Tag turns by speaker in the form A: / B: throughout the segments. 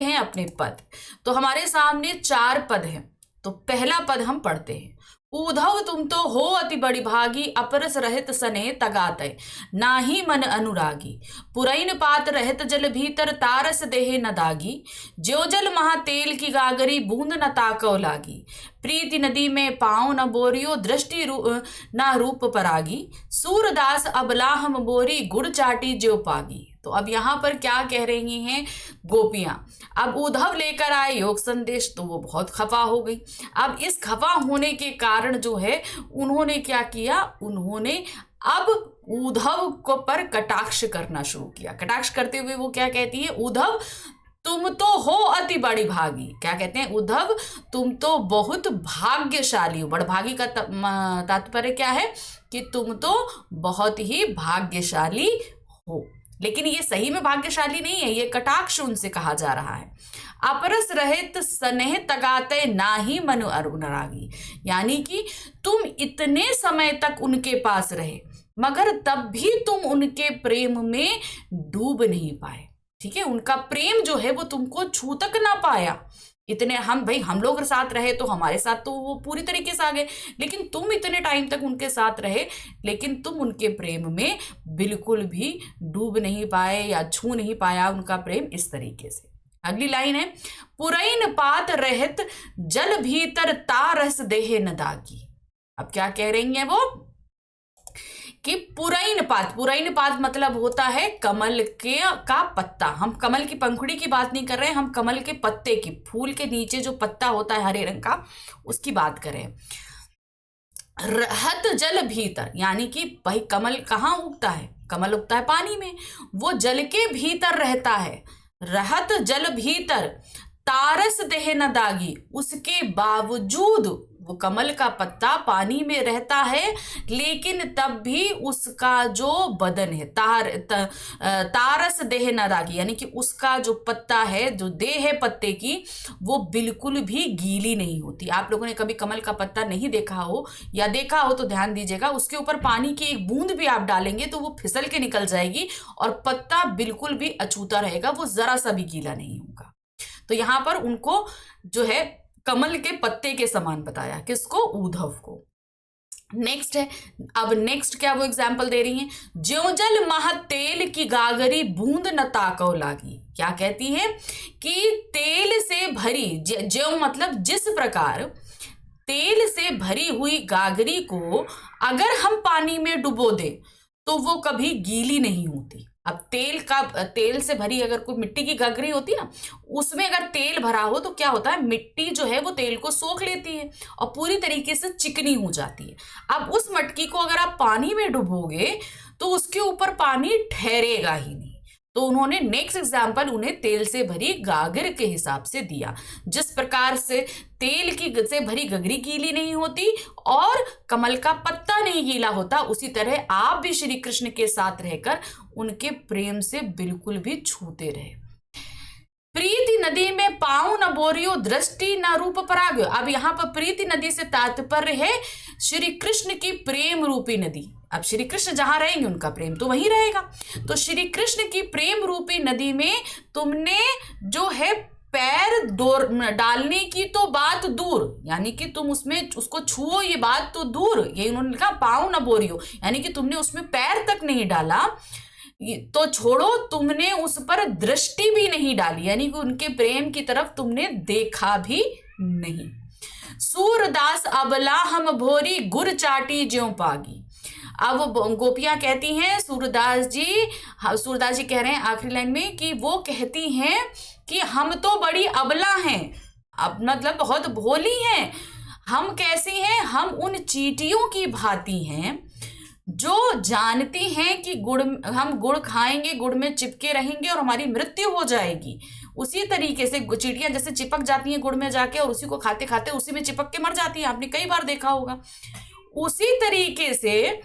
A: हैं अपने पद। तो हमारे सामने 4 पद हैं। तो पहला पद हम पढ़ते हैं। उधव तुम तो हो अति बड़ी भागी, अपरस रहित सने तगातय, नाही मन अनुरागी, पुरैन पात रहित जल भीतर, तारस देहे न दागी, ज्यो जल महा तेल की गागरी, बूंद न ताकव लागी, प्रीति नदी में पाँव न बोरियो, दृष्टि न रूप परागी, सूरदास अबला हम बोरी, गुड़ चाटी ज्यो पागी। तो अब यहाँ पर क्या कह रही हैं गोपियां। अब उद्धव लेकर आए योग संदेश, तो वो बहुत खफा हो गई। अब इस खफा होने के कारण जो है उन्होंने क्या किया, उन्होंने अब उद्धव को पर कटाक्ष करना शुरू किया। कटाक्ष करते हुए वो क्या कहती है, उद्धव तुम तो हो अति बड़ी भागी। क्या कहते हैं, उद्धव तुम तो बहुत भाग्यशाली हो। बड़भागी का तात्पर्य क्या है कि तुम तो बहुत ही भाग्यशाली हो। लेकिन ये सही में भाग्यशाली नहीं है, ये कटाक्ष उनसे कहा जा रहा है। अपरस रहित स्नेह तगाते नाही मनु अनुरागी, यानी कि तुम इतने समय तक उनके पास रहे मगर तब भी तुम उनके प्रेम में डूब नहीं पाए। ठीक है, उनका प्रेम जो है वो तुमको छू तक ना पाया। इतने हम लोग साथ रहे तो हमारे साथ तो वो पूरी तरीके से आ गए, लेकिन तुम इतने टाइम तक उनके साथ रहे लेकिन तुम उनके प्रेम में बिल्कुल भी डूब नहीं पाए या छू नहीं पाया उनका प्रेम इस तरीके से। अगली लाइन है, पुरैन पात रहित जल भीतर, तारस देहे न दागी। अब क्या कह रही हैं वो कि पुरैन पात मतलब होता है कमल का पत्ता। हम कमल की पंखुड़ी की बात नहीं कर रहे हैं, हम कमल के पत्ते की, फूल के नीचे जो पत्ता होता है हरे रंग का, उसकी बात करें। रहत जल भीतर, यानी कि भाई कमल कहाँ उगता है, कमल उगता है पानी में, वो जल के भीतर रहता है। रहत जल भीतर, तारस देह न दागी, उसके बावजूद वो कमल का पत्ता पानी में रहता है लेकिन तब भी उसका जो बदन है तारस देह न दागी, यानी कि उसका जो पत्ता है, जो देह है पत्ते की, वो बिल्कुल भी गीली नहीं होती। आप लोगों ने कभी कमल का पत्ता नहीं देखा हो या देखा हो तो ध्यान दीजिएगा, उसके ऊपर पानी की एक बूंद भी आप डालेंगे तो वो फिसल के निकल जाएगी और पत्ता बिल्कुल भी अछूता रहेगा, वो जरा सा भी गीला नहीं होगा। तो यहाँ पर उनको जो है कमल के पत्ते के समान बताया, किसको, उद्धव को। नेक्स्ट है, अब नेक्स्ट क्या वो एग्जाम्पल दे रही हैं, ज्यों जल महा तेल की गागरी, बूंद न ताकव लागी। क्या कहती है कि तेल से भरी, ज्यों मतलब जिस प्रकार तेल से भरी हुई गागरी को अगर हम पानी में डुबो दे तो वो कभी गीली नहीं होती। अब तेल से भरी अगर कोई मिट्टी की गागरी होती है ना, उसमें अगर तेल भरा हो तो क्या होता है, मिट्टी जो है वो तेल को सोख लेती है और पूरी तरीके से चिकनी हो जाती है। अब उस मटकी को अगर आप पानी में डुबोगे तो उसके ऊपर पानी ठहरेगा ही नहीं। तो उन्होंने नेक्स्ट एग्जाम्पल उन्हें तेल से भरी गागर के हिसाब से दिया। जिस प्रकार से तेल की से भरी गगरी गीली नहीं होती और कमल का पत्ता नहीं गीला होता, उसी तरह आप भी श्री कृष्ण के साथ रहकर उनके प्रेम से बिल्कुल भी छूते रहे। प्रीति नदी में पाँव न बोरियो, दृष्टि न रूप पराग्यो। अब यहाँ पर प्रीति नदी से तात्पर्य है श्री कृष्ण की प्रेम रूपी नदी। अब श्री कृष्ण जहां रहेंगे उनका प्रेम तो वहीं रहेगा। तो श्री कृष्ण की प्रेम रूपी नदी में तुमने जो है पैर डालने की तो बात दूर, यानी कि तुम उसमें उसको छुओ ये बात तो दूर, ये उन्होंने कहा पाँव न बोरियो, यानी कि तुमने उसमें पैर तक नहीं डाला तो छोड़ो, तुमने उस पर दृष्टि भी नहीं डाली, यानी कि उनके प्रेम की तरफ तुमने देखा भी नहीं। सूरदास अबला हम भोरी, गुर चाटी ज्यों पागी। अब गोपियां कहती हैं सूरदास जी कह रहे हैं आखिरी लाइन में कि वो कहती हैं कि हम तो बड़ी अबला हैं, अब मतलब बहुत भोली हैं। हम कैसी हैं, हम उन चींटियों की भांति हैं जो जानती हैं कि हम गुड़ खाएंगे, गुड़ में चिपके रहेंगे और हमारी मृत्यु हो जाएगी। उसी तरीके से चींटियां जैसे चिपक जाती हैं गुड़ में जाके और उसी को खाते खाते उसी में चिपक के मर जाती हैं, आपने कई बार देखा होगा। उसी तरीके से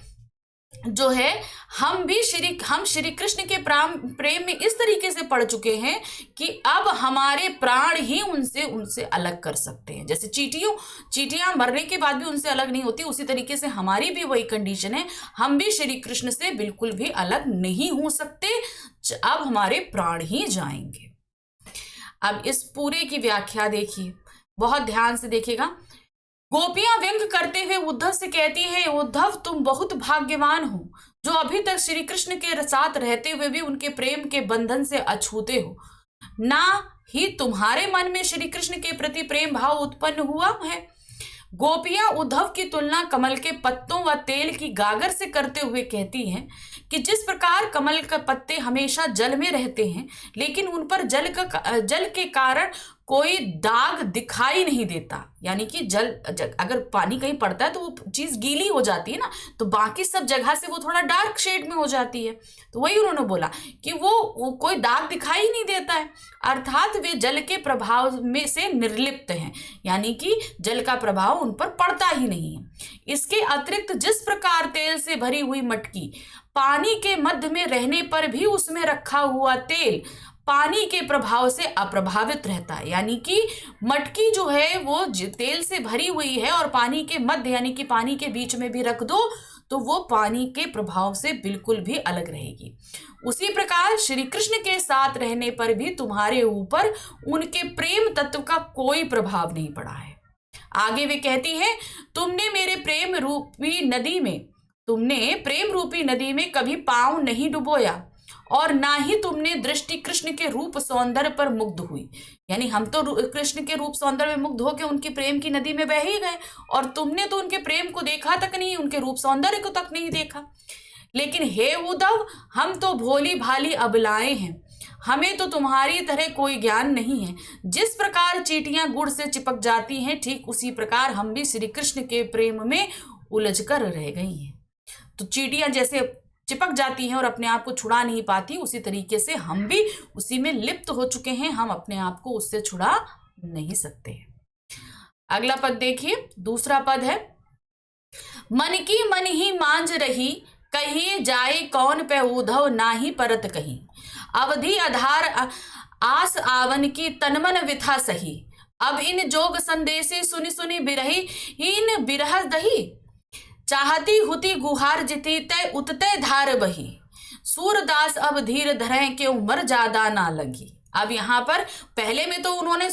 A: जो है हम श्री कृष्ण के प्रेम में इस तरीके से पड़ चुके हैं कि अब हमारे प्राण ही उनसे अलग कर सकते हैं। जैसे चींटियां मरने के बाद भी उनसे अलग नहीं होती, उसी तरीके से हमारी भी वही कंडीशन है, हम भी श्री कृष्ण से बिल्कुल भी अलग नहीं हो सकते, अब हमारे प्राण ही जाएंगे। अब इस पूरे की व्याख्या देखिए, बहुत ध्यान से देखिएगा। गोपियां व्यंग करते हुए उद्धव से कहती है, उद्धव तुम बहुत भाग्यवान हो जो अभी तक श्री कृष्ण के साथ रहते हुए भी उनके प्रेम के बंधन से अछूते हो। ना ही तुम्हारे मन में श्री कृष्ण के प्रति प्रेम भाव उत्पन्न हुआ है। गोपियां उद्धव की तुलना कमल के पत्तों व तेल की गागर से करते हुए कहती हैं कि जिस प्रकार कमल के पत्ते हमेशा जल में रहते हैं, लेकिन उन पर जल के कारण कोई दाग दिखाई नहीं देता, यानी कि अगर पानी कहीं पड़ता है तो वो चीज गीली हो जाती है ना, तो बाकी सब जगह से वो थोड़ा डार्क शेड में हो जाती है। तो वही उन्होंने बोला कि वो कोई दाग दिखाई नहीं देता है, अर्थात वे जल के प्रभाव में से निर्लिप्त हैं, यानी कि जल का प्रभाव उन पर पड़ता ही नहीं है। इसके अतिरिक्त जिस प्रकार तेल से भरी हुई मटकी पानी के मध्य में रहने पर भी उसमें रखा हुआ तेल पानी के प्रभाव से अप्रभावित रहता है, यानी कि मटकी जो है वो तेल से भरी हुई है और पानी के मध्य यानी कि पानी के बीच में भी रख दो तो वो पानी के प्रभाव से बिल्कुल भी अलग रहेगी। उसी प्रकार श्री कृष्ण के साथ रहने पर भी तुम्हारे ऊपर उनके प्रेम तत्व का कोई प्रभाव नहीं पड़ा है। आगे वे कहती है, तुमने प्रेम रूपी नदी में कभी पांव नहीं डुबोया और ना ही तुमने दृष्टि कृष्ण के रूप सौंदर्य पर मुग्ध हुई, यानी हम तो कृष्ण के रूप सौंदर्य में मुग्ध होकर उनकी प्रेम की नदी में बह ही गए और तुमने तो उनके प्रेम को देखा तक नहीं, उनके रूप सौंदर्य को तक नहीं देखा। लेकिन हे उद्धव, हम तो भोली भाली अबलाएं हैं, हमें तो तुम्हारी तरह कोई ज्ञान नहीं है। जिस प्रकार चींटियां गुड़ से चिपक जाती हैं, ठीक उसी प्रकार हम भी श्री कृष्ण के प्रेम में उलझकर रह गई हैं। तो चींटियां जैसे चिपक जाती हैं और अपने आप को छुड़ा नहीं पाती, उसी तरीके से हम भी उसी में लिप्त हो चुके हैं, हम अपने आप को उससे छुड़ा नहीं सकते। अगला पद देखिए, दूसरा पद है, मन की मन ही मांझ रही, कहिए जाए कौन पे उद्धव नाही परत कहीं। अवधि आधार आस आवन की तनमन विथा सही, अब इन जोग संदेशी सुनि सुनि बिरही इन बिरह दही। चाहती हुती गुहार जिती तय उतते धार बही, सूरदास अब धीर धरें के उम्र ज्यादा ना लगी। अब यहाँ पर पहले में तो उन्होंने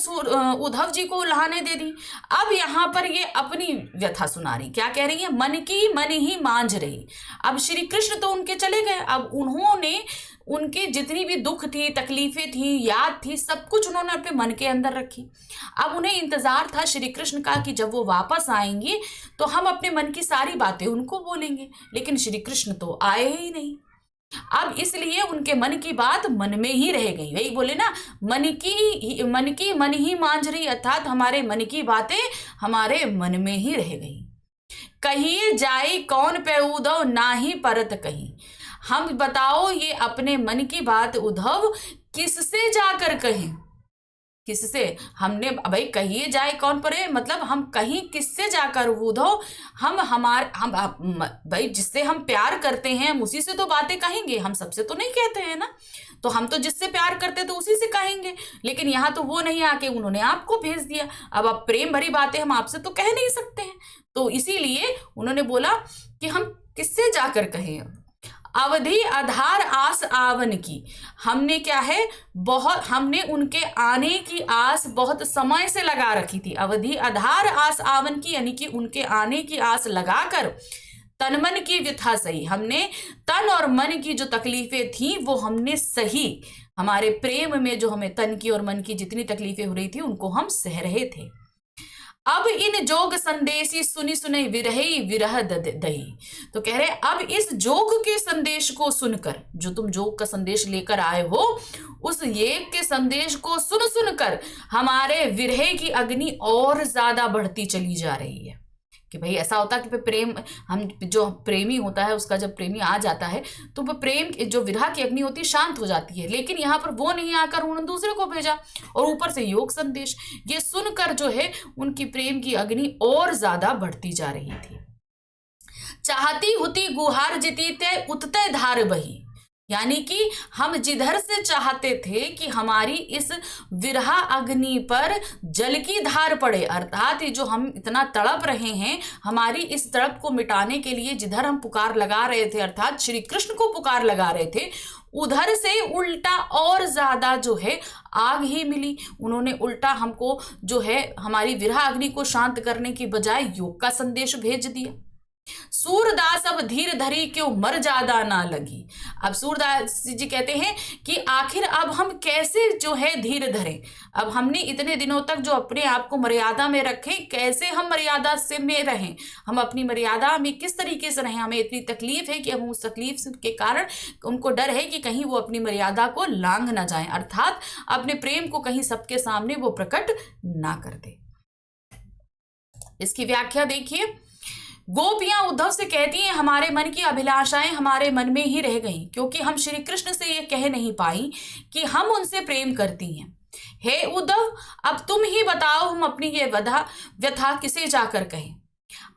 A: उद्धव जी को उल्हाने दे दी, अब यहाँ पर ये अपनी व्यथा सुना रही। क्या कह रही है? मन की मन ही मांझ रही। अब श्री कृष्ण तो उनके चले गए, अब उन्होंने उनके जितनी भी दुख थी, तकलीफें थी, याद थी, सब कुछ उन्होंने अपने मन के अंदर रखी। अब उन्हें इंतजार था श्री कृष्ण का कि जब वो वापस आएंगे तो हम अपने मन की सारी बातें उनको बोलेंगे, लेकिन श्री कृष्ण तो आए ही नहीं। अब इसलिए उनके मन की बात मन में ही रह गई। वही बोले ना, मन की मन ही मांझ रही, अर्थात हमारे मन की बातें हमारे मन में ही रह गई। कहिए जाए कौन पे उद्धव ना ही परत कहीं। हम बताओ ये अपने मन की बात उद्धव किससे जाकर कहें, किससे? हमने भाई कहिए जाए कौन परे, मतलब हम कहीं किससे जाकर उद्धव, हम भाई जिससे हम प्यार करते हैं हम उसी से तो बातें कहेंगे, हम सबसे तो नहीं कहते हैं ना। तो हम तो जिससे प्यार करते तो उसी से कहेंगे, लेकिन यहाँ तो वो नहीं आके उन्होंने आपको भेज दिया। अब प्रेम भरी बातें हम आपसे तो कह नहीं सकते हैं, तो इसीलिए उन्होंने बोला कि हम किससे जाकर कहें। अवधि आधार आस आवन की, हमने क्या है, हमने उनके आने की आस बहुत समय से लगा रखी थी। अवधि आधार आस आवन की, यानी कि उनके आने की आस लगाकर तन मन की व्यथा सही, हमने तन और मन की जो तकलीफें थी वो हमने सही, हमारे प्रेम में जो हमें तन की और मन की जितनी तकलीफें हो रही थी उनको हम सह रहे थे। अब इन जोग संदेशी सुनी सुनई विरही विरह दही, तो कह रहे अब इस जोग के संदेश को सुनकर, जो तुम जोग का संदेश लेकर आए हो, उस येग के संदेश को सुन सुनकर हमारे विरह की अग्नि और ज्यादा बढ़ती चली जा रही है। कि भाई ऐसा होता है कि प्रेम, हम जो प्रेमी होता है उसका जब प्रेमी आ जाता है तो वो प्रेम जो विरह की अग्नि होती है शांत हो जाती है, लेकिन यहाँ पर वो नहीं आकर उन्होंने दूसरे को भेजा और ऊपर से योग संदेश, ये सुनकर जो है उनकी प्रेम की अग्नि और ज्यादा बढ़ती जा रही थी। चाहती हुती गुहार जिती ते उतते धार बही, यानी कि हम जिधर से चाहते थे कि हमारी इस विरह अग्नि पर जल की धार पड़े, अर्थात ये जो हम इतना तड़प रहे हैं, हमारी इस तड़प को मिटाने के लिए जिधर हम पुकार लगा रहे थे, अर्थात श्री कृष्ण को पुकार लगा रहे थे, उधर से उल्टा और ज्यादा जो है आग ही मिली। उन्होंने उल्टा हमको जो है हमारी विरह अग्नि को शांत करने की बजाय योग का संदेश भेज दिया। सूरदास अब धीर धरी क्यों मर ज्यादा ना लगी। अब सूरदास जी कहते हैं कि आखिर अब हम कैसे जो है धीर धरें। अब हमने इतने दिनों तक जो अपने आप को मर्यादा में रखे, कैसे हम मर्यादा से में रहें, हम अपनी मर्यादा में किस तरीके से रहें। हमें इतनी तकलीफ है कि हम उस तकलीफ के कारण उनको डर है कि कहीं वो अपनी मर्यादा को लांघ ना जाए, अर्थात अपने प्रेम को कहीं सबके सामने वो प्रकट ना कर दे। इसकी व्याख्या देखिए। गोपियां उद्धव से कहती हैं हमारे मन की अभिलाषाएं हमारे मन में ही रह गईं, क्योंकि हम श्री कृष्ण से ये कह नहीं पाई कि हम उनसे प्रेम करती हैं। हे उद्धव, अब तुम ही बताओ हम अपनी ये व्यथा किसे जाकर कहें।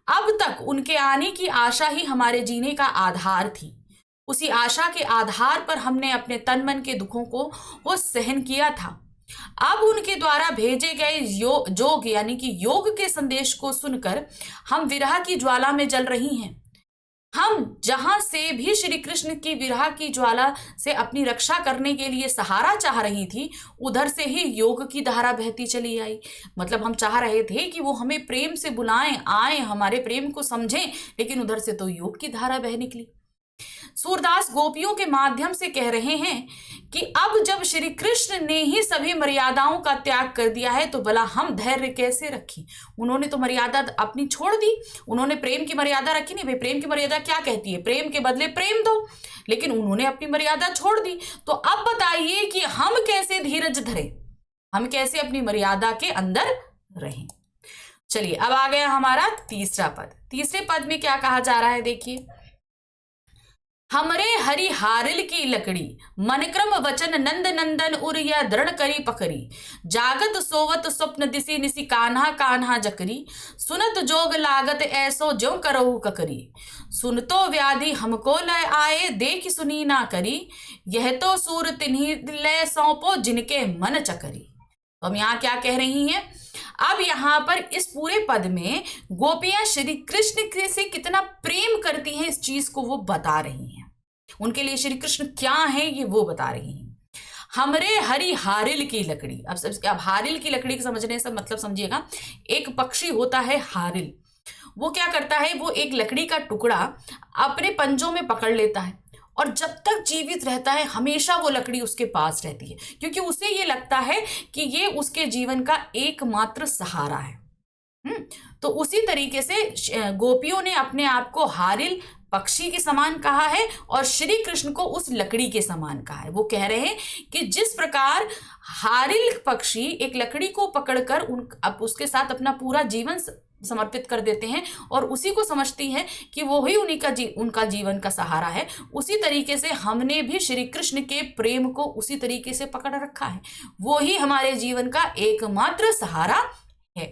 A: अब तक उनके आने की आशा ही हमारे जीने का आधार थी। उसी आशा के आधार पर हमने अपने तन मन के दुखों को वो सहन किया था। अब उनके द्वारा भेजे गए जोग यानी कि योग के संदेश को सुनकर हम विरह की ज्वाला में जल रही हैं। हम जहां से भी श्री कृष्ण की विरह की ज्वाला से अपनी रक्षा करने के लिए सहारा चाह रही थी, उधर से ही योग की धारा बहती चली आई। मतलब हम चाह रहे थे कि वो हमें प्रेम से बुलाएं, आए, हमारे प्रेम को समझें, लेकिन उधर से तो योग की धारा बह निकली। सूरदास गोपियों के माध्यम से कह रहे हैं कि अब जब श्री कृष्ण ने ही सभी मर्यादाओं का त्याग कर दिया है तो भला हम धैर्य कैसे रखें। उन्होंने तो मर्यादा अपनी छोड़ दी, उन्होंने प्रेम की मर्यादा रखी नहीं। भाई प्रेम की मर्यादा क्या कहती है, प्रेम के बदले प्रेम दो, लेकिन उन्होंने अपनी मर्यादा छोड़ दी। तो अब बताइए कि हम कैसे धीरज धरें, हम कैसे अपनी मर्यादा के अंदर रहें। चलिए अब आ गया हमारा तीसरा पद। तीसरे पद में क्या कहा जा रहा है देखिए। हमरे हरि हारिल की लकड़ी, मन क्रम वचन नंद नंदन उर या दृढ़ करी पकड़ी। जागत सोवत स्वप्न दिसी निसी कान्हा कान्हा जकरी। सुनत जोग लागत ऐसो ज्यों करहु ककरी। सुनतो व्याधि हमको लय आए, देख सुनी ना करी। यह तो सूर तिन्ही लय सौंपो जिनके मन चकरी। तो हम यहाँ क्या कह रही हैं। अब यहाँ पर इस पूरे पद में गोपियां श्री कृष्ण से कितना प्रेम करती हैं, इस चीज को वो बता रही हैं। उनके लिए श्री कृष्ण क्या है ये वो बता रही हैं। हमरे हरि हारिल की लकड़ी। अब हारिल की लकड़ी को समझने से मतलब समझिएगा, एक पक्षी होता है हारिल, वो क्या करता है, वो एक लकड़ी का टुकड़ा अपने पंजों में पकड़ लेता है और जब तक जीवित रहता है हमेशा वो लकड़ी उसके पास रहती है, क्योंकि उसे ये लगता है कि ये उसके जीवन का एकमात्र सहारा है। तो उसी तरीके से गोपियों ने अपने आप को हारिल पक्षी के समान कहा है और श्री कृष्ण को उस लकड़ी के समान कहा है। वो कह रहे हैं कि जिस प्रकार हारिल पक्षी एक लकड़ी को पकड़कर उसके साथ अपना पूरा जीवन समर्पित कर देते हैं और उसी को समझती हैं कि वो ही उनका जीवन का सहारा है, उसी तरीके से हमने भी श्री कृष्ण के प्रेम को उसी तरीके से पकड़ रखा है। वो ही हमारे जीवन का एकमात्र सहारा है।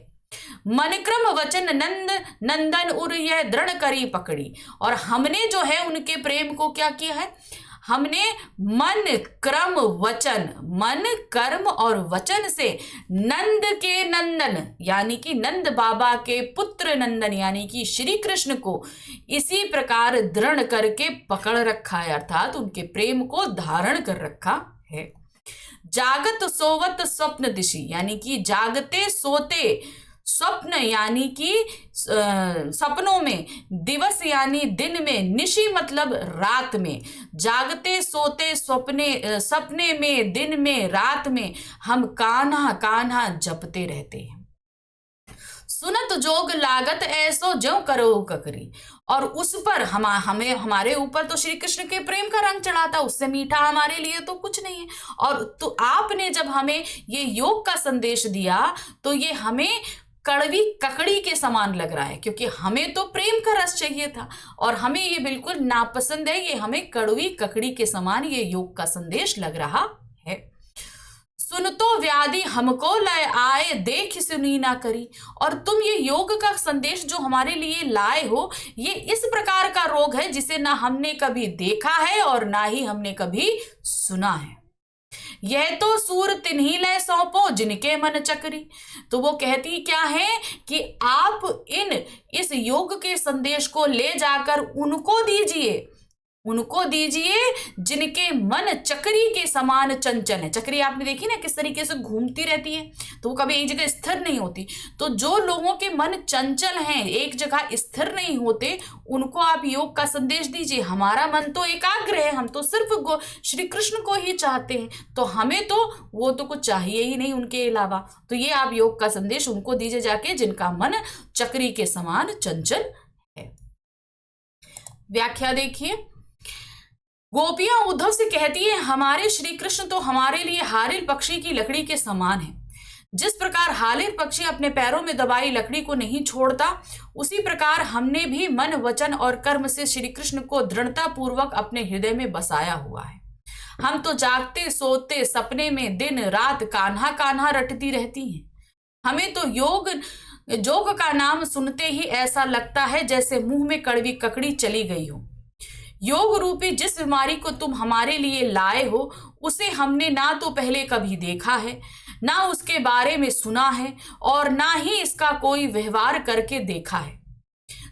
A: मन क्रम वचन नंद नंदन उर यह दृढ़ करी पकड़ी। और हमने जो है उनके प्रेम को क्या किया है, हमने मन क्रम वचन, मन कर्म और वचन से नंद के नंदन यानी कि नंद बाबा के पुत्र नंदन यानी कि श्री कृष्ण को इसी प्रकार दृढ़ करके पकड़ रखा है, अर्थात उनके प्रेम को धारण कर रखा है। जागत सोवत स्वप्न दिशी यानी कि जागते सोते, स्वप्न यानी कि सपनों में, दिवस यानी दिन में, निशी मतलब रात में, जागते सोते सपने में, दिन में, रात में हम कान्हा कान्हा जपते रहते हैं। सुनत जोग लागत ऐसो ज्यों करो ककरी। और उस पर हमारे ऊपर तो श्री कृष्ण के प्रेम का रंग चढ़ा था, उससे मीठा हमारे लिए तो कुछ नहीं है। और तो आपने जब हमें ये योग का संदेश दिया तो ये हमें कड़वी ककड़ी के समान लग रहा है, क्योंकि हमें तो प्रेम का रस चाहिए था और हमें ये बिल्कुल नापसंद है। ये हमें कड़वी ककड़ी के समान ये योग का संदेश लग रहा है। सुन तो व्याधि हमको लय आए, देख सुनी ना करी। और तुम ये योग का संदेश जो हमारे लिए लाए हो, ये इस प्रकार का रोग है जिसे ना हमने कभी देखा है और ना ही हमने कभी सुना है। यह तो सूर तिन्ही लय सौंपो, जिनके मन चक्री। तो वो कहती क्या है कि आप इस योग के संदेश को ले जाकर उनको दीजिए जिनके मन चक्री के समान चंचल है। चक्री आपने देखी ना किस तरीके से घूमती रहती है, तो वो कभी एक जगह स्थिर नहीं होती। तो जो लोगों के मन चंचल हैं, एक जगह स्थिर नहीं होते, उनको आप योग का संदेश दीजिए। हमारा मन तो एकाग्र है, हम तो सिर्फ श्री कृष्ण को ही चाहते हैं, तो हमें तो वो तो कुछ चाहिए ही नहीं उनके अलावा। तो ये आप योग का संदेश उनको दीजिए जाके जिनका मन चक्री के समान चंचल है। व्याख्या देखिए। गोपियां उद्धव से कहती है, हमारे श्री कृष्ण तो हमारे लिए हारिल पक्षी की लकड़ी के समान है। जिस प्रकार हालिर पक्षी अपने पैरों में दबाई लकड़ी को नहीं छोड़ता, उसी प्रकार हमने भी मन वचन और कर्म से श्री कृष्ण को दृढ़ता पूर्वक अपने हृदय में बसाया हुआ है। हम तो जागते सोते सपने में दिन रात कान्हा कान्हा रटती रहती हैं। हमें तो जोग का नाम सुनते ही ऐसा लगता है जैसे मुंह में कड़वी ककड़ी चली गई हो। योग रूपी जिस बीमारी को तुम हमारे लिए लाए हो, उसे हमने ना तो पहले कभी देखा है, ना उसके बारे में सुना है, और ना ही इसका कोई व्यवहार करके देखा है।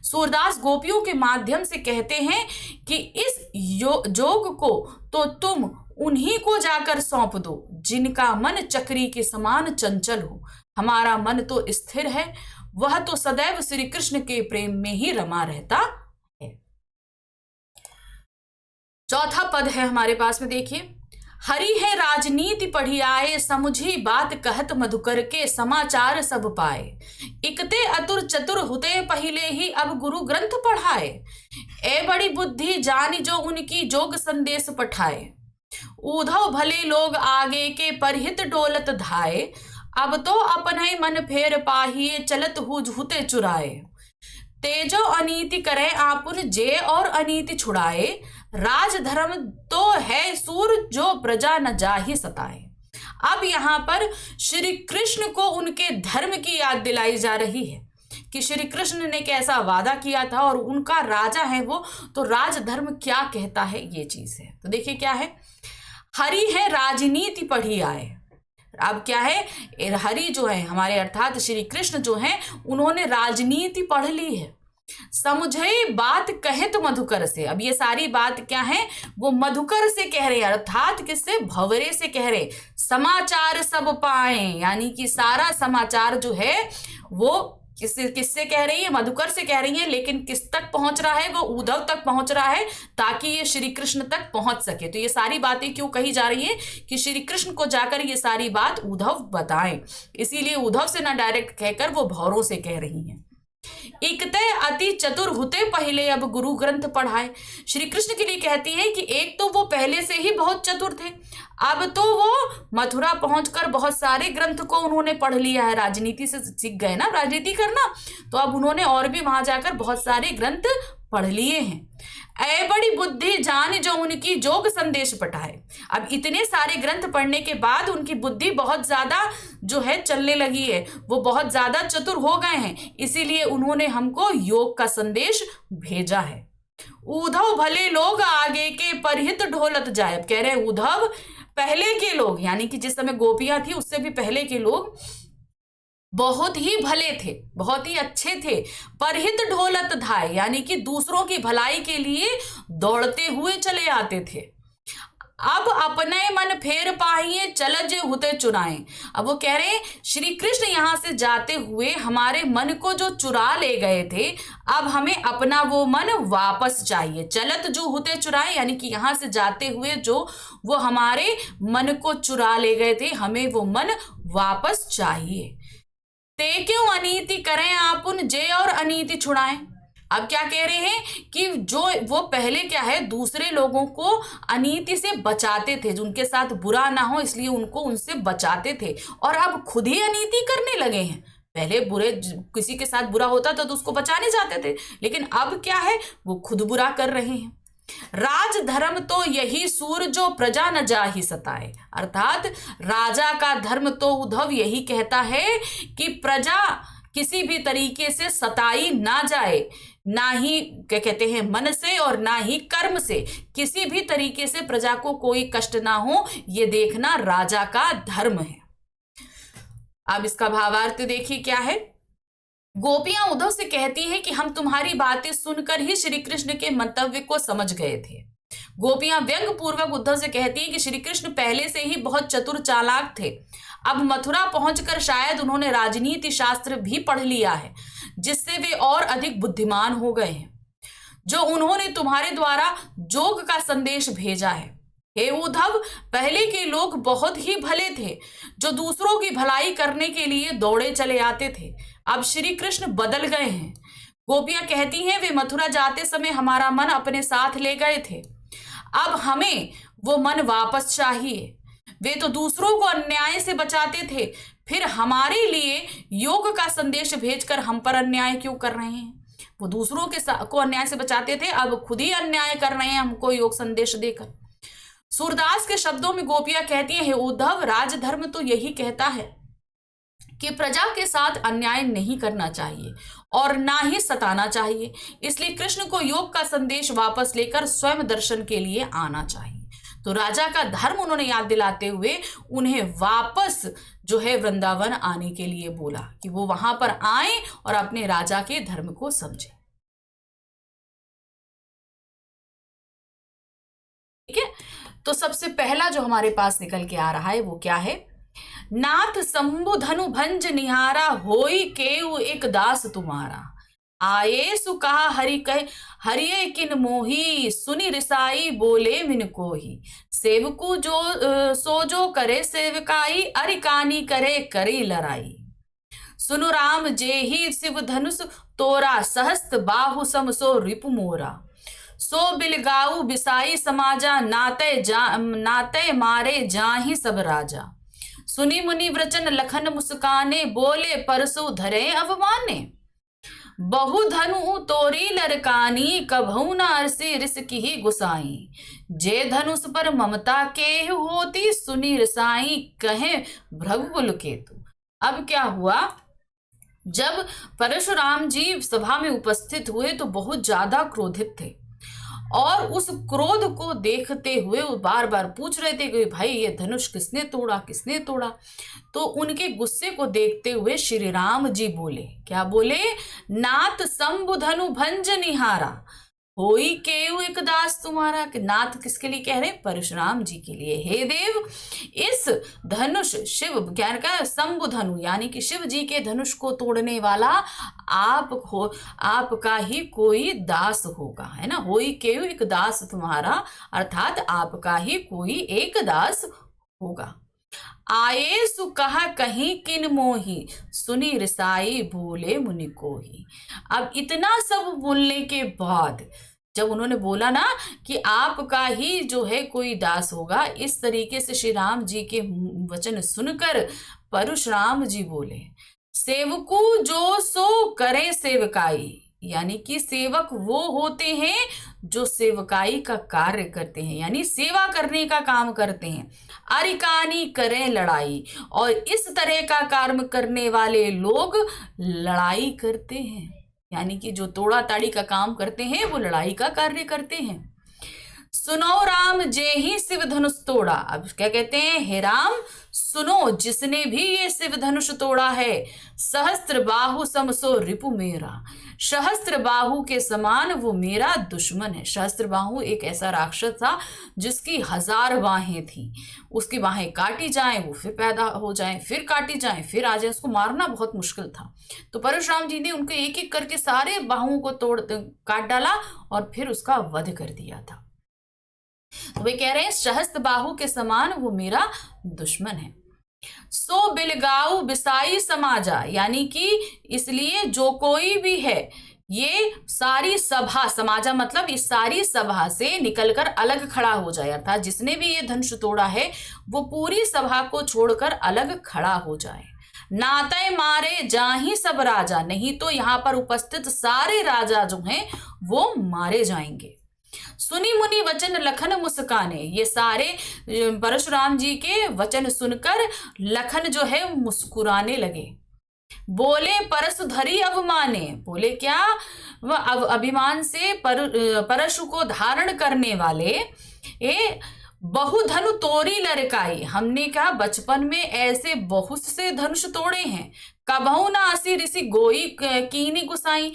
A: सूरदास गोपियों के माध्यम से कहते हैं कि इस जोग को तो तुम उन्हीं को जाकर सौंप दो जिनका मन चक्री के समान चंचल हो। हमारा मन तो स्थिर है, वह तो सदैव श्री कृष्ण के प्रेम में ही रमा रहता है। चौथा पद है हमारे पास में, देखिए। हरि है राजनीति पढ़ी आए, समुझी बात कहत मधुकर के समाचार सब पाए। इकते अतुर चतुर हुते पहिले ही, अब गुरु ग्रंथ पढ़ाए। ए बड़ी बुद्धि जानी जो उनकी जोग संदेश पठाए। उधव भले लोग आगे के परहित डोलत धाए। अब तो अपने मन फेर पाहिए, चलत हुते चुराए। तेजो अनीति करे आपुन जे और अनीति छुड़ाए। राज धर्म तो है सूर जो प्रजा न जाहि सताए। अब यहाँ पर श्री कृष्ण को उनके धर्म की याद दिलाई जा रही है कि श्री कृष्ण ने कैसा वादा किया था और उनका राजा है वो, तो राज धर्म क्या कहता है, ये चीज है। तो देखिए क्या है, हरि है राजनीति पढ़ी आए। अब क्या है, हरि जो है हमारे अर्थात श्री कृष्ण जो है, उन्होंने राजनीति पढ़ ली है। समझे बात कहे तो मधुकर से। अब ये सारी बात क्या है, वो मधुकर से कह रहे हैं, अर्थात किससे, भंवरे से कह रहे। समाचार सब पाए, यानी कि सारा समाचार जो है वो किससे कह रही है, मधुकर से कह रही है। लेकिन किस तक पहुंच रहा है, वो उद्धव तक पहुंच रहा है, ताकि ये श्री कृष्ण तक पहुंच सके। तो ये सारी बातें क्यों कही जा रही है कि श्री कृष्ण को जाकर ये सारी बात उद्धव बताएं, इसीलिए उद्धव से ना डायरेक्ट कहकर वो भौरों से कह रही हैं। इकते अति चतुर हुते पहले, अब गुरु ग्रंथ पढ़ाए। श्री कृष्ण के लिए कहती है कि एक तो वो पहले से ही बहुत चतुर थे, अब तो वो मथुरा पहुंचकर बहुत सारे ग्रंथ को उन्होंने पढ़ लिया है। राजनीति से सीख गए ना, राजनीति करना, तो अब उन्होंने और भी वहां जाकर बहुत सारे ग्रंथ पढ़ लिए हैं। ऐ बड़ी बुद्धि जान जो उनकी जोग संदेश पठाए। अब इतने सारे ग्रंथ पढ़ने के बाद उनकी बुद्धि बहुत ज्यादा जो है चलने लगी है, वो बहुत ज्यादा चतुर हो गए हैं, इसीलिए उन्होंने हमको योग का संदेश भेजा है। उद्धव भले लोग आगे के परहित ढोलत जाए। अब कह रहे हैं उद्धव पहले के लोग, यानी कि जिस समय गोपियां थी उससे भी पहले के लोग बहुत ही भले थे, बहुत ही अच्छे थे। परहित ढोलत धाए, यानी कि दूसरों की भलाई के लिए दौड़ते हुए चले आते थे। अब अपने मन फेर पाहिए, चलज हुते चुराए। अब वो कह रहे श्री कृष्ण यहाँ से जाते हुए हमारे मन को जो चुरा ले गए थे, अब हमें अपना वो मन वापस चाहिए। चलत जो हुते चुराए, यानी कि यहाँ से जाते हुए जो वो हमारे मन को चुरा ले गए थे, हमें वो मन वापस चाहिए। ते क्यों अनीति करें आपुन, जे और अनीति छुड़ाएं। अब क्या कह रहे हैं कि जो वो पहले क्या है, दूसरे लोगों को अनीति से बचाते थे, जो उनके साथ बुरा ना हो इसलिए उनको उनसे बचाते थे, और अब खुद ही अनीति करने लगे हैं। पहले बुरे किसी के साथ बुरा होता था तो उसको बचाने जाते थे, लेकिन अब क्या है, वो खुद बुरा कर रहे हैं। राजधर्म तो यही सूर जो प्रजा न जाहि सताए। अर्थात राजा का धर्म तो उद्धव यही कहता है कि प्रजा किसी भी तरीके से सताई ना जाए, ना ही क्या कहते हैं मन से और ना ही कर्म से, किसी भी तरीके से प्रजा को कोई कष्ट ना हो, ये देखना राजा का धर्म है। अब इसका भावार्थ देखिए क्या है। गोपियां उद्धव से कहती हैं कि हम तुम्हारी बातें सुनकर ही श्री कृष्ण के मंतव्य को समझ गए थे। गोपियां व्यंग पूर्वक उद्धव से कहती हैं कि श्री कृष्ण पहले से ही बहुत चतुर चालाक थे। अब मथुरा पहुंचकर शायद उन्होंने राजनीति शास्त्र भी पढ़ लिया है, जिससे वे और अधिक बुद्धिमान हो गए हैं। जो उन्होंने तुम्हारे द्वारा जोग का संदेश भेजा है। हे उद्धव, पहले के लोग बहुत ही भले थे, जो दूसरों की भलाई करने के लिए दौड़े चले आते थे। अब श्री कृष्ण बदल गए हैं। गोपियां कहती हैं वे मथुरा जाते समय हमारा मन अपने साथ ले गए थे, अब हमें वो मन वापस चाहिए। वे तो दूसरों को अन्याय से बचाते थे, फिर हमारे लिए योग का संदेश भेजकर हम पर अन्याय क्यों कर रहे हैं। वो दूसरों को अन्याय से बचाते थे, अब खुद ही अन्याय कर रहे हैं हमको योग संदेश देकर। सूरदास के शब्दों में गोपियां कहती हैं, हे उद्धव, राजधर्म तो यही कहता है कि प्रजा के साथ अन्याय नहीं करना चाहिए और ना ही सताना चाहिए। इसलिए कृष्ण को योग का संदेश वापस लेकर स्वयं दर्शन के लिए आना चाहिए। तो राजा का धर्म उन्होंने याद दिलाते हुए उन्हें वापस जो है वृंदावन आने के लिए बोला कि वो वहां पर आए और अपने राजा के धर्म को समझे। ठीक है, तो सबसे पहला जो हमारे पास निकल के आ रहा है वो क्या है। नाथ शंभु धनु भंज निहारा, होई केउ एक दास तुम्हारा। आये सु कहा हरि कहे, हरिये किन मोही, सुनि रिसाई बोले मिन कोही। सेवकु जो सो जो करे सेवकाई, अरिकानी करे करी लड़ाई। सुनु राम जेहि शिव धनुष तोरा, सहस्त बाहु सम सो रिपु मोरा। सो बिलगाऊ बिसाई समाजा, नाते मारे जाहि सब राजा। सुनी मुनि वचन लखन मुस्काने, बोले परसु धरे अवमाने। बहु धनु तोरी लरकानी, कभू न अरसी रिसकी ही गुसाई। जे धनुष पर ममता के होती, सुनी रसाई कहे भृगुकुल केतु। अब क्या हुआ, जब परशुराम जी सभा में उपस्थित हुए तो बहुत ज्यादा क्रोधित थे और उस क्रोध को देखते हुए वो बार बार पूछ रहे थे कि भाई ये धनुष किसने तोड़ा, किसने तोड़ा। तो उनके गुस्से को देखते हुए श्री राम जी बोले, क्या बोले, नाथ शंभु धनु भंज निहारा, होई केउ एक दास तुम्हारा। कि नाथ किसके लिए कह रहे, परशुराम जी के लिए। हे देव, इस धनुष शिव ज्ञान का शंभु धनु यानी कि शिव जी के धनुष को तोड़ने वाला आपका ही कोई दास होगा, है ना। होई केउ एक दास तुम्हारा, अर्थात आपका ही कोई एक दास होगा। आये सु कहा कहीं किन मोही, सुनी रिसाई बोले मुनि कोही। अब इतना सब बोलने के बाद जब उन्होंने बोला ना कि आपका ही जो है कोई दास होगा, इस तरीके से श्री राम जी के वचन सुनकर परशुराम जी बोले, सेवकु जो सो करे सेवकाई, यानी कि सेवक वो होते हैं जो सेवकाई का कार्य करते हैं, यानी सेवा करने का काम करते हैं। अरिकानी करें लड़ाई, और इस तरह का कर्म करने वाले लोग लड़ाई करते हैं, यानी कि जो तोड़ा ताड़ी का काम करते हैं वो लड़ाई का कार्य करते हैं। सुनो राम जे ही शिव धनुष तोड़ा। अब क्या कहते हैं, हे राम सुनो, जिसने भी ये शिव धनुष तोड़ा है, सहस्त्र बाहु समसो रिपु मेरा, सहस्त्र बाहु के समान वो मेरा दुश्मन है। सहस्त्र बाहु एक ऐसा राक्षस था जिसकी 1000 बाहें थी, उसकी बाहें काटी जाएं वो फिर पैदा हो जाएं, फिर काटी जाएं फिर आ जाए, उसको मारना बहुत मुश्किल था। तो परशुराम जी ने उनको एक एक करके सारे बाहुओं को काट डाला और फिर उसका वध कर दिया था। तो वे कह रहे हैं सहस्त्र बाहु के समान वो मेरा दुश्मन है। सो बिलगाऊ बिसाई समाजा, यानी कि इसलिए जो कोई भी है ये सारी सभा, समाजा मतलब इस सारी सभा से निकलकर अलग खड़ा हो जाए, अर्थात जिसने भी ये धनुष तोड़ा है वो पूरी सभा को छोड़कर अलग खड़ा हो जाए। नाते मारे जाहि सब राजा, नहीं तो यहाँ पर उपस्थित सारे राजा जो हैं वो मारे जाएंगे। सुनी मुनि वचन लखन मुस्काने। ये सारे परशुराम जी के वचन सुनकर लखन जो है मुस्कुराने लगे। बोले परशुधरी अभिमाने, बोले क्या, वह अभिमान से परशु को धारण करने वाले ए बहुधनु तोरी लड़काई। हमने कहा बचपन में ऐसे बहुत से धनुष तोड़े हैं। कबहू ना असी ऋषि गोई कीनी गुसाई,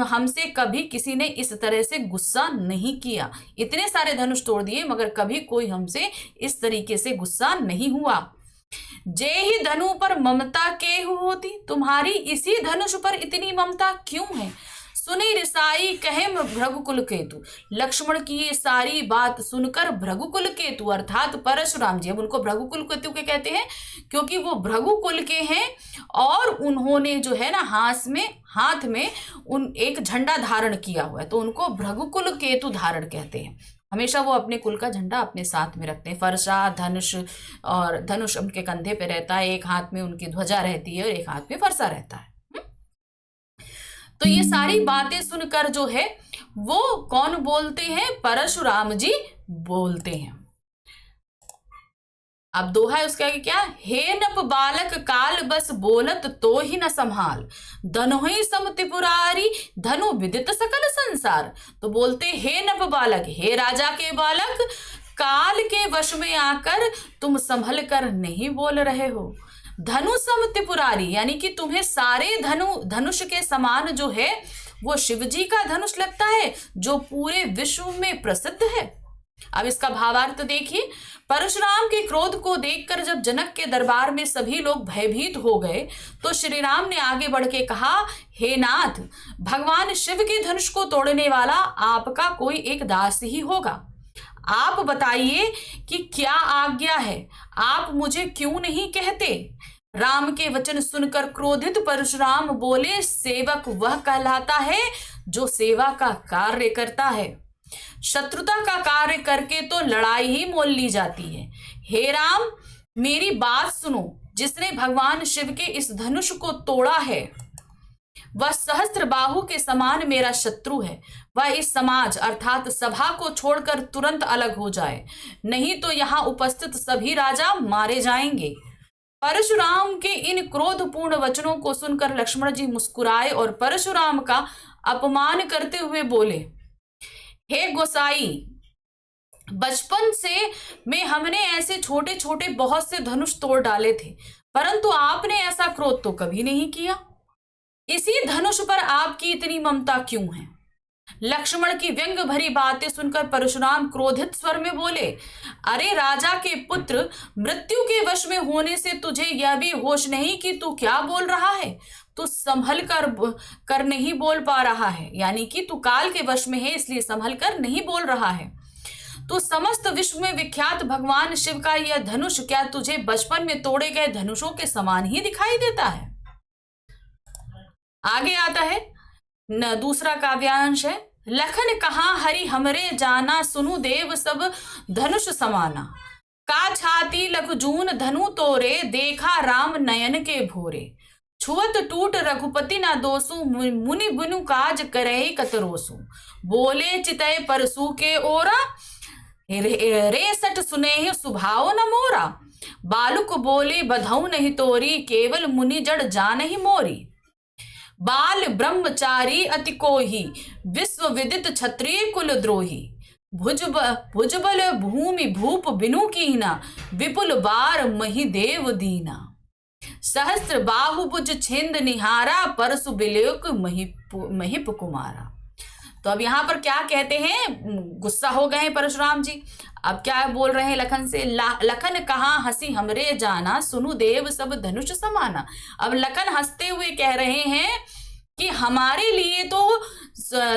A: हमसे कभी किसी ने इस तरह से गुस्सा नहीं किया। इतने सारे धनुष तोड़ दिए मगर कभी कोई हमसे इस तरीके से गुस्सा नहीं हुआ। जे ही धनु पर ममता केहू होती, तुम्हारी इसी धनुष पर इतनी ममता क्यों है। सुनी रिसाई कहे भृगुकुल केतु। लक्ष्मण की ये सारी बात सुनकर भृगुकुल केतु अर्थात परशुराम जी, अब उनको भृगुकुल केतु के कहते हैं क्योंकि वो भृगुकुल के हैं और उन्होंने जो है ना हाथ में उन एक झंडा धारण किया हुआ है, तो उनको भृगुकुल केतु धारण कहते हैं। हमेशा वो अपने कुल का झंडा अपने साथ में रखते हैं। फरसा धनुष, और धनुष उनके कंधे पे रहता है, एक हाथ में उनकी ध्वजा रहती है और एक हाथ में फरसा रहता है। तो ये सारी बातें सुनकर जो है वो कौन बोलते हैं, परशुराम जी बोलते हैं। अब दोहा है उसके आगे क्या, हे नप बालक काल बस बोलत तो ही न संभाल, धनुहि सम त्रिपुरारी धनु विदित सकल संसार। तो बोलते हे नप बालक, हे राजा के बालक, काल के वश में आकर तुम संभल कर नहीं बोल रहे हो। धनु सम त्रिपुरारी यानी कि तुम्हें सारे धनुष के समान जो है वो शिवजी का धनुष लगता है जो पूरे विश्व में प्रसिद्ध है। अब इसका भावार्थ देखिए। परशुराम के क्रोध को देखकर जब जनक के दरबार में सभी लोग भयभीत हो गए तो श्री राम ने आगे बढ़ के कहा, हे नाथ, भगवान शिव के धनुष को तोड़ने वाला आपका कोई एक दास ही होगा। आप बताइए कि क्या आज्ञा है, आप मुझे क्यों नहीं कहते। राम के वचन सुनकर क्रोधित परशुराम बोले, सेवक वह कहलाता है जो सेवा का कार्य करता है, शत्रुता का कार्य करके तो लड़ाई ही मोल ली जाती है। हे राम, मेरी बात सुनो, जिसने भगवान शिव के इस धनुष को तोड़ा है वह सहस्त्र बाहु के समान मेरा शत्रु है। वह इस समाज अर्थात सभा को छोड़कर तुरंत अलग हो जाए, नहीं तो यहाँ उपस्थित सभी राजा मारे जाएंगे। परशुराम के इन क्रोधपूर्ण वचनों को सुनकर लक्ष्मण जी मुस्कुराए और परशुराम का अपमान करते हुए बोले, हे गोसाई, बचपन से में हमने ऐसे छोटे छोटे बहुत से धनुष तोड़ डाले थे, परंतु आपने ऐसा क्रोध तो कभी नहीं किया। इसी धनुष पर आपकी इतनी ममता क्यों है। लक्ष्मण की व्यंग भरी बातें सुनकर परशुराम क्रोधित स्वर में बोले, अरे राजा के पुत्र, मृत्यु के वश में होने से तुझे यह भी होश नहीं कि तू क्या बोल रहा है। तू संभल कर नहीं बोल पा रहा है, यानी कि तू काल के वश में है इसलिए संभल कर नहीं बोल रहा है। तो समस्त विश्व में विख्यात भगवान शिव का यह धनुष क्या तुझे बचपन में तोड़े गए धनुषों के समान ही दिखाई देता है। आगे आता है दूसरा काव्यांश है, लखन कहाँ हरि हमरे जाना, सुनु देव सब धनुष समाना। का छाती लखजून धनु तोरे, देखा राम नयन के भोरे। छुअत टूट रघुपति ना दोसु, मुनि बुनु काज करे कतरोसु। बोले चितय परसु के ओरा, रे सट सुने सुभाव न मोरा। बालुक बोले बधऊ नहीं तोरी, केवल मुनि जड़ जान ही मोरी। बाल ब्रह्मचारी अति कोही, विश्व विदित क्षत्रिय कुल द्रोही। भुजबल भूमि भूप बिनु कीना, विपुल बार मही देव दीना। सहस्त्र बाहुभुज छेंद निहारा, परसु बिलोक महिप कुमारा। तो अब यहाँ पर क्या कहते हैं, गुस्सा हो गए हैं परशुराम जी। अब क्या बोल रहे हैं लखन से, लखन कहाँ हंसी हमरे जाना, सुनु देव सब धनुष समाना। अब लखन हंसते हुए कह रहे हैं कि हमारे लिए तो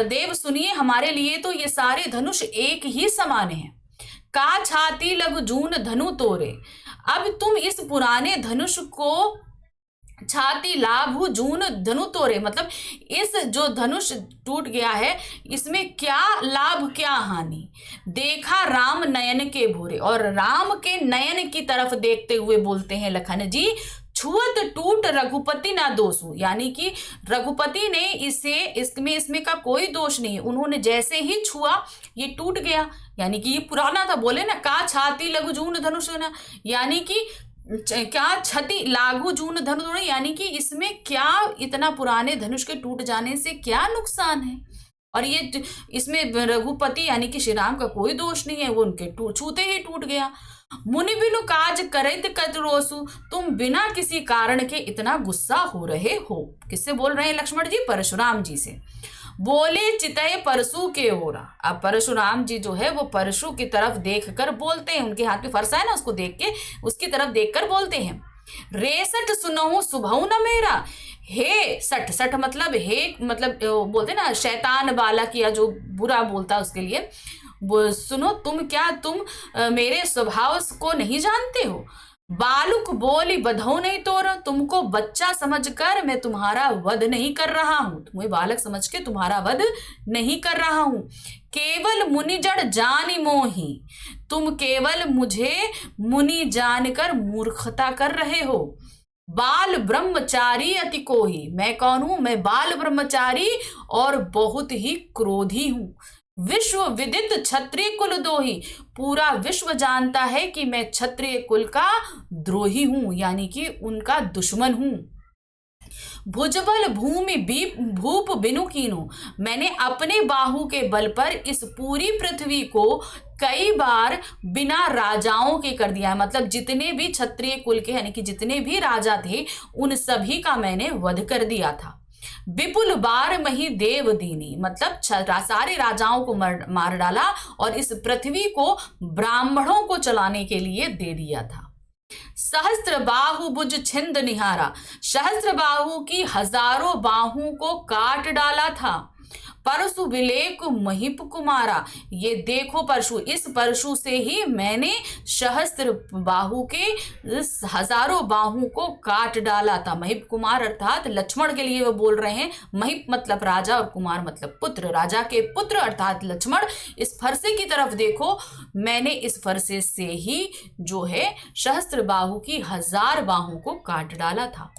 A: देव सुनिए, हमारे लिए तो ये सारे धनुष एक ही समान हैं। का छाती लग जून धनु तोरे। अब तुम इस पुराने धनुष को छाती लाभु जून धनु तोरे, मतलब इस जो धनुष टूट गया है इसमें क्या लाभ क्या हानि। देखा राम नयन के भोरे, और राम के नयन की तरफ देखते हुए बोलते हैं लखन जी, छुअत टूट रघुपति ना दोषु, यानी कि रघुपति ने इसमें का कोई दोष नहीं, उन्होंने जैसे ही छुआ ये टूट गया। यानी कि ये पुराना था, बोले ना का छाती लघु जून धनुष ना, यानी कि क्या क्षति लागू जून धनुष, यानी कि इसमें क्या इतना पुराने धनुष के टूट जाने से क्या नुकसान है। और ये इसमें रघुपति यानी कि श्री राम का कोई दोष नहीं है, वो उनके छूते ही टूट गया। मुनि बिनु काज करत कतरोसु, तुम बिना किसी कारण के इतना गुस्सा हो रहे हो। किससे बोल रहे हैं लक्ष्मण जी? परशुराम जी से। बोले चितय परशु के ओरा, अब परशुराम जी जो है वो परशु की तरफ देखकर बोलते हैं, उनके हाथ में फरसा है ना, उसको देख के उसकी तरफ देखकर बोलते हैं। रेसठ सुनहु सुभऊ न मेरा, हे सठ, सठ मतलब हे मतलब बोलते ना शैतान बालक या जो बुरा बोलता उसके लिए, सुनो तुम मेरे स्वभाव को नहीं जानते हो। बालुक बोली बधो नहीं तोर, तुमको बच्चा समझकर मैं तुम्हारा वध नहीं कर रहा हूं, तुम्हें बालक समझ के तुम्हारा वध नहीं कर रहा हूं। केवल मुनि जड़ जानी मोही, तुम केवल मुझे मुनि जानकर मूर्खता कर रहे हो। बाल ब्रह्मचारी अति कोही, मैं कौन हूं? मैं बाल ब्रह्मचारी और बहुत ही क्रोधी हूं। विश्व विदित क्षत्रिय कुल दोही, पूरा विश्व जानता है कि मैं क्षत्रिय कुल का द्रोही हूं, यानी कि उनका दुश्मन हूं। भुजबल भूमि भूप बिनु कीनो, मैंने अपने बाहु के बल पर इस पूरी पृथ्वी को कई बार बिना राजाओं के कर दिया है, मतलब जितने भी क्षत्रिय कुल के यानी कि जितने भी राजा थे उन सभी का मैंने वध कर दिया था। विपुल बार मही देव दीनी, मतलब सारे राजाओं को मार डाला और इस पृथ्वी को ब्राह्मणों को चलाने के लिए दे दिया था। सहस्त्र बाहु भुज छिंद निहारा, सहस्त्र बाहु की हजारों बाहों को काट डाला था। परशु विलेक महिप कुमारा, ये देखो परशु, इस परशु से ही मैंने सहस्त्र बाहु के हजारों बाहों को काट डाला था। महिप कुमार अर्थात लक्ष्मण के लिए वो बोल रहे हैं, महिप मतलब राजा और कुमार मतलब पुत्र, राजा के पुत्र अर्थात लक्ष्मण, इस फरसे की तरफ देखो, मैंने इस फरसे से ही जो है सहस्त्र बाहु की 1000 बाहों को काट डाला था।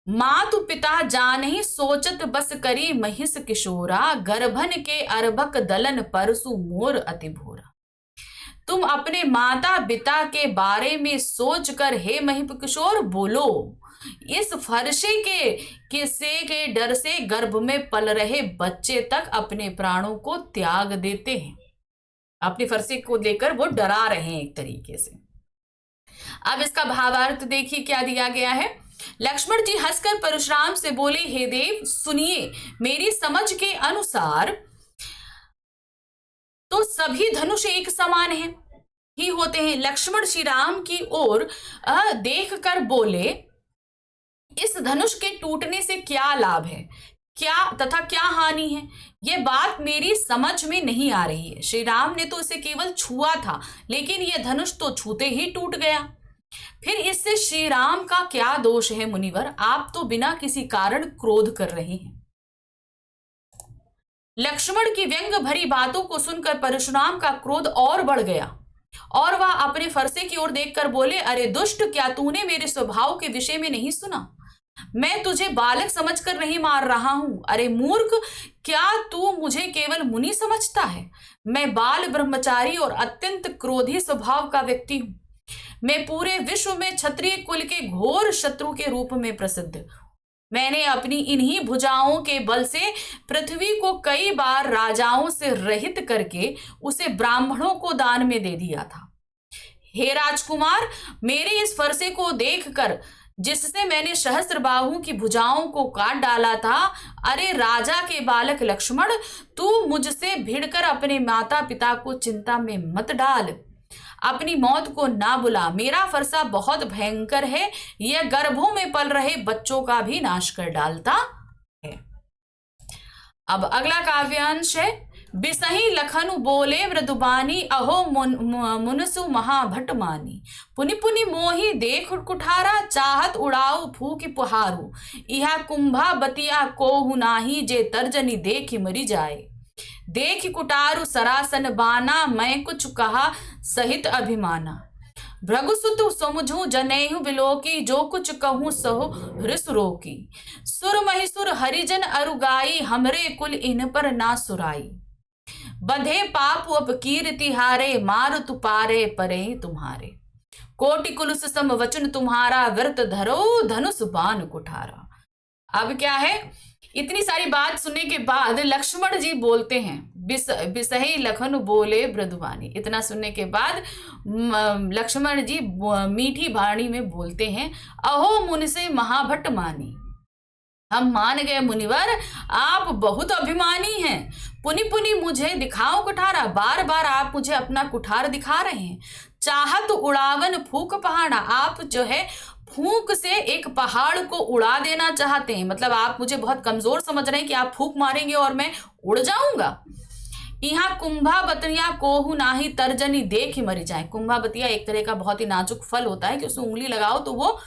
A: मातु पिता जान ही सोचत बस करी महिष किशोरा, गर्भन के अर्भक दलन परसु मोर अति भोरा। तुम अपने माता पिता के बारे में सोचकर हे महिप किशोर बोलो, इस फरसे के किस्से के डर से गर्भ में पल रहे बच्चे तक अपने प्राणों को त्याग देते हैं। अपने फरसे को लेकर वो डरा रहे हैं एक तरीके से। अब इसका भावार्थ देखिए क्या दिया गया है। लक्ष्मण जी हंसकर परशुराम से बोले, हे देव सुनिए, मेरी समझ के अनुसार तो सभी धनुष एक समान हैं ही होते हैं। लक्ष्मण श्री राम की ओर देख कर बोले, इस धनुष के टूटने से क्या लाभ है, क्या तथा क्या हानि है, यह बात मेरी समझ में नहीं आ रही है। श्री राम ने तो इसे केवल छुआ था, लेकिन यह धनुष तो छूते ही टूट गया, फिर इससे श्री राम का क्या दोष है मुनिवर? आप तो बिना किसी कारण क्रोध कर रहे हैं। लक्ष्मण की व्यंग भरी बातों को सुनकर परशुराम का क्रोध और बढ़ गया और वह अपने फरसे की ओर देखकर बोले, अरे दुष्ट, क्या तूने मेरे स्वभाव के विषय में नहीं सुना? मैं तुझे बालक समझकर नहीं मार रहा हूं। अरे मूर्ख, क्या तू मुझे केवल मुनि समझता है? मैं बाल ब्रह्मचारी और अत्यंत क्रोधी स्वभाव का व्यक्ति हूं। मैं पूरे विश्व में क्षत्रिय कुल के घोर शत्रु के रूप में प्रसिद्ध। मैंने अपनी इन्हीं भुजाओं के बल से पृथ्वी को कई बार राजाओं से रहित करके उसे ब्राह्मणों को दान में दे दिया था। हे राजकुमार, मेरे इस फरसे को देखकर जिससे मैंने सहस्त्र बाहु की भुजाओं को काट डाला था, अरे राजा के बालक लक्ष्मण, तू मुझसे भिड़कर अपने माता पिता को चिंता में मत डाल, अपनी मौत को ना बुला। मेरा फरसा बहुत भयंकर है, यह गर्भों में पल रहे बच्चों का भी नाश कर डालता है। अब अगला काव्यांश है। बिसही लखनु बोले मृदुबानी, अहो मुनसु महाभट मानी। पुनि पुनि मोही देख कुठारा, चाहत उड़ाऊ फूक पुहारू। इहा कुंभा बतिया कोहु नाही, जे तर्जनी देखि मरी जाए। देख कुटारु सरासन बाना, मैं कुछ कहा सहित अभिमाना। भृगुसुत समझू जनेहु बिलोकी, जो कुछ कहूँ सहो हृस रोकी। सुर महिसुर हरिजन अरुगाई, हमरे कुल इन पर ना सुराई। बंधे पाप अपकीर्ति हारे, मार तु पारे परे तुम्हारे। कोटि कुलुस सम वचन तुम्हारा, व्रत धरो धनुष बाण कुठारा। अब क्या है, इतनी सारी बात सुनने के बाद लक्ष्मण जी बोलते हैं, बिसही लखन बोले मृदुवानी। इतना सुनने के बाद लक्ष्मण जी मीठी वाणी में बोलते हैं, अहो मुनि से महाभट्ट मानी। हम मान गए मुनिवर, आप बहुत अभिमानी हैं। पुनि पुनि मुझे दिखाओ कुठारा, बार बार आप मुझे अपना कुठार दिखा रहे हैं। चाहत उड़ावन फूक पहाड़ा, आप जो है फूंक से एक पहाड़ को उड़ा देना चाहते हैं। मतलब आप मुझे बहुत कमजोर समझ रहे हैं कि आप फूंक मारेंगे और मैं उड़ जाऊंगा। यहाँ कुंभा बतिया कोहू नाही, तर्जनी देख ही मरी जाए। कुंभा बतिया एक तरह का बहुत ही नाजुक फल होता है कि उसमें उंगली लगाओ तो वो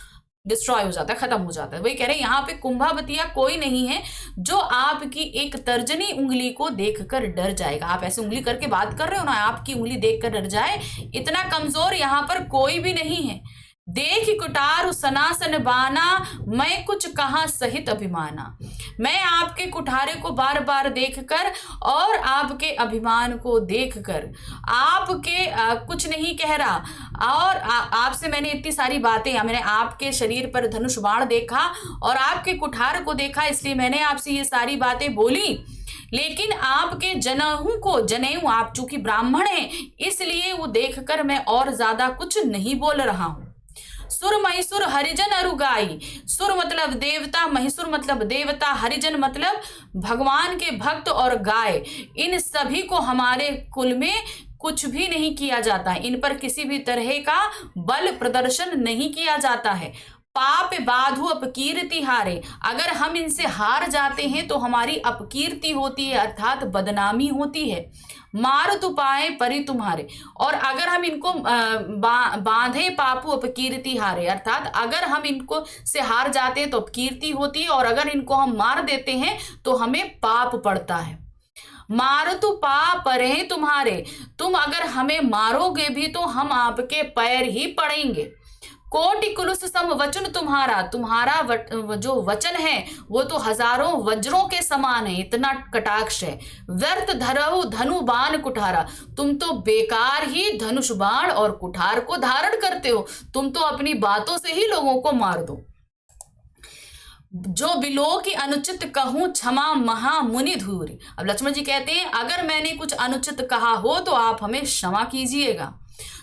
A: डिस्ट्रॉय हो जाता है, खत्म हो जाता है। वही कह रहे हैं यहाँ पे कुंभावतिया कोई नहीं है जो आपकी एक तर्जनी उंगली को देखकर डर जाएगा। आप ऐसे उंगली करके बात कर रहे हो ना, आपकी उंगली देखकर डर जाए, इतना कमजोर यहाँ पर कोई भी नहीं है। देख कुठार सनासन बाना, मैं कुछ कहाँ सहित अभिमाना। मैं आपके कुठारे को बार बार देखकर और आपके अभिमान को देखकर आपके कुछ नहीं कह रहा, और आपसे मैंने इतनी सारी बातें, मैंने आपके शरीर पर धनुष बाण देखा और आपके कुठार को देखा, इसलिए मैंने आपसे ये सारी बातें बोली। लेकिन आपके जनेऊ आप चूंकि ब्राह्मण हैं, इसलिए वो देखकर मैं और ज्यादा कुछ नहीं बोल रहा हूं। सुर महिसुर हरिजन अरुगाई, सुर मतलब देवता, महिसुर मतलब देवता, हरिजन मतलब भगवान के भक्त और गाय, इन सभी को हमारे कुल में कुछ भी नहीं किया जाता है। इन पर किसी भी तरह का बल प्रदर्शन नहीं किया जाता है। पाप बाधु अपकीर्ति हारे, अगर हम इनसे हार जाते हैं तो हमारी अपकीर्ति होती है, अर्थात बदनामी होती है। मार तु पाए परि तुम्हारे, और अगर हम इनको बांधे पापु अपकीर्ति हारे, अर्थात अगर हम इनको से हार जाते हैं तो अपकीर्ति होती है, और अगर इनको हम मार देते हैं तो हमें पाप पड़ता है। मार तु पा परे तुम्हारे, तुम अगर हमें मारोगे भी तो हम आपके पैर ही पड़ेंगे। कोटि कुलुस सम वचन तुम्हारा, तुम्हारा जो वचन है वो तो हजारों वज्रों के समान है, इतना कटाक्ष है। व्यर्थ धरहु धनु बाण कुठारा, तुम तो बेकार ही धनुष बाण और कुठार को धारण करते हो, तुम तो अपनी बातों से ही लोगों को मार दो। जो बिलो की अनुचित कहूं क्षमा महा मुनि धूरी। अब लक्ष्मण जी कहते हैं, अगर मैंने कुछ अनुचित कहा हो तो आप हमें क्षमा कीजिएगा।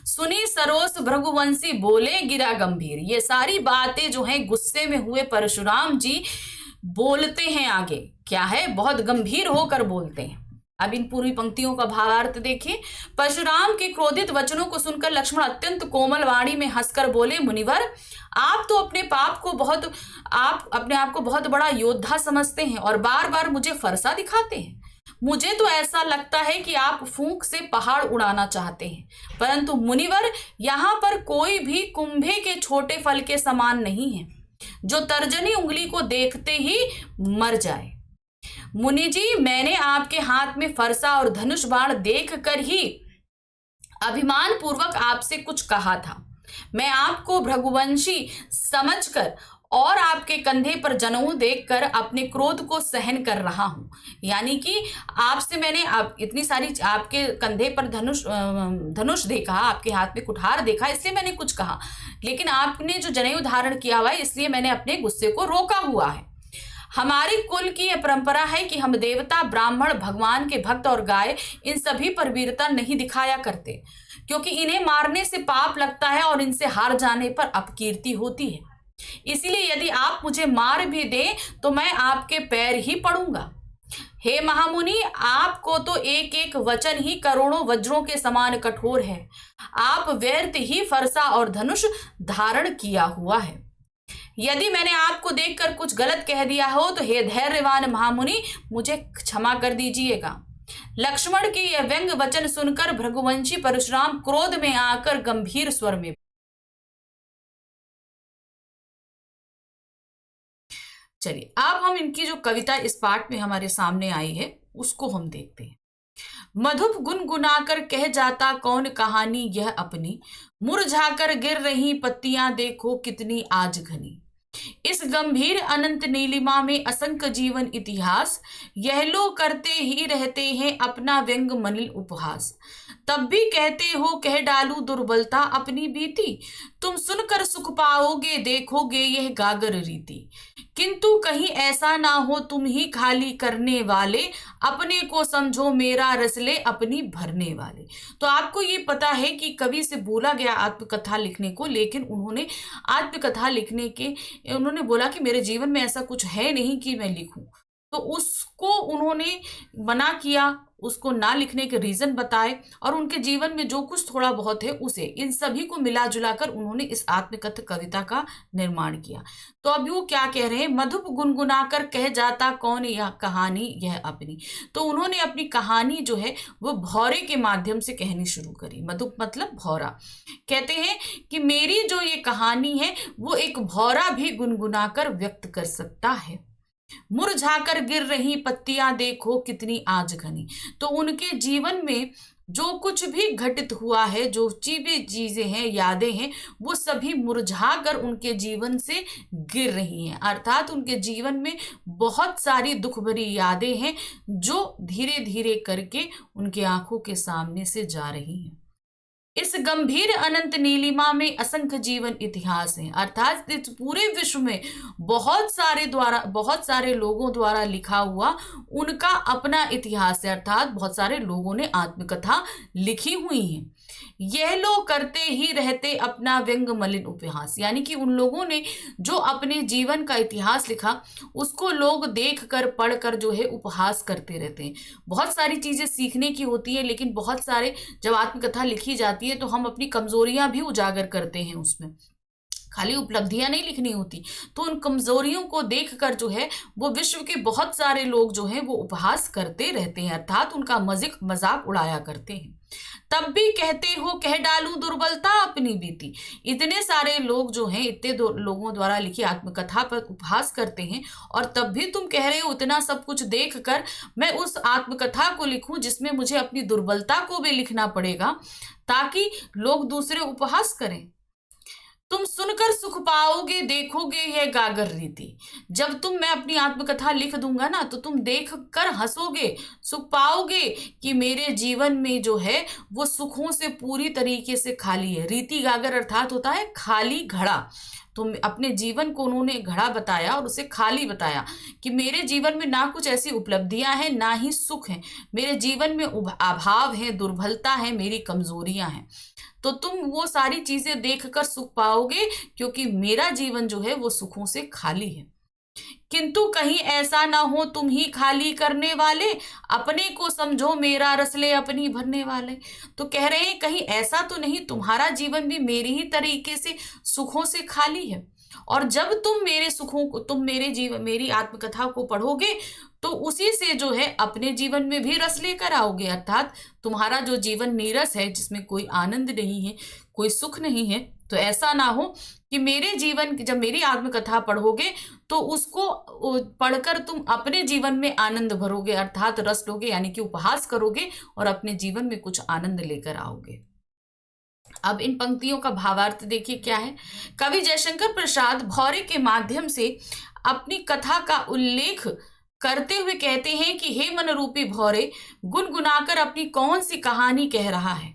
A: सुनी सरोस भृगुवंशी बोले गिरा गंभीर, ये सारी बातें जो हैं गुस्से में हुए परशुराम जी बोलते हैं आगे, क्या है, बहुत गंभीर होकर बोलते हैं। अब इन पूरी पंक्तियों का भावार्थ देखिए। परशुराम के क्रोधित वचनों को सुनकर लक्ष्मण अत्यंत कोमल वाणी में हंसकर बोले, मुनिवर आप तो अपने अपने आप को बहुत बड़ा योद्धा समझते हैं और बार बार मुझे फरसा दिखाते हैं। मुझे तो ऐसा लगता है कि आप फूंक से पहाड़ उड़ाना चाहते हैं, परंतु मुनिवर यहाँ पर कोई भी कुंभे के छोटे फल के समान नहीं है जो तर्जनी उंगली को देखते ही मर जाए। मुनि जी, मैंने आपके हाथ में फरसा और धनुष बाण देख कर ही अभिमान पूर्वक आपसे कुछ कहा था। मैं आपको भृगुवंशी समझकर और आपके कंधे पर जनेऊ देखकर अपने क्रोध को सहन कर रहा हूं। यानी कि आपसे मैंने इतनी सारी आपके कंधे पर धनुष देखा, आपके हाथ में कुठार देखा, इसलिए मैंने कुछ कहा, लेकिन आपने जो जनेऊ धारण किया हुआ है इसलिए मैंने अपने गुस्से को रोका हुआ है। हमारे कुल की यह परंपरा है कि हम देवता, ब्राह्मण, भगवान के भक्त और गाय, इन सभी पर वीरता नहीं दिखाया करते, क्योंकि इन्हें मारने से पाप लगता है और इनसे हार जाने पर अपकीर्ति होती है। इसीलिए यदि आप मुझे मार भी दें तो मैं आपके पैर ही पड़ूंगा। हे महामुनि, आपको तो एक एक वचन ही करोड़ों वज्रों के समान कठोर है। आप व्यर्थ ही फरसा और धनुष धारण किया हुआ है। यदि मैंने आपको देखकर कुछ गलत कह दिया हो तो हे धैर्यवान महामुनि, मुझे क्षमा कर दीजिएगा। लक्ष्मण के यह व्यंग वचन सुनकर भृगुवंशी परशुराम क्रोध में आकर गंभीर स्वर में, चलिए अब हम इनकी जो कविता इस पाठ में हमारे सामने आई है उसको हम देखते हैं। मधुप गुनगुनाकर कह जाता कौन कहानी यह अपनी, मुरझाकर गिर रही पत्तियां देखो कितनी आज घनी। इस गंभीर अनंत नीलिमा में असंख्य जीवन इतिहास, यह लो करते ही रहते हैं अपना व्यंग मलिन उपहास। तब भी कहते हो कह डालू दुर्बलता अपनी बीती, तुम सुनकर सुख पाओगे देखोगे यह गागर रीति। किंतु कहीं ऐसा ना हो तुम ही खाली करने वाले, अपने को समझो मेरा रसले अपनी भरने वाले। तो आपको ये पता है कि कवि से बोला गया आत्मकथा लिखने को, लेकिन उन्होंने आत्मकथा लिखने के उन्होंने बोला कि मेरे जीवन में ऐसा कुछ है नहीं कि मैं लिखूं, तो उसको उन्होंने मना किया, उसको ना लिखने के रीजन बताए और उनके जीवन में जो कुछ थोड़ा बहुत है उसे, इन सभी को मिला जुला कर उन्होंने इस आत्मकथा कविता का निर्माण किया। तो अभी वो क्या कह रहे हैं, मधुप गुनगुनाकर कह जाता कौन यह कहानी यह अपनी। तो उन्होंने अपनी कहानी जो है वो भौरे के माध्यम से कहनी शुरू करी। मधुप मतलब भौरा। कहते हैं कि मेरी जो ये कहानी है वो एक भौरा भी गुनगुनाकर व्यक्त कर सकता है। मुरझाकर गिर रही पत्तियां देखो कितनी आज घनी। तो उनके जीवन में जो कुछ भी घटित हुआ है, जो चीजें हैं, यादें हैं, वो सभी मुरझाकर उनके जीवन से गिर रही हैं। अर्थात उनके जीवन में बहुत सारी दुख भरी यादें हैं जो धीरे धीरे करके उनके आंखों के सामने से जा रही हैं। इस गंभीर अनंत नीलिमा में असंख्य जीवन इतिहास है। अर्थात इस पूरे विश्व में बहुत सारे लोगों द्वारा लिखा हुआ उनका अपना इतिहास है। अर्थात बहुत सारे लोगों ने आत्मकथा लिखी हुई है। यह लोग करते ही रहते अपना व्यंग मलिन उपहास, यानी कि उन लोगों ने जो अपने जीवन का इतिहास लिखा उसको लोग देख कर पढ़ कर जो है उपहास करते रहते हैं। बहुत सारी चीजें सीखने की होती है, लेकिन बहुत सारे जब आत्मकथा लिखी जाती है तो हम अपनी कमजोरियां भी उजागर करते हैं, उसमें खाली उपलब्धियां नहीं लिखनी होती। तो उन कमजोरियों को देखकर जो है वो विश्व के बहुत सारे लोग जो हैं वो उपहास करते रहते हैं, अर्थात उनका मजाक उड़ाया करते हैं। तब भी कहते हो कह डालू दुर्बलता अपनी बीती। इतने सारे लोग जो हैं, इतने लोगों द्वारा लिखी आत्मकथा पर उपहास करते हैं, और तब भी तुम कह रहे हो इतना सब कुछ देखकर मैं उस आत्मकथा को लिखूं जिसमें मुझे अपनी दुर्बलता को भी लिखना पड़ेगा ताकि लोग दूसरे उपहास करें। तुम सुनकर सुख पाओगे देखोगे यह गागर रीति। जब मैं अपनी आत्मकथा लिख दूंगा ना तो तुम देख कर हंसोगे, सुख पाओगे कि मेरे जीवन में जो है वो सुखों से पूरी तरीके से खाली है। रीति गागर अर्थात होता है खाली घड़ा। तो अपने जीवन को उन्होंने घड़ा बताया और उसे खाली बताया कि मेरे जीवन में ना कुछ ऐसी उपलब्धियां हैं ना ही सुख है, मेरे जीवन में अभाव है, दुर्बलता है, मेरी कमजोरियां हैं। तो तुम वो सारी चीजें देखकर सुख पाओगे क्योंकि मेरा जीवन जो है वो सुखों से खाली है। किंतु कहीं ऐसा ना हो तुम ही खाली करने वाले, अपने को समझो मेरा रसले अपनी भरने वाले। तो कह रहे हैं कहीं ऐसा तो नहीं तुम्हारा जीवन भी मेरी ही तरीके से सुखों से खाली है, और जब तुम मेरे सुखों को मेरी आत्मकथा को पढ़ोगे तो उसी से जो है अपने जीवन में भी रस लेकर आओगे। अर्थात तुम्हारा जो जीवन नीरस है, जिसमें कोई आनंद नहीं है, कोई सुख नहीं है, तो ऐसा ना हो कि मेरे जीवन जब मेरी आत्मकथा पढ़ोगे तो उसको पढ़कर तुम अपने जीवन में आनंद भरोगे, अर्थात रस लोगे, यानी कि उपहास करोगे और अपने जीवन में कुछ आनंद लेकर आओगे। अब इन पंक्तियों का भावार्थ देखिए क्या है। कवि जयशंकर प्रसाद भौरे के माध्यम से अपनी कथा का उल्लेख करते हुए कहते हैं कि हे मन रूपी भौरे, गुनगुनाकर अपनी कौन सी कहानी कह रहा है।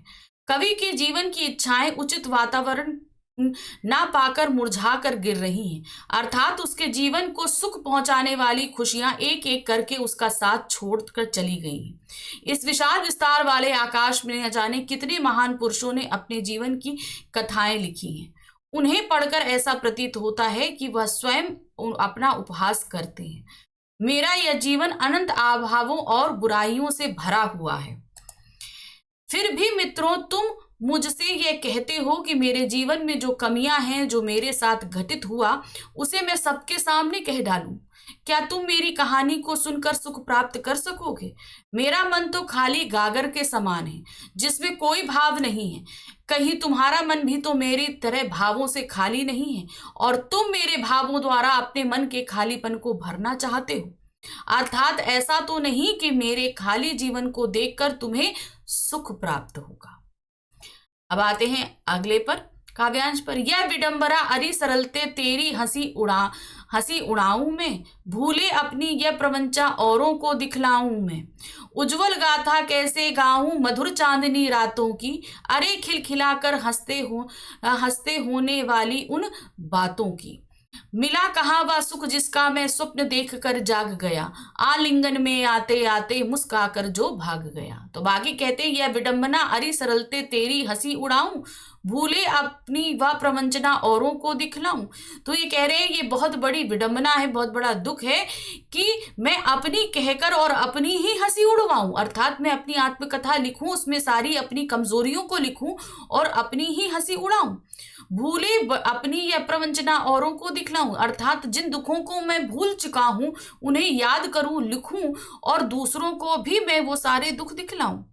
A: कवि के जीवन की इच्छाएं उचित वातावरण ना पाकर मुरझा कर गिर रही हैं, अर्थात उसके जीवन को सुख पहुंचाने वाली खुशियां एक एक करके उसका साथ छोड़कर चली गई हैं। इस विशाल विस्तार वाले आकाश में न जाने कितने महान पुरुषों ने अपने जीवन की कथाएं लिखी हैं। उन्हें पढ़कर ऐसा प्रतीत होता है कि वह स्वयं अपना उपहास करते हैं। मेरा यह जीवन अनंत अभावों और बुराइयों से भरा हुआ है, फिर भी मित्रों तुम मुझसे ये कहते हो कि मेरे जीवन में जो कमियां हैं, जो मेरे साथ घटित हुआ, उसे मैं सबके सामने कह डालूं। क्या तुम मेरी कहानी को सुनकर सुख प्राप्त कर सकोगे? मेरा मन तो खाली गागर के समान है जिसमें कोई भाव नहीं है। कहीं तुम्हारा मन भी तो मेरी तरह भावों से खाली नहीं है और तुम मेरे भावों द्वारा अपने मन के खालीपन को भरना चाहते हो। अर्थात ऐसा तो नहीं कि मेरे खाली जीवन को देखकर तुम्हें सुख प्राप्त होगा। अब आते हैं अगले पर, काव्यांश पर। यह विडंबरा अरि सरलते तेरी हंसी उड़ाऊं मैं, भूले अपनी यह प्रवंचा औरों को दिखलाऊं मैं। उज्जवल गाथा कैसे गाऊं मधुर चांदनी रातों की, अरे खिलखिलाकर हंसते होने वाली उन बातों की। मिला कहाँ वह सुख जिसका मैं स्वप्न देख कर जाग गया, आलिंगन में आते आते मुस्काकर जो भाग गया। तो बाकी कहते हैं, यह विडंबना अरि सरलते तेरी हंसी उड़ाऊं, भूले अपनी वह प्रवंचना औरों को दिखलाऊं। तो ये कह रहे हैं ये बहुत बड़ी विडंबना है, बहुत बड़ा दुख है कि मैं अपनी कहकर और अपनी ही हंसी उड़वाऊं, अर्थात मैं अपनी आत्मकथा लिखूं, उसमें सारी अपनी कमजोरियों को लिखूं और अपनी ही हंसी उड़ाऊं। भूले अपनी यह प्रवंचना औरों को दिखलाऊं, अर्थात जिन दुखों को मैं भूल चुका हूं उन्हें याद करूं, लिखूं और दूसरों को भी मैं वो सारे दुख दिखलाऊं।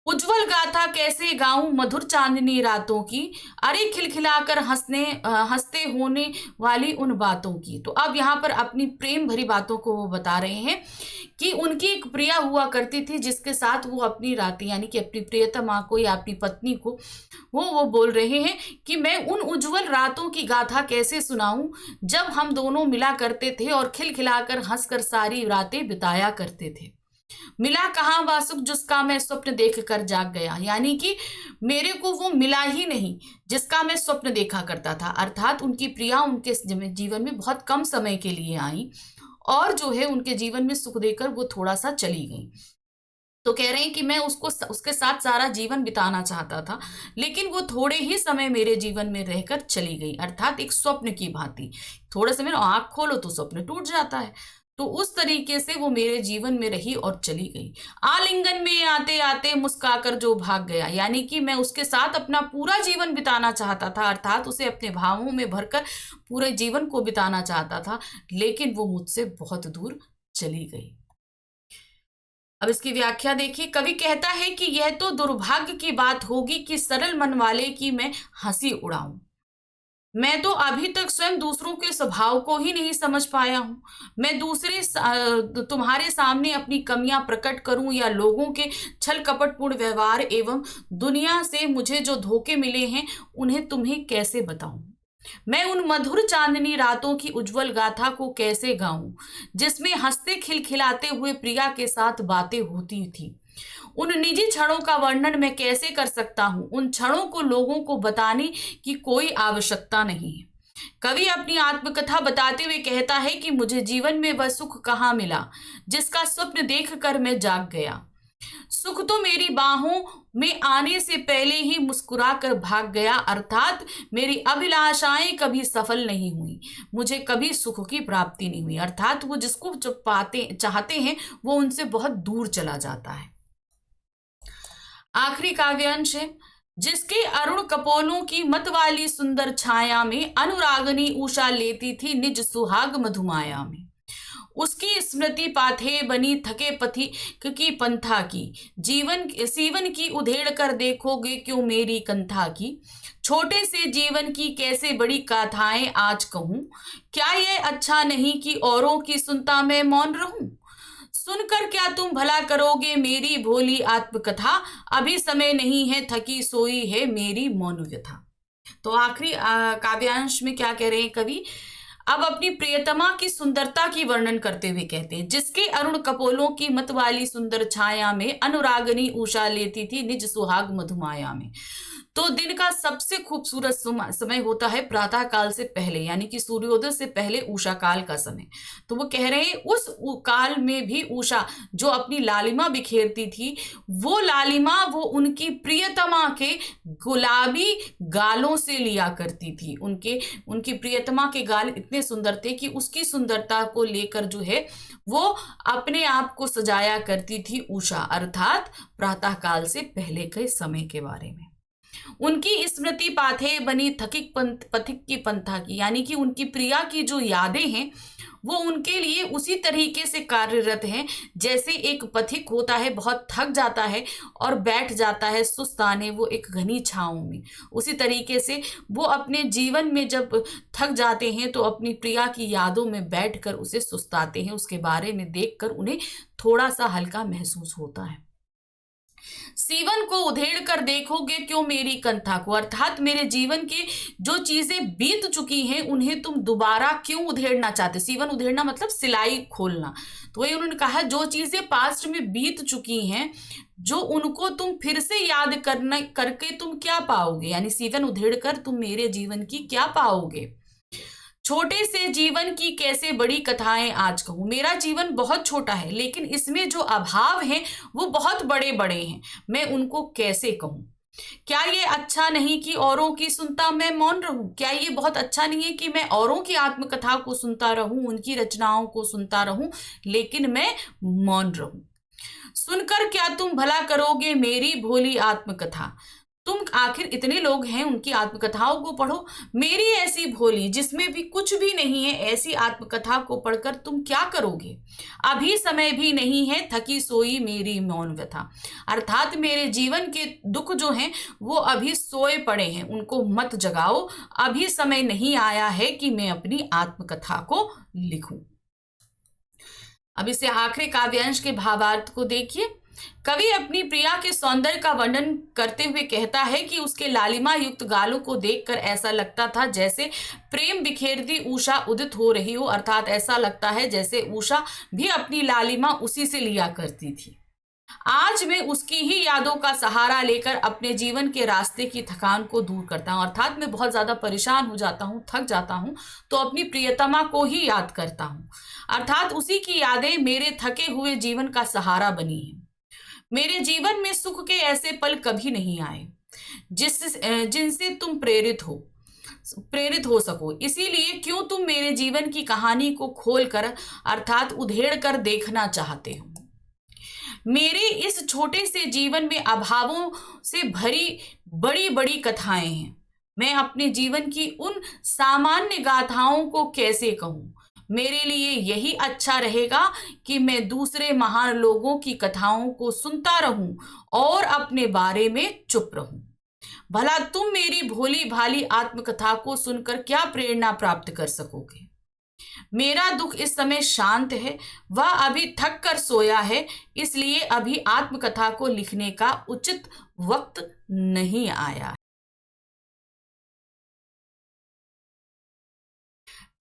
A: उज्जवल गाथा कैसे गाऊं मधुर चांदनी रातों की, अरे खिलखिलाकर हंसते होने वाली उन बातों की। तो अब यहाँ पर अपनी प्रेम भरी बातों को वो बता रहे हैं कि उनकी एक प्रिया हुआ करती थी जिसके साथ वो अपनी रातें, यानी कि अपनी प्रियतमा को या अपनी पत्नी को वो बोल रहे हैं कि मैं उन उज्जवल रातों की गाथा कैसे सुनाऊं जब हम दोनों मिला करते थे और खिलखिलाकर हंसकर सारी रातें बिताया करते थे। मिला कहाँ वह सुख जिसका मैं स्वप्न देख कर जाग गया, यानी कि मेरे को वो मिला ही नहीं जिसका मैं स्वप्न देखा करता था। अर्थात उनकी प्रिया उनके जीवन में बहुत कम समय के लिए आई और जो है उनके जीवन में सुख देकर वो थोड़ा सा चली गई। तो कह रहे हैं कि मैं उसके साथ सारा जीवन बिताना चाहता था, लेकिन वो थोड़े ही समय मेरे जीवन में रहकर चली गई, अर्थात एक स्वप्न की भांति। थोड़े समय आंख खोलो तो स्वप्न टूट जाता है, तो उस तरीके से वो मेरे जीवन में रही और चली गई। आलिंगन में आते आते मुस्काकर जो भाग गया, यानी कि मैं उसके साथ अपना पूरा जीवन बिताना चाहता था, अर्थात उसे अपने भावों में भरकर पूरे जीवन को बिताना चाहता था, लेकिन वो मुझसे बहुत दूर चली गई। अब इसकी व्याख्या देखिए। कवि कहता है कि यह तो दुर्भाग्य की बात होगी कि सरल मन वाले की मैं हंसी उड़ाऊं। मैं तो अभी तक स्वयं दूसरों के स्वभाव को ही नहीं समझ पाया हूं। मैं तुम्हारे सामने अपनी कमियां प्रकट करूं या लोगों के छल कपटपूर्ण व्यवहार एवं दुनिया से मुझे जो धोखे मिले हैं उन्हें तुम्हें कैसे बताऊं। मैं उन मधुर चांदनी रातों की उज्जवल गाथा को कैसे गाऊं जिसमें हंसते खिलखिलाते हुए प्रिया के साथ बातें होती थी। उन निजी क्षणों का वर्णन मैं कैसे कर सकता हूं। उन क्षणों को लोगों को बताने की कोई आवश्यकता नहीं है। कवि अपनी आत्मकथा बताते हुए कहता है कि मुझे जीवन में वह सुख कहाँ मिला जिसका स्वप्न देखकर मैं जाग गया। सुख तो मेरी बाहों में आने से पहले ही मुस्कुरा कर भाग गया, अर्थात मेरी अभिलाषाएं कभी सफल नहीं हुई, मुझे कभी सुख की प्राप्ति नहीं हुई, अर्थात वो जिसको जब चाहते हैं वो उनसे बहुत दूर चला जाता है। आखिरी काव्यांश है। जिसके अरुण कपोलों की मत वाली सुंदर छाया में अनुरागनी उषा लेती थी निज सुहाग मधुमाया में, उसकी स्मृति पाथे बनी थके पथी की पंथा की, सीवन की उधेड़ कर देखोगे क्यों मेरी कंथा की। छोटे से जीवन की कैसे बड़ी गाथाएं आज कहूं, क्या ये अच्छा नहीं कि औरों की सुनता मैं मौन रहूं। सुनकर क्या तुम भला करोगे मेरी भोली आत्मकथा, अभी समय नहीं है थकी सोई है मेरी मौन व्यथा। तो आखिरी काव्यांश में क्या कह रहे हैं कवि, अब अपनी प्रियतमा की सुंदरता की वर्णन करते हुए कहते हैं, जिसके अरुण कपोलों की मत वाली सुंदर छाया में अनुरागनी उषा लेती थी निज सुहाग मधुमाया में। तो दिन का सबसे खूबसूरत समय होता है प्रातः काल से पहले, यानी कि सूर्योदय से पहले उषा काल का समय। तो वो कह रहे हैं उस काल में भी उषा जो अपनी लालिमा बिखेरती थी, वो लालिमा वो उनकी प्रियतमा के गुलाबी गालों से लिया करती थी। उनकी प्रियतमा के गाल इतने सुंदर थे कि उसकी सुंदरता को लेकर जो है वो अपने आप को सजाया करती थी उषा, अर्थात प्रातः काल से पहले के समय के बारे में। उनकी स्मृति पाथे बनी थकिक पथिक की पंथा की, यानी कि उनकी प्रिया की जो यादें हैं वो उनके लिए उसी तरीके से कार्यरत हैं जैसे एक पथिक होता है, बहुत थक जाता है और बैठ जाता है सुस्ताने वो एक घनी छांव में। उसी तरीके से वो अपने जीवन में जब थक जाते हैं तो अपनी प्रिया की यादों में बैठकर उसे सुस्ताते हैं, उसके बारे में देखकर उन्हें थोड़ा सा हल्का महसूस होता है। सीवन को उधेड़ कर देखोगे क्यों मेरी कंथा को, अर्थात मेरे जीवन की जो चीजें बीत चुकी हैं उन्हें तुम दोबारा क्यों उधेड़ना चाहते। सीवन उधेड़ना मतलब सिलाई खोलना, तो वही उन्होंने कहा जो चीजें पास्ट में बीत चुकी हैं जो उनको तुम फिर से याद करके तुम क्या पाओगे, यानी सीवन उधेड़ कर तुम मेरे जीवन की क्या पाओगे। छोटे से जीवन की कैसे बड़ी कथाएं आज कहूं, मेरा जीवन बहुत छोटा है लेकिन इसमें जो अभाव हैं वो बहुत बड़े बड़े हैं, मैं उनको कैसे कहूं। क्या ये अच्छा नहीं कि औरों की सुनता मैं मौन रहूं, क्या ये बहुत अच्छा नहीं है कि मैं औरों की आत्मकथा को सुनता रहूं, उनकी रचनाओं को सुनता रहूं लेकिन मैं मौन रहूं। सुनकर क्या तुम भला करोगे मेरी भोली आत्मकथा, तुम आखिर इतने लोग हैं उनकी आत्मकथाओं को पढ़ो, मेरी ऐसी भोली जिसमें भी कुछ भी नहीं है ऐसी आत्मकथा को पढ़कर तुम क्या करोगे। अभी समय भी नहीं है थकी सोई मेरी मौन व्यथा, अर्थात मेरे जीवन के दुख जो हैं वो अभी सोए पड़े हैं, उनको मत जगाओ, अभी समय नहीं आया है कि मैं अपनी आत्मकथा को लिखूं। अब इसे आखिरी काव्यांश के भावार्थ को देखिए। कवि अपनी प्रिया के सौंदर्य का वर्णन करते हुए कहता है कि उसके लालिमा युक्त गालों को देखकर ऐसा लगता था जैसे प्रेम बिखेरती उषा उदित हो रही हो, अर्थात ऐसा लगता है जैसे उषा भी अपनी लालिमा उसी से लिया करती थी। आज मैं उसकी ही यादों का सहारा लेकर अपने जीवन के रास्ते की थकान को दूर करता हूँ, अर्थात मैं बहुत ज्यादा परेशान हो जाता हूँ, थक जाता हूँ तो अपनी प्रियतमा को ही याद करता हूँ, अर्थात उसी की यादें मेरे थके हुए जीवन का सहारा बनी है। मेरे जीवन में सुख के ऐसे पल कभी नहीं आए जिनसे तुम प्रेरित हो सको, इसीलिए क्यों तुम मेरे जीवन की कहानी को खोल कर अर्थात उधेड़ कर देखना चाहते हो। मेरे इस छोटे से जीवन में अभावों से भरी बड़ी बड़ी कथाएं हैं, मैं अपने जीवन की उन सामान्य गाथाओं को कैसे कहूं। मेरे लिए यही अच्छा रहेगा कि मैं दूसरे महान लोगों की कथाओं को सुनता रहूं और अपने बारे में चुप रहूं। भला तुम मेरी भोली भाली आत्मकथा को सुनकर क्या प्रेरणा प्राप्त कर सकोगे। मेरा दुख इस समय शांत है, वह अभी थक कर सोया है, इसलिए अभी आत्मकथा को लिखने का उचित वक्त नहीं आया।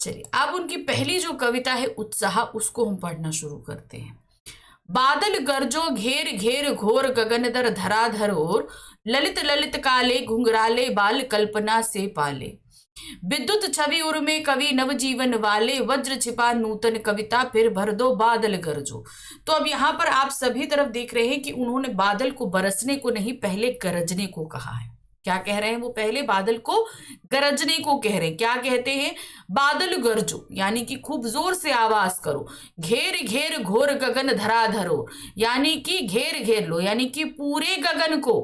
A: चलिए अब उनकी पहली जो कविता है उत्साह, उसको हम पढ़ना शुरू करते हैं। बादल गरजो घेर घेर घोर गगनदर धराधर और ललित ललित काले घुंघराले बाल कल्पना से पाले। विद्युत छवि उर्मे कवि नवजीवन वाले वज्र छिपा नूतन कविता फिर भर दो बादल गरजो। तो अब यहाँ पर आप सभी तरफ देख रहे हैं कि उन्होंने बादल को बरसने को नहीं पहले गरजने को कहा है। क्या कह रहे हैं वो, पहले बादल को गरजने को कह रहे हैं। क्या कहते हैं, बादल गरजो यानी कि खूब जोर से आवाज करो, घेर घेर घोर गगन धराधरो यानी कि घेर घेर लो, यानी कि पूरे गगन को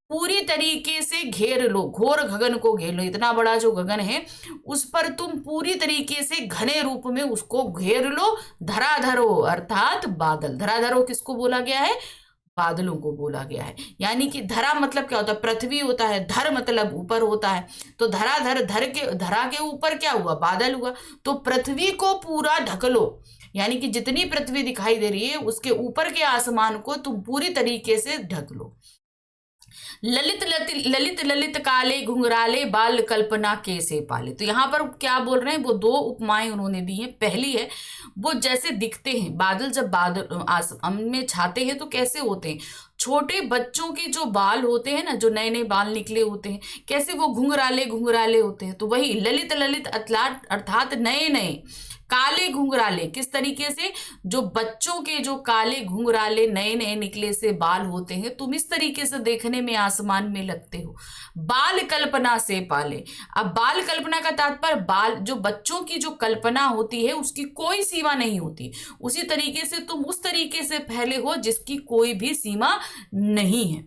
A: पूरी तरीके से घेर लो, घोर गगन को घेर लो, इतना बड़ा जो गगन है उस पर तुम पूरी तरीके से घने रूप में उसको घेर लो। धराधरो अर्थात बादल, धराधरो किसको बोला गया है, बादलों को बोला गया है। यानी कि धरा मतलब क्या होता है, पृथ्वी होता है, धर मतलब ऊपर होता है, तो धराधर धरा के ऊपर क्या हुआ, बादल हुआ। तो पृथ्वी को पूरा ढक लो, यानी कि जितनी पृथ्वी दिखाई दे रही है उसके ऊपर के आसमान को तुम पूरी तरीके से ढक लो। ललित ललित ललित ललित काले घुंघराले बाल कल्पना कैसे पाले। तो यहाँ पर क्या बोल रहे हैं, वो दो उपमाएं उन्होंने दी हैं। पहली है वो जैसे दिखते हैं बादल, जब बादल आसमान में छाते हैं तो कैसे होते हैं, छोटे बच्चों के जो बाल होते हैं ना, जो नए नए बाल निकले होते हैं, कैसे वो घुंघराले घुंघराले होते हैं। तो वही ललित ललित अर्थात नए नए, काले घुंघराले किस तरीके से, जो बच्चों के जो काले घुंघराले नए नए निकले से बाल होते हैं, तुम इस तरीके से देखने में आसमान में लगते हो। बाल कल्पना से पाले, अब बाल कल्पना का तात्पर्य बाल, जो बच्चों की जो कल्पना होती है उसकी कोई सीमा नहीं होती, उसी तरीके से तुम उस तरीके से फैले हो जिसकी कोई भी सीमा नहीं है।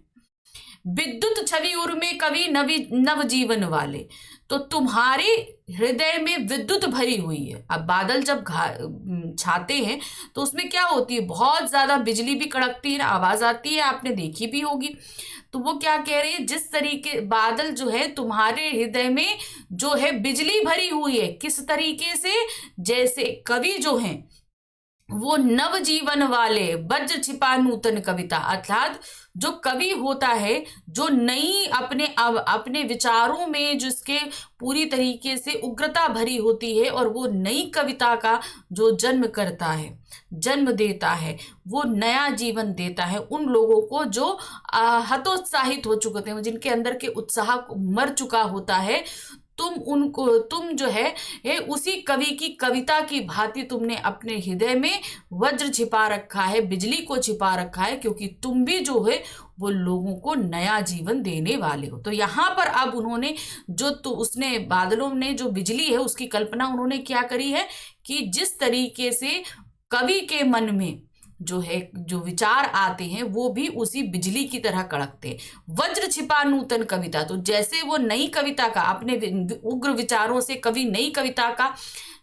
A: विद्युत छवि उर्मे कवि नव जीवन वाले। तो तुम्हारे हृदय में विद्युत भरी हुई है। अब बादल जब छाते हैं तो उसमें क्या होती है, बहुत ज्यादा बिजली भी कड़कती है, आवाज आती है, आपने देखी भी होगी। तो वो क्या कह रहे हैं, जिस तरीके बादल जो है तुम्हारे हृदय में जो है बिजली भरी हुई है, किस तरीके से, जैसे कवि जो हैं वो नव जीवन वाले, वज्र छिपा नूतन कविता, अर्थात जो कवि होता है जो नई अपने विचारों में जिसके पूरी तरीके से उग्रता भरी होती है और वो नई कविता का जो जन्म करता है, जन्म देता है, वो नया जीवन देता है उन लोगों को जो हतोत्साहित हो चुके थे, जिनके अंदर के उत्साह मर चुका होता है। तुम जो है उसी कवि की कविता की भांति तुमने अपने हृदय में वज्र छिपा रखा है, बिजली को छिपा रखा है, क्योंकि तुम भी जो है वो लोगों को नया जीवन देने वाले हो। तो यहाँ पर अब उन्होंने उसने बादलों ने जो बिजली है उसकी कल्पना उन्होंने क्या करी है कि जिस तरीके से कवि के मन में जो विचार आते हैं वो भी उसी बिजली की तरह कड़कते हैं। वज्र छिपा नूतन कविता, तो जैसे वो नई कविता का, अपने उग्र विचारों से कवि नई कविता का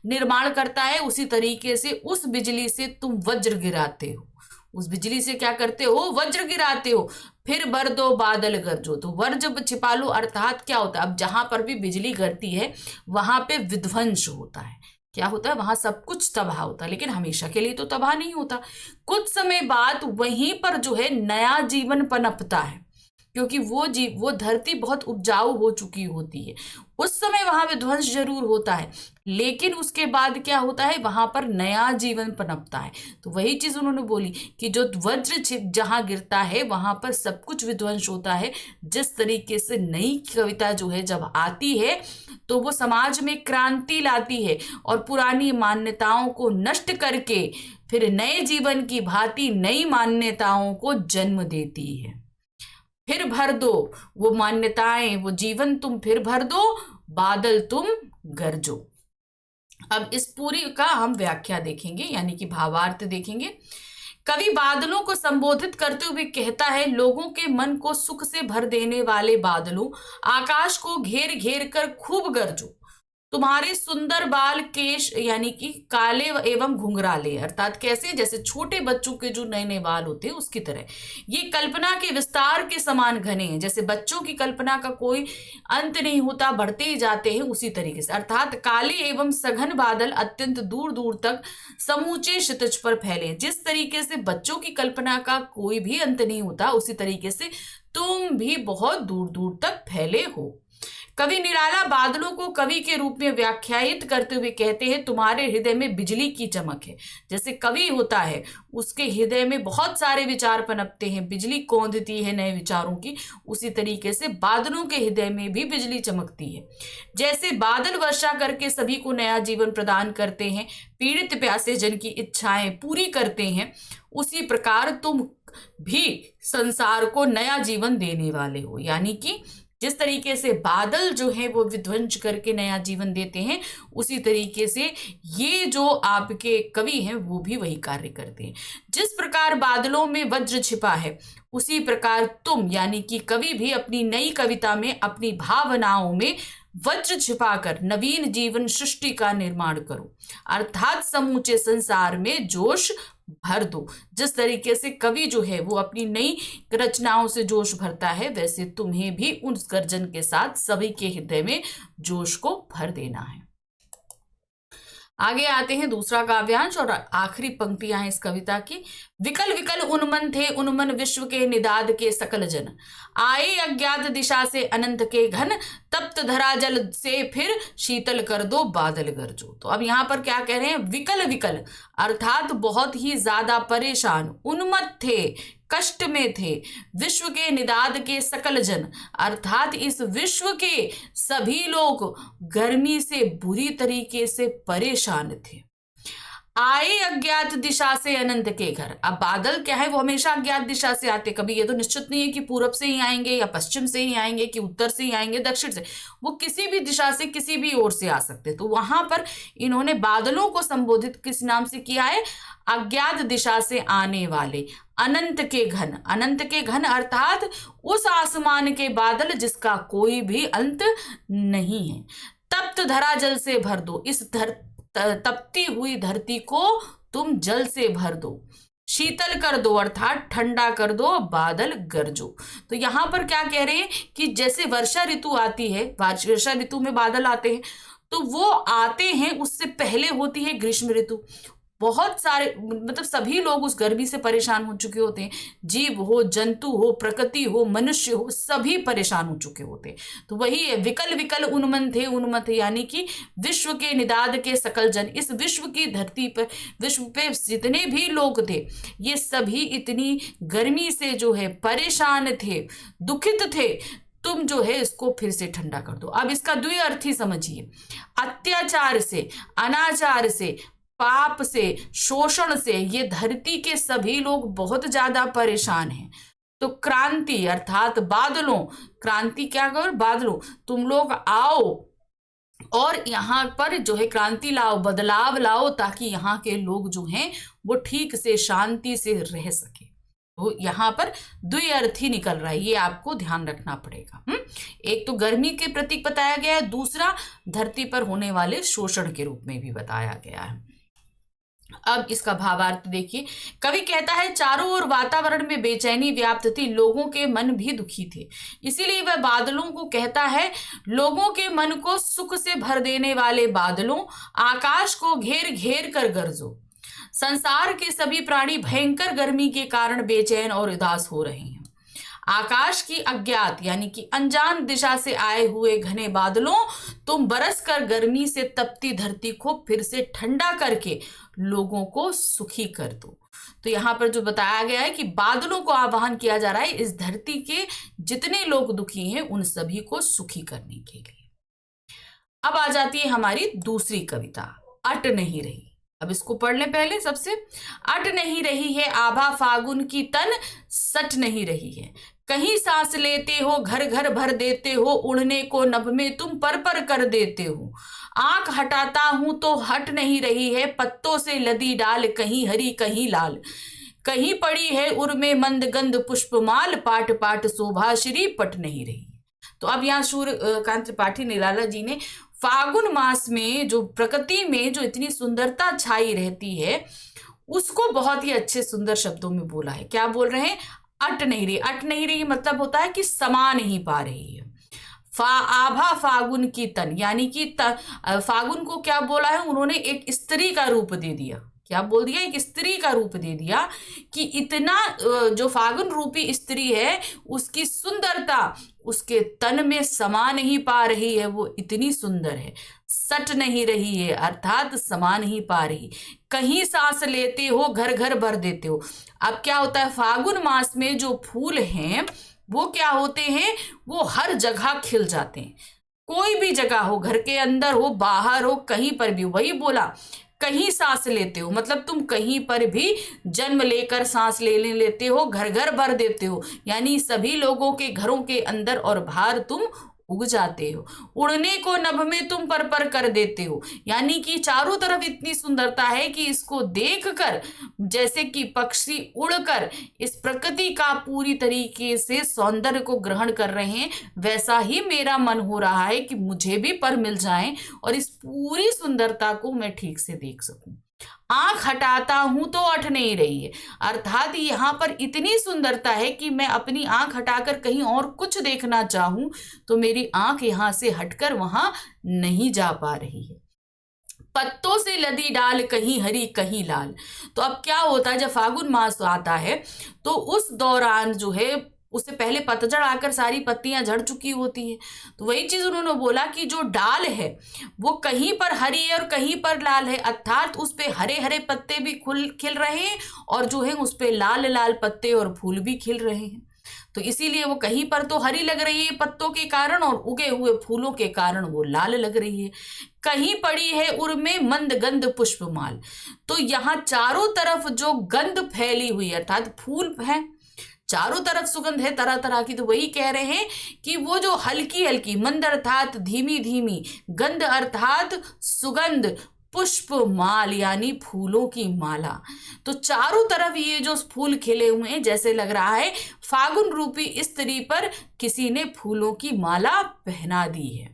A: निर्माण करता है, उसी तरीके से उस बिजली से तुम वज्र गिराते हो। उस बिजली से क्या करते हो, वज्र गिराते हो। फिर भर दो बादल गरजो, तो वज्र छिपा लो, अर्थात क्या होता है, अब जहां पर भी बिजली गिरती है वहां पे विध्वंस होता है। क्या होता है, वहां सब कुछ तबाह होता है, लेकिन हमेशा के लिए तो तबाह नहीं होता। कुछ समय बाद वहीं पर जो है नया जीवन पनपता है, क्योंकि वो धरती बहुत उपजाऊ हो चुकी होती है। उस समय वहां विध्वंस जरूर होता है, लेकिन उसके बाद क्या होता है, वहां पर नया जीवन पनपता है। तो वही चीज उन्होंने बोली कि जो वज्र जहां गिरता है वहां पर सब कुछ विध्वंस होता है। जिस तरीके से नई कविता जो है जब आती है तो वो समाज में क्रांति लाती है और पुरानी मान्यताओं को नष्ट करके फिर नए जीवन की भांति नई मान्यताओं को जन्म देती है। फिर भर दो वो मान्यताएं, वो जीवन तुम फिर भर दो, बादल तुम गरजो। अब इस पूरी का हम व्याख्या देखेंगे, यानी कि भावार्थ देखेंगे। कवि बादलों को संबोधित करते हुए कहता है, लोगों के मन को सुख से भर देने वाले बादलों, आकाश को घेर घेर कर खूब गरजो। तुम्हारे सुंदर बाल केश यानी कि काले एवं घुंघराले, अर्थात कैसे, जैसे छोटे बच्चों के जो नए नए बाल होते हैं उसकी तरह। ये कल्पना के विस्तार के समान घने हैं, जैसे बच्चों की कल्पना का कोई अंत नहीं होता, बढ़ते ही जाते हैं उसी तरीके से। अर्थात काले एवं सघन बादल अत्यंत दूर दूर तक समूचे क्षितिज पर फैले। जिस तरीके से बच्चों की कल्पना का कोई भी अंत नहीं होता, उसी तरीके से तुम भी बहुत दूर दूर तक फैले हो। कवि निराला बादलों को कवि के रूप में व्याख्यायित करते हुए कहते हैं, तुम्हारे हृदय में बिजली की चमक है। जैसे कवि होता है उसके हृदय में बहुत सारे विचार पनपते हैं, बिजली कौंधती है नए विचारों की, उसी तरीके से बादलों के हृदय में भी बिजली चमकती है। जैसे बादल वर्षा करके सभी को नया जीवन प्रदान करते हैं, पीड़ित प्यासे जन की इच्छाएं पूरी करते हैं, उसी प्रकार तुम भी संसार को नया जीवन देने वाले हो। यानी कि जिस तरीके से बादल जो है वो विध्वंस करके नया जीवन देते हैं, उसी तरीके से ये जो आपके कवि हैं वो भी वही कार्य करते हैं। जिस प्रकार बादलों में वज्र छिपा है, उसी प्रकार तुम यानी कि कवि भी अपनी नई कविता में अपनी भावनाओं में वज्र छिपाकर नवीन जीवन सृष्टि का निर्माण करो, अर्थात समूचे संसार में जोश भर दो। जिस तरीके से कवि जो है वो अपनी नई रचनाओं से जोश भरता है, वैसे तुम्हें भी उस गर्जन के साथ सभी के हृदय में जोश को भर देना है। आगे आते हैं दूसरा काव्यांश और आखिरी पंक्तियां हैं इस कविता की। विकल विकल उन्मन थे उन्मन विश्व के निदाद के सकल जन, आए अज्ञात दिशा से अनंत के घन, तप्त धरा जल से फिर शीतल कर दो बादल गरजो। तो अब यहाँ पर क्या कह रहे हैं, विकल विकल अर्थात बहुत ही ज्यादा परेशान, उन्मत्त थे, कष्ट में थे, विश्व के निदाद के सकल जन अर्थात इस विश्व के सभी लोग गर्मी से बुरी तरीके से परेशान थे। आए अज्ञात दिशा से अनंत के घर। अब बादल क्या है, वो हमेशा अज्ञात दिशा से आते, कभी ये तो निश्चित नहीं है कि पूरब से ही आएंगे या पश्चिम से ही आएंगे कि उत्तर से ही आएंगे दक्षिण से, वो किसी भी दिशा से किसी भी ओर से आ सकते। तो वहां पर इन्होंने बादलों को संबोधित किस नाम से किया है, अज्ञात दिशा से आने वाले अनंत के घन। अनंत के घन अर्थात उस आसमान के बादल जिसका कोई भी अंत नहीं है। तप्त धरा जल से भर दो, इस तपती हुई धरती को तुम जल से भर दो, शीतल कर दो अर्थात ठंडा कर दो, बादल गरजो। तो यहां पर क्या कह रहे हैं कि जैसे वर्षा ऋतु आती है, वर्षा ऋतु में बादल आते हैं, तो वो आते हैं, उससे पहले होती है ग्रीष्म ऋतु। बहुत सारे मतलब सभी लोग उस गर्मी से परेशान हो चुके होते हैं, जीव हो, जंतु हो, प्रकृति हो, मनुष्य हो, सभी परेशान हो चुके होते हैं। तो वही है, विकल विकल उन्मत्त उन्मत्त, यानी कि विश्व के निदाद के सकल जन, इस विश्व की धरती पर, विश्व पे जितने भी लोग थे, ये सभी इतनी गर्मी से जो है परेशान थे, दुखित थे। तुम जो है इसको फिर से ठंडा कर दो। अब इसका द्वि अर्थ ही समझिए, अत्याचार से, अनाचार से, पाप से, शोषण से ये धरती के सभी लोग बहुत ज्यादा परेशान हैं। तो क्रांति अर्थात बादलों, क्रांति क्या करो, बादलों, तुम लोग आओ और यहाँ पर जो है क्रांति लाओ, बदलाव लाओ, ताकि यहाँ के लोग जो हैं वो ठीक से शांति से रह सके। तो यहाँ पर द्विअर्थ ही निकल रहा है, ये आपको ध्यान रखना पड़ेगा। एक तो गर्मी के प्रतीक बताया गया है, दूसरा धरती पर होने वाले शोषण के रूप में भी बताया गया है। अब इसका भावार्थ देखिए, कवि कहता है चारों ओर वातावरण में बेचैनी व्याप्त थी, लोगों के मन भी दुखी थे, इसीलिए वह बादलों को कहता है, लोगों के मन को सुख से भर देने वाले बादलों, आकाश को घेर घेर कर गरजो। संसार के सभी प्राणी भयंकर गर्मी के कारण बेचैन और उदास हो रहे हैं। आकाश की अज्ञात यानी कि अनजान दिशा से आए हुए घने बादलों, तुम बरस कर गर्मी से तपती धरती को फिर से ठंडा करके लोगों को सुखी कर दो। तो यहाँ पर जो बताया गया है कि बादलों को आह्वान किया जा रहा है इस धरती के जितने लोग दुखी हैं उन सभी को सुखी करने के लिए। अब आ जाती है हमारी दूसरी कविता, अट नहीं रही। अब इसको पढ़ लें पहले सबसे। अट नहीं रही है आभा फागुन की तन, सट नहीं रही है, कहीं सांस लेते हो घर घर भर देते हो, उड़ने को नभ में तुम पर कर देते हो। आंख हटाता हूं तो हट नहीं रही है, पत्तों से लदी डाल, कहीं हरी कहीं लाल, कहीं पड़ी है उर में मंद गंध पुष्पमाल, पाट पाट शोभा श्री पट नहीं रही। तो अब यहाँ सूर्यकांत त्रिपाठी निराला जी ने फागुन मास में जो प्रकृति में जो इतनी सुंदरता छाई रहती है उसको बहुत ही अच्छे सुंदर शब्दों में बोला है। क्या बोल रहे हैं, अट नहीं रही। अट नहीं रही मतलब होता है कि समा नहीं पा रही है। आभा फागुन की तन, यानी कि फागुन को क्या बोला है उन्होंने, एक स्त्री का रूप दे दिया। क्या बोल दिया, एक स्त्री का रूप दे दिया कि इतना जो फागुन रूपी स्त्री है उसकी सुंदरता उसके तन में समा नहीं पा रही है, वो इतनी सुंदर है। सट नहीं रही है अर्थात समा नहीं पा रही, कहीं सांस लेते हो घर घर भर देते हो। अब क्या होता है, फागुन मास में जो फूल हैं वो क्या होते हैं, वो हर जगह खिल जाते हैं, कोई भी जगह हो, घर के अंदर हो, बाहर हो, कहीं पर भी। वही बोला, कहीं सांस लेते हो मतलब तुम कहीं पर भी जन्म लेकर सांस लेते हो, घर घर भर देते हो, यानी सभी लोगों के घरों के अंदर और बाहर तुम उग जाते हो। उड़ने को नभ में तुम पर कर देते हो, यानी कि चारों तरफ इतनी सुंदरता है कि इसको देखकर जैसे कि पक्षी उड़कर इस प्रकृति का पूरी तरीके से सौंदर्य को ग्रहण कर रहे हैं, वैसा ही मेरा मन हो रहा है कि मुझे भी पर मिल जाएं और इस पूरी सुंदरता को मैं ठीक से देख सकूं। आंख हटाता हूं तो अट नहीं रही है, अर्थात यहाँ पर इतनी सुंदरता है कि मैं अपनी आंख हटाकर कहीं और कुछ देखना चाहूं तो मेरी आंख यहां से हटकर वहां नहीं जा पा रही है। पत्तों से लदी डाल, कहीं हरी कहीं लाल। तो अब क्या होता है, जब फागुन मास आता है तो उस दौरान जो है, उससे पहले पतझड़ आकर सारी पत्तियां झड़ चुकी होती हैं। तो वही चीज उन्होंने बोला कि जो डाल है वो कहीं पर हरी है और कहीं पर लाल है, अर्थात उस पे हरे हरे पत्ते भी खिल रहे हैं और जो है उस पे लाल लाल पत्ते और फूल भी खिल रहे हैं। तो इसीलिए वो कहीं पर तो हरी लग रही है पत्तों के कारण और उगे हुए फूलों के कारण वो लाल लग रही है। कहीं पड़ी है उर में मंद गंध पुष्पमाल। तो यहाँ चारों तरफ जो गंध फैली हुई अर्थात फूल है, चारों तरफ सुगंध है तरह तरह की, तो वही कह रहे हैं कि वो जो हल्की हल्की, मंद अर्थात धीमी धीमी, गंध अर्थात सुगंध, पुष्प माल यानी फूलों की माला। तो चारों तरफ ये जो फूल खिले हुए हैं, जैसे लग रहा है फागुन रूपी स्त्री पर किसी ने फूलों की माला पहना दी है।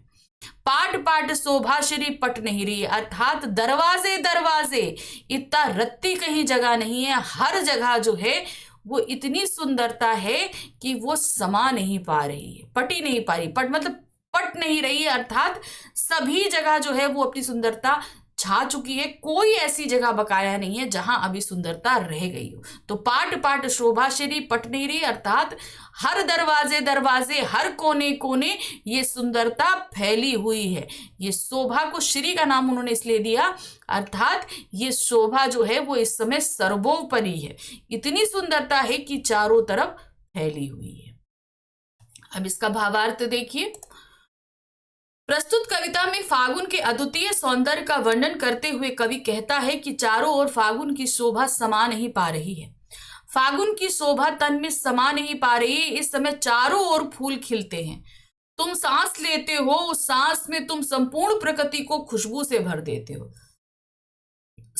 A: पाट पाट शोभा श्री पट नहीं रही, अर्थात दरवाजे दरवाजे, इतना रत्ती कहीं जगह नहीं है, हर जगह जो है वो इतनी सुंदरता है कि वो समा नहीं पा रही है, पट ही नहीं पा रही। पट मतलब पट नहीं रही है, अर्थात सभी जगह जो है वो अपनी सुंदरता छा चुकी है, कोई ऐसी जगह बकाया नहीं है जहां अभी सुंदरता रह गई हो। तो पाट पाट शोभा श्री पट नहीं रही, अर्थात हर दरवाजे दरवाजे, हर कोने कोने ये सुंदरता फैली हुई है। ये शोभा को श्री का नाम उन्होंने इसलिए दिया, अर्थात ये शोभा जो है वो इस समय सर्वोपरि है, इतनी सुंदरता है कि चारों तरफ फैली हुई है। अब इसका भावार्थ देखिए। प्रस्तुत कविता में फागुन के अद्वितीय सौंदर्य का वर्णन करते हुए कवि कहता है कि चारों ओर फागुन की शोभा समा नहीं पा रही है। फागुन की शोभा तन में समा नहीं पा रही है। इस समय चारों ओर फूल खिलते हैं, तुम सांस लेते हो, उस सांस में तुम संपूर्ण प्रकृति को खुशबू से भर देते हो।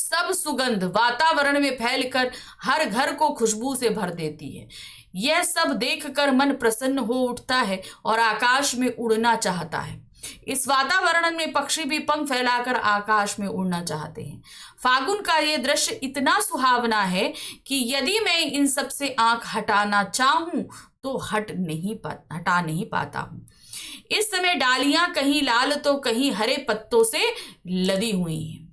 A: सब सुगंध वातावरण में फैलकर हर घर को खुशबू से भर देती है। यह सब देखकर मन प्रसन्न हो उठता है और आकाश में उड़ना चाहता है। इस वातावरण में पक्षी भी पंख फैलाकर आकाश में उड़ना चाहते हैं। फागुन का यह दृश्य इतना सुहावना है कि यदि मैं इन सब से आंख हटाना चाहूं तो हटा नहीं पाता हूं। इस समय डालियां कहीं लाल तो कहीं हरे पत्तों से लदी हुई हैं।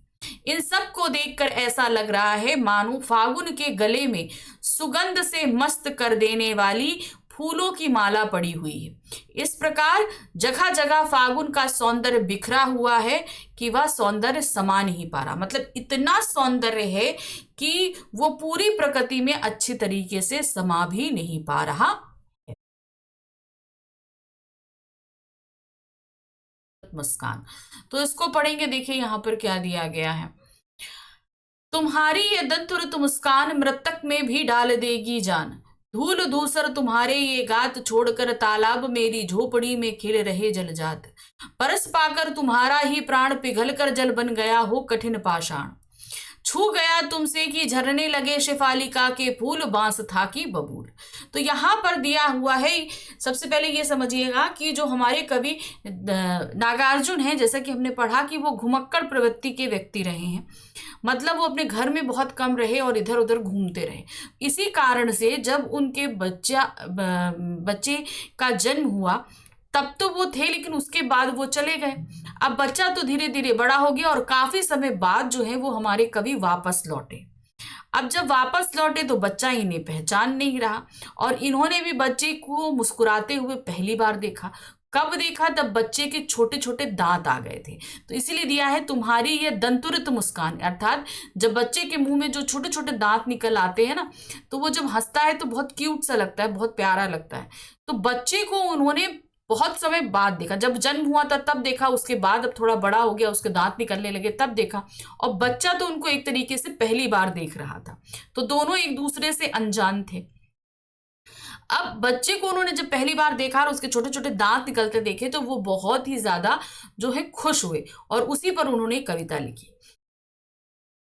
A: इन सब को देखकर ऐसा लग रहा है मानो फागुन के गले में सुगंध से मस्त कर देने वाली फूलों की माला पड़ी हुई है। इस प्रकार जगह जगह फागुन का सौंदर्य बिखरा हुआ है कि वह सौंदर्य समा नहीं पा रहा, मतलब इतना सौंदर्य है कि वो पूरी प्रकृति में अच्छी तरीके से समा भी नहीं पा रहा है। मुस्कान, तो इसको पढ़ेंगे। देखिए यहाँ पर क्या दिया गया है। तुम्हारी ये दंतुरत मुस्कान मृतक में भी डाल देगी जान। धूल धूसर तुम्हारे ये गात छोड़कर तालाब मेरी झोपड़ी में खिल रहे जलजात। परस पाकर तुम्हारा ही प्राण पिघलकर जल बन गया हो कठिन पाषाण। छू गया तुमसे कि झरने लगे शेफालिका के फूल, बांस था कि बबूल। तो यहाँ पर दिया हुआ है, सबसे पहले ये समझिएगा कि जो हमारे कवि नागार्जुन हैं, जैसा कि हमने पढ़ा कि वो घुमक्कड़ प्रवृत्ति के व्यक्ति रहे हैं, मतलब वो अपने घर में बहुत कम रहे और इधर उधर घूमते रहे। इसी कारण से जब उनके बच्चे का जन्म हुआ तब तो वो थे, लेकिन उसके बाद वो चले गए। अब बच्चा तो धीरे धीरे बड़ा हो गया और काफी समय बाद जो है वो हमारे कवि वापस लौटे। अब जब वापस लौटे तो बच्चा इन्हें पहचान नहीं रहा और इन्होंने भी बच्चे को मुस्कुराते हुए पहली बार देखा। कब देखा? तब बच्चे के छोटे छोटे दांत आ गए थे। तो इसीलिए दिया है तुम्हारी ये दंतुरित मुस्कान, अर्थात जब बच्चे के मुंह में जो छोटे छोटे दांत निकल आते हैं ना, तो वो जब हंसता है तो बहुत क्यूट सा लगता है, बहुत प्यारा लगता है। तो बच्चे को उन्होंने बहुत समय बाद देखा, जब जन्म हुआ था तब देखा, उसके बाद अब थोड़ा बड़ा हो गया, उसके दांत निकलने लगे तब देखा, और बच्चा तो उनको एक तरीके से पहली बार देख रहा था। तो दोनों एक दूसरे से अनजान थे। अब बच्चे को उन्होंने जब पहली बार देखा और उसके छोटे छोटे दांत निकलते देखे तो वो बहुत ही ज्यादा जो है खुश हुए और उसी पर उन्होंने कविता लिखी।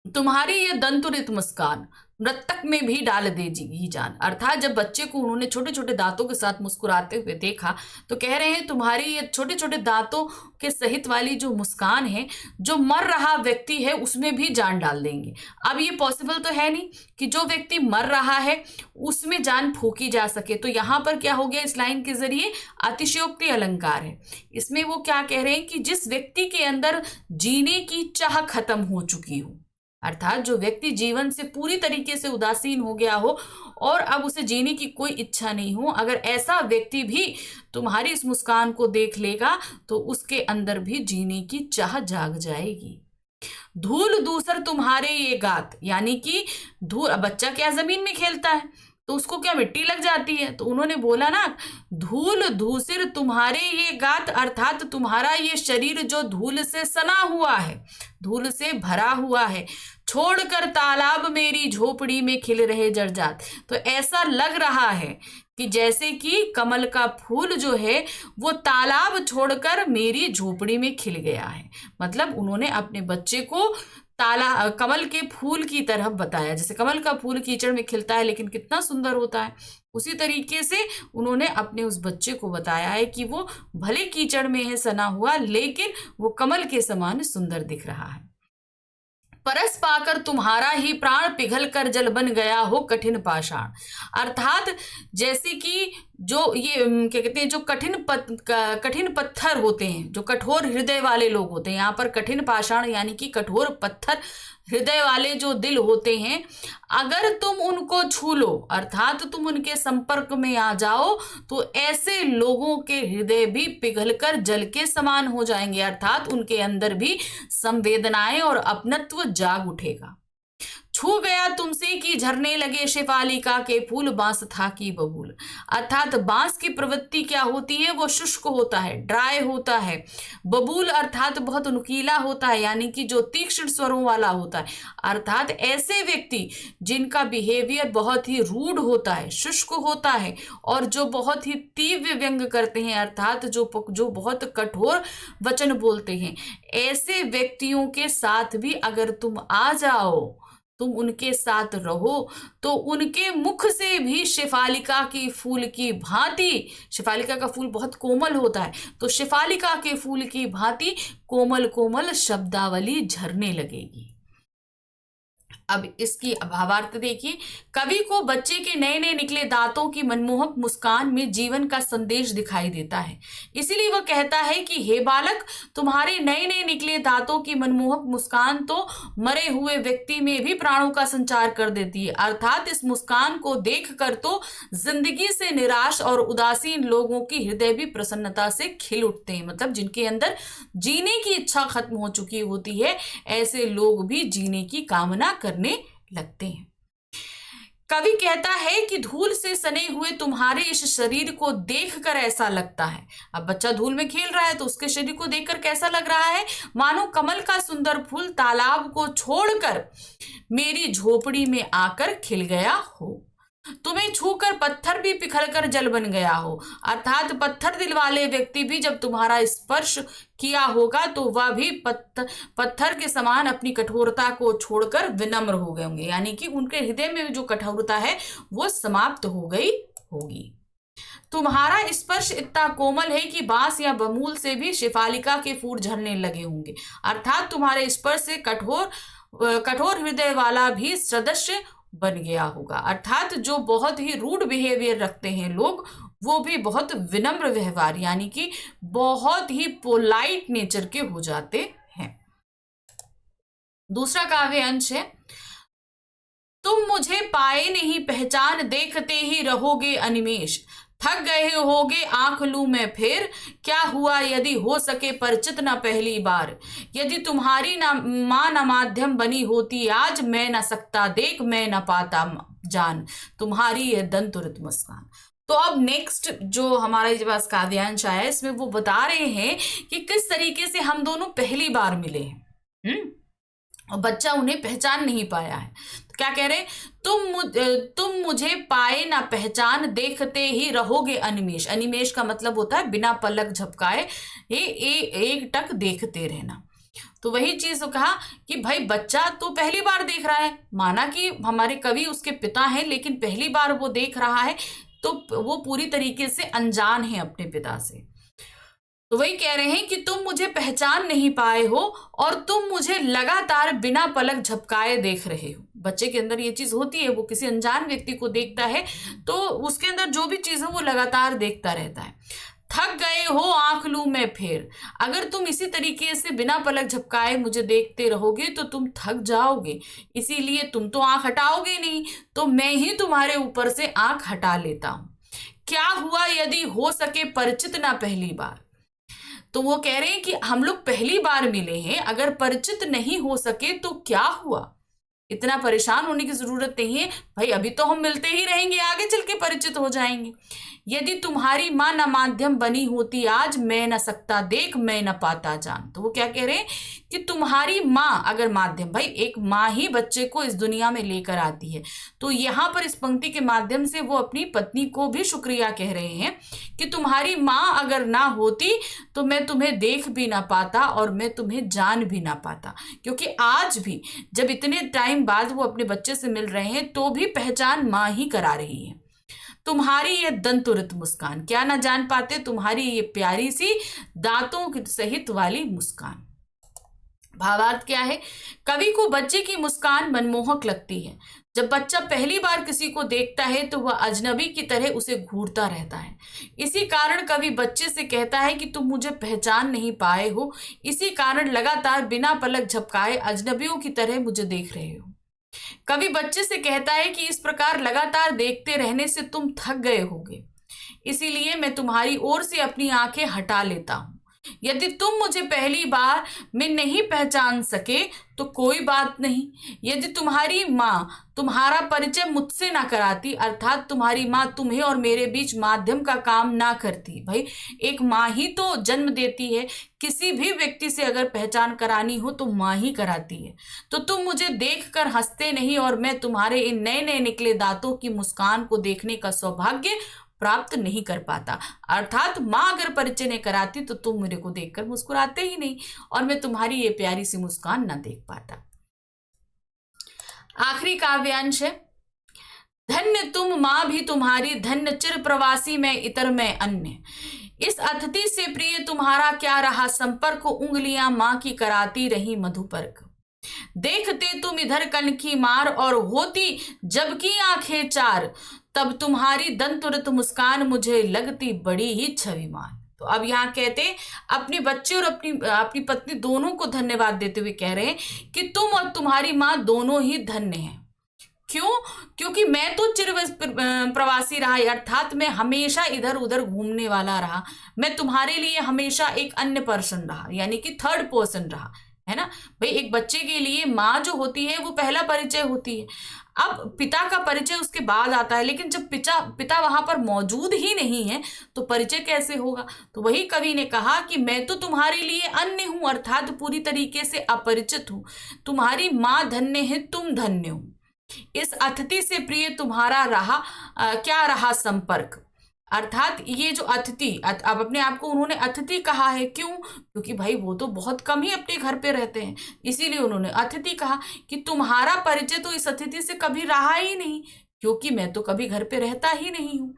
A: तुम्हारी ये दंतुरित मुस्कान मृतक में भी डाल देगी जान, अर्थात जब बच्चे को उन्होंने छोटे छोटे दांतों के साथ मुस्कुराते हुए देखा तो कह रहे हैं तुम्हारी ये छोटे छोटे दांतों के सहित वाली जो मुस्कान है, जो मर रहा व्यक्ति है उसमें भी जान डाल देंगे। अब ये पॉसिबल तो है नहीं कि जो व्यक्ति मर रहा है उसमें जान फूकी जा सके। तो यहाँ पर क्या हो गया, इस लाइन के जरिए अतिशयोक्ति अलंकार है। इसमें वो क्या कह रहे हैं कि जिस व्यक्ति के अंदर जीने की चाह खत्म हो चुकी हो, अर्थात जो व्यक्ति जीवन से पूरी तरीके से उदासीन हो गया हो और अब उसे जीने की कोई इच्छा नहीं हो, अगर ऐसा व्यक्ति भी तुम्हारी इस मुस्कान को देख लेगा तो उसके अंदर भी जीने की चाह जाग जाएगी। धूल दूसर तुम्हारे ये गात, यानी कि धूल, बच्चा क्या जमीन में खेलता है तो उसको क्या मिट्टी लग जाती है? तो उन्होंने बोला ना, धूल धूसिर तुम्हारे ये गात, अर्थात तुम्हारा ये शरीर जो धूल से सना हुआ है, धूल से भरा हुआ है, छोड़कर तालाब मेरी झोपड़ी में खिल रहे जरजात। तो ऐसा लग रहा है कि जैसे कि कमल का फूल जो है वो तालाब छोड़कर मेरी झोपड़ी में खिल गया है। मतलब उन्होंने अपने बच्चे को कमल के फूल की तरह बताया। जैसे कमल का फूल कीचड़ में खिलता है लेकिन कितना सुंदर होता है, उसी तरीके से उन्होंने अपने उस बच्चे को बताया है कि वो भले कीचड़ में है सना हुआ, लेकिन वो कमल के समान सुंदर दिख रहा है। परस पाकर तुम्हारा ही प्राण पिघल कर जल बन गया हो कठिन पाषाण। अर्थात जैसे कि जो ये क्या कहते हैं, जो कठिन पत्थर होते हैं, जो कठोर हृदय वाले लोग होते हैं, यहाँ पर कठिन पाषाण यानी कि कठोर पत्थर हृदय वाले जो दिल होते हैं, अगर तुम उनको छू लो, अर्थात तुम उनके संपर्क में आ जाओ, तो ऐसे लोगों के हृदय भी पिघलकर जल के समान हो जाएंगे। अर्थात उनके अंदर भी संवेदनाएं और अपनत्व जाग उठेगा। छू गया तुमसे कि झरने लगे शेफालिका के फूल, बांस था की बबूल। अर्थात बांस की प्रवृत्ति क्या होती है, वो शुष्क होता है, ड्राई होता है। बबूल अर्थात बहुत नुकीला होता है, यानी कि जो तीक्ष्ण स्वरों वाला होता है। अर्थात ऐसे व्यक्ति जिनका बिहेवियर बहुत ही रूड होता है, शुष्क होता है, और जो बहुत ही तीव्र व्यंग करते हैं, अर्थात जो बहुत कठोर वचन बोलते हैं, ऐसे व्यक्तियों के साथ भी अगर तुम आ जाओ, तुम उनके साथ रहो, तो उनके मुख से भी शेफालिका की फूल की भांति, शेफालिका का फूल बहुत कोमल होता है, तो शेफालिका के फूल की भांति कोमल कोमल शब्दावली झरने लगेगी। अब इसकी भावार्थ देखिए। कवि को बच्चे के नए नए निकले दांतों की मनमोहक मुस्कान में जीवन का संदेश दिखाई देता है, इसीलिए वह कहता है कि हे बालक, तुम्हारे नए नए निकले दांतों की मनमोहक मुस्कान तो मरे हुए व्यक्ति में भी प्राणों का संचार कर देती है। अर्थात इस मुस्कान को देख कर तो जिंदगी से निराश और उदासीन लोगों की हृदय भी प्रसन्नता से खिल उठते हैं। मतलब जिनके अंदर जीने की इच्छा खत्म हो चुकी होती है, ऐसे लोग भी जीने की कामना करने लगते हैं। कवि कहता है कि धूल से सने हुए तुम्हारे इस शरीर को देखकर ऐसा लगता है, अब बच्चा धूल में खेल रहा है तो उसके शरीर को देखकर कैसा लग रहा है, मानो कमल का सुंदर फूल तालाब को छोड़कर मेरी झोपड़ी में आकर खिल गया हो। तुम्हें छूकर पत्थर भी पिघलकर जल बन गया हो। अर्थात पत्थर दिल वाले व्यक्ति भी जब तुम्हारा स्पर्श किया होगा तो वह भी पत्थर के समान अपनी कठोरता को छोड़कर विनम्र हो गए होंगे, यानी कि उनके हृदय में जो कठोरता है वो समाप्त हो गई होगी। तुम्हारा स्पर्श इतना कोमल है कि बांस या बमूल से भी शेफालिका के फूल झरने लगे होंगे। अर्थात तुम्हारे स्पर्श से कठोर हृदय वाला भी सदस्य बन गया होगा। अर्थात जो बहुत ही रूड बिहेवियर रखते हैं लोग, वो भी बहुत विनम्र व्यवहार यानी कि बहुत ही पोलाइट नेचर के हो जाते हैं। दूसरा काव्य अंश है, तुम मुझे पाए नहीं पहचान, देखते ही रहोगे अनिमेष, थक गए होगे आंख लूं मैं फेर, क्या हुआ यदि हो सके परिचित न पहली बार, यदि तुम्हारी मां न माध्यम बनी होती आज, मैं न सकता देख मैं न पाता जान, तुम्हारी यह दंतुरित मुस्कान। तो अब नेक्स्ट जो हमारे पास काव्यांश आया है, इसमें वो बता रहे हैं कि किस तरीके से हम दोनों पहली बार मिले हैं, और बच्चा उन्हें पहचान नहीं पाया है। तो क्या कह रहे, तुम मुझे पाए ना पहचान, देखते ही रहोगे अनिमेष। अनिमेष का मतलब होता है बिना पलक झपकाए एक टक देखते रहना। तो वही चीज कहा कि भाई बच्चा तो पहली बार देख रहा है, माना कि हमारे कवि उसके पिता हैं, लेकिन पहली बार वो देख रहा है तो वो पूरी तरीके से अनजान है अपने पिता से। तो वही कह रहे हैं कि तुम मुझे पहचान नहीं पाए हो और तुम मुझे लगातार बिना पलक झपकाए देख रहे हो। बच्चे के अंदर ये चीज होती है, वो किसी अनजान व्यक्ति को देखता है तो उसके अंदर जो भी चीज है वो लगातार देखता रहता है। थक गए हो आंख लूं मैं फेर, अगर तुम इसी तरीके से बिना पलक झपकाए मुझे देखते रहोगे तो तुम थक जाओगे, इसीलिए तुम तो आंख हटाओगे नहीं, तो मैं ही तुम्हारे ऊपर से आंख हटा लेता हूं। क्या हुआ यदि हो सके परिचित ना पहली बार। तो वो कह रहे हैं कि हम लोग पहली बार मिले हैं, अगर परिचित नहीं हो सके तो क्या हुआ, इतना परेशान होने की जरूरत नहीं है भाई, अभी तो हम मिलते ही रहेंगे, आगे चल के परिचित हो जाएंगे। यदि तुम्हारी माँ न माध्यम बनी होती आज, मैं न सकता देख मैं न पाता जान। तो वो क्या कह रहे हैं कि तुम्हारी माँ अगर माध्यम, भाई एक माँ ही बच्चे को इस दुनिया में लेकर आती है, तो यहाँ पर इस पंक्ति के माध्यम से वो अपनी पत्नी को भी शुक्रिया कह रहे हैं कि तुम्हारी माँ अगर ना होती तो मैं तुम्हें देख भी ना पाता और मैं तुम्हें जान भी ना पाता। क्योंकि आज भी जब इतने टाइम बाद वो अपने बच्चे से मिल रहे हैं तो भी पहचान माँ ही करा रही है। तुम्हारी ये दंतुरित मुस्कान, क्या ना जान पाते, तुम्हारी ये प्यारी सी दांतों की सहित वाली मुस्कान। भावार्थ क्या है, कवि को बच्चे की मुस्कान मनमोहक लगती है। जब बच्चा पहली बार किसी को देखता है तो वह अजनबी की तरह उसे घूरता रहता है। इसी कारण कवि बच्चे से कहता है कि तुम मुझे पहचान नहीं पाए हो, इसी कारण लगातार बिना पलक झपकाए अजनबियों की तरह मुझे देख रहे हो। कवि बच्चे से कहता है कि इस प्रकार लगातार देखते रहने से तुम थक गए होगे, इसीलिए मैं तुम्हारी ओर से अपनी आंखें हटा लेता हूं। यदि तुम मुझे पहली बार में नहीं पहचान सके तो कोई बात नहीं। यदि तुम्हारी माँ तुम्हारा परिचय मुझसे ना कराती, अर्थात तुम्हारी माँ तुम्हें और मेरे बीच माध्यम का काम ना करती, भाई एक माँ ही तो जन्म देती है, किसी भी व्यक्ति से अगर पहचान करानी हो तो माँ ही कराती है, तो तुम मुझे देखकर हंसते नहीं और मैं तुम्हारे इन नए नए निकले दांतों की मुस्कान को देखने का सौभाग्य प्राप्त नहीं कर पाता। अर्थात माँ अगर परिचय नहीं कराती तो तुम मेरे को देखकर मुस्कुराते ही नहीं और मैं तुम्हारी ये प्यारी सी मुस्कान ना देख पाता। आखिरी काव्यांश है, धन्य तुम माँ भी तुम्हारी, धन्य चिर प्रवासी मैं इतर में अन्य। इस अतिथि से प्रिय तुम्हारा क्या रहा संपर्क, उंगलियां माँ की कराती रही मधुपर्क। देखते तुम इधर कनखी मार और होती जबकि आंखें चार, तब तुम्हारी दंतुरित मुस्कान मुझे लगती बड़ी ही छविमान। तो अब यहाँ कहते अपने बच्चे और अपनी पत्नी दोनों को धन्यवाद देते हुए कह रहे हैं कि तुम और तुम्हारी माँ दोनों ही धन्य हैं। क्यों? क्योंकि मैं तो चिर प्रवासी रहा, अर्थात मैं हमेशा इधर उधर घूमने वाला रहा, मैं तुम्हारे लिए हमेशा एक अन्य पर्सन रहा, यानी कि थर्ड पर्सन रहा, है ना भाई। एक बच्चे के लिए माँ जो होती है वो पहला परिचय होती है, अब पिता का परिचय उसके बाद आता है, लेकिन जब पिता वहां पर मौजूद ही नहीं है तो परिचय कैसे होगा। तो वही कवि ने कहा कि मैं तो तुम्हारे लिए अन्य हूं, अर्थात पूरी तरीके से अपरिचित हूं। तुम्हारी माँ धन्य है, तुम धन्य हो। इस अतिथि से प्रिय तुम्हारा रहा क्या रहा संपर्क, अर्थात ये जो अतिथि, अब अपने आप को उन्होंने अतिथि कहा है, क्यों? क्योंकि भाई वो तो बहुत कम ही अपने घर पे रहते हैं, इसीलिए उन्होंने अतिथि कहा कि तुम्हारा परिचय तो इस अतिथि से कभी रहा ही नहीं, क्योंकि मैं तो कभी घर पे रहता ही नहीं हूँ।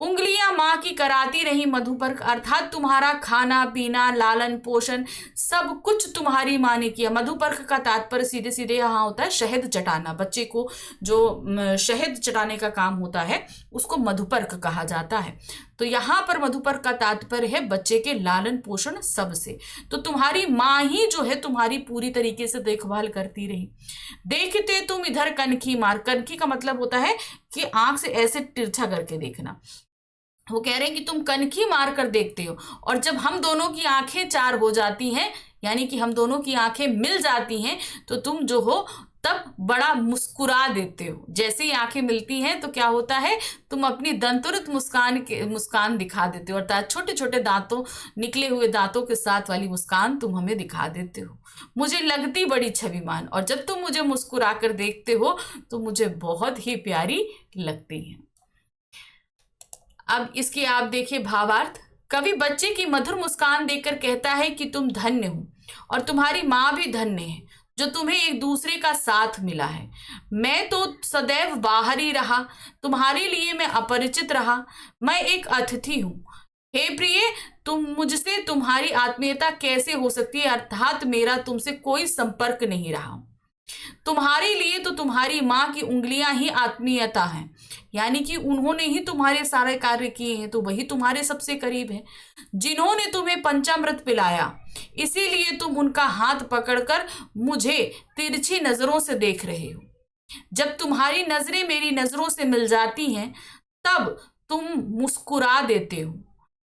A: उंगलियां माँ की कराती रही मधुपर्क, अर्थात तुम्हारा खाना पीना लालन पोषण सब कुछ तुम्हारी माँ ने किया। मधुपर्क का तात्पर्य सीधे सीधे यहाँ होता है शहद चटाना, बच्चे को जो शहद चटाने का काम होता है उसको मधुपर्क कहा जाता है। तो यहाँ पर मधुपर्क का तात्पर्य है बच्चे के लालन पोषण सबसे। तो तुम्हारी माँ ही जो है तुम्हारी पूरी तरीके से देखभाल करती रही। देखते तुम इधर कनखी मार, कनखी का मतलब होता है कि आंख से ऐसे तिरछा करके देखना। वो कह रहे हैं कि तुम कनखी मार कर देखते हो, और जब हम दोनों की आंखें चार हो जाती हैं, यानी कि हम दोनों की आंखें मिल जाती हैं, तो तुम जो हो तब बड़ा मुस्कुरा देते हो। जैसे ही आंखें मिलती हैं तो क्या होता है, तुम अपनी दंतुरित मुस्कान दिखा देते हो, अर्थात छोटे छोटे दांतों, निकले हुए दांतों के साथ वाली मुस्कान तुम हमें दिखा देते हो। मुझे लगती बड़ी छविमान, और जब तुम मुझे मुस्कुरा कर देखते हो तो मुझे बहुत ही प्यारी लगती है। अब इसकी आप देखिए भावार्थ। कवि बच्चे की मधुर मुस्कान देखकर कहता है कि तुम धन्य हो और तुम्हारी माँ भी धन्य है जो तुम्हें एक दूसरे का साथ मिला है। मैं तो सदैव बाहर ही रहा, तुम्हारे लिए मैं अपरिचित रहा, मैं एक अतिथि हूँ। हे प्रिय, तुम मुझसे तुम्हारी आत्मीयता कैसे हो सकती है, अर्थात मेरा तुमसे कोई संपर्क नहीं रहा। तुम्हारे लिए तो तुम्हारी माँ की उंगलियां ही आत्मीयता है, यानी कि उन्होंने ही तुम्हारे सारे कार्य किए हैं, तो वही तुम्हारे सबसे करीब है। जिन्होंने तुम्हें पंचामृत पिलाया, इसीलिए तुम उनका हाथ पकड़कर मुझे तिरछी नजरों से देख रहे हो। जब तुम्हारी नजरें मेरी नजरों से मिल जाती हैं तब तुम मुस्कुरा देते हो।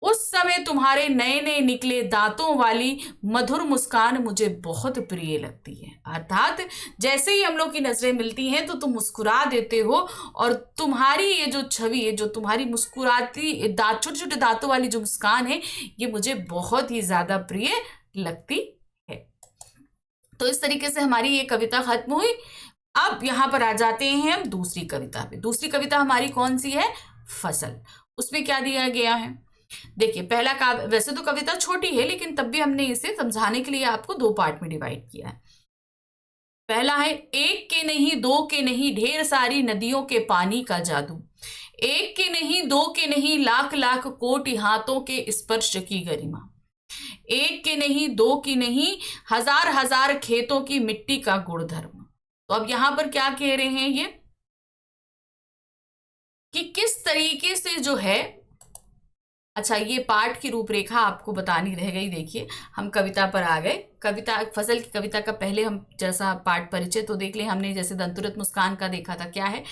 A: उस समय तुम्हारे नए नए निकले दांतों वाली मधुर मुस्कान मुझे बहुत प्रिय लगती है। अर्थात जैसे ही हम लोग की नजरें मिलती हैं तो तुम मुस्कुरा देते हो, और तुम्हारी ये जो छवि है, जो तुम्हारी मुस्कुराती दांत, छोटे छोटे दांतों वाली जो मुस्कान है, ये मुझे बहुत ही ज्यादा प्रिय लगती है। तो इस तरीके से हमारी ये कविता खत्म हुई। अब यहां पर आ जाते हैं हम दूसरी कविता पे। दूसरी कविता हमारी कौन सी है? फसल। उसमें क्या दिया गया है? देखिए, पहला काव्य, वैसे तो कविता छोटी है लेकिन तब भी हमने इसे समझाने के लिए आपको दो पार्ट में डिवाइड किया है। पहला है, एक के नहीं दो के नहीं ढेर सारी नदियों के पानी का जादू, एक के नहीं दो के नहीं लाख लाख कोटि हाथों के स्पर्श की गरिमा, एक के नहीं दो की नहीं हजार हजार खेतों की मिट्टी का गुणधर्म। तो अब यहां पर क्या कह रहे हैं ये, कि किस तरीके से जो है, अच्छा ये पाठ की रूपरेखा आपको बतानी रह गई। देखिए, हम कविता पर आ गए। कविता, फसल की कविता का पहले हम जैसा पाठ परिचय तो देख लें हमने, जैसे दंतुरत मुस्कान का देखा था। क्या है,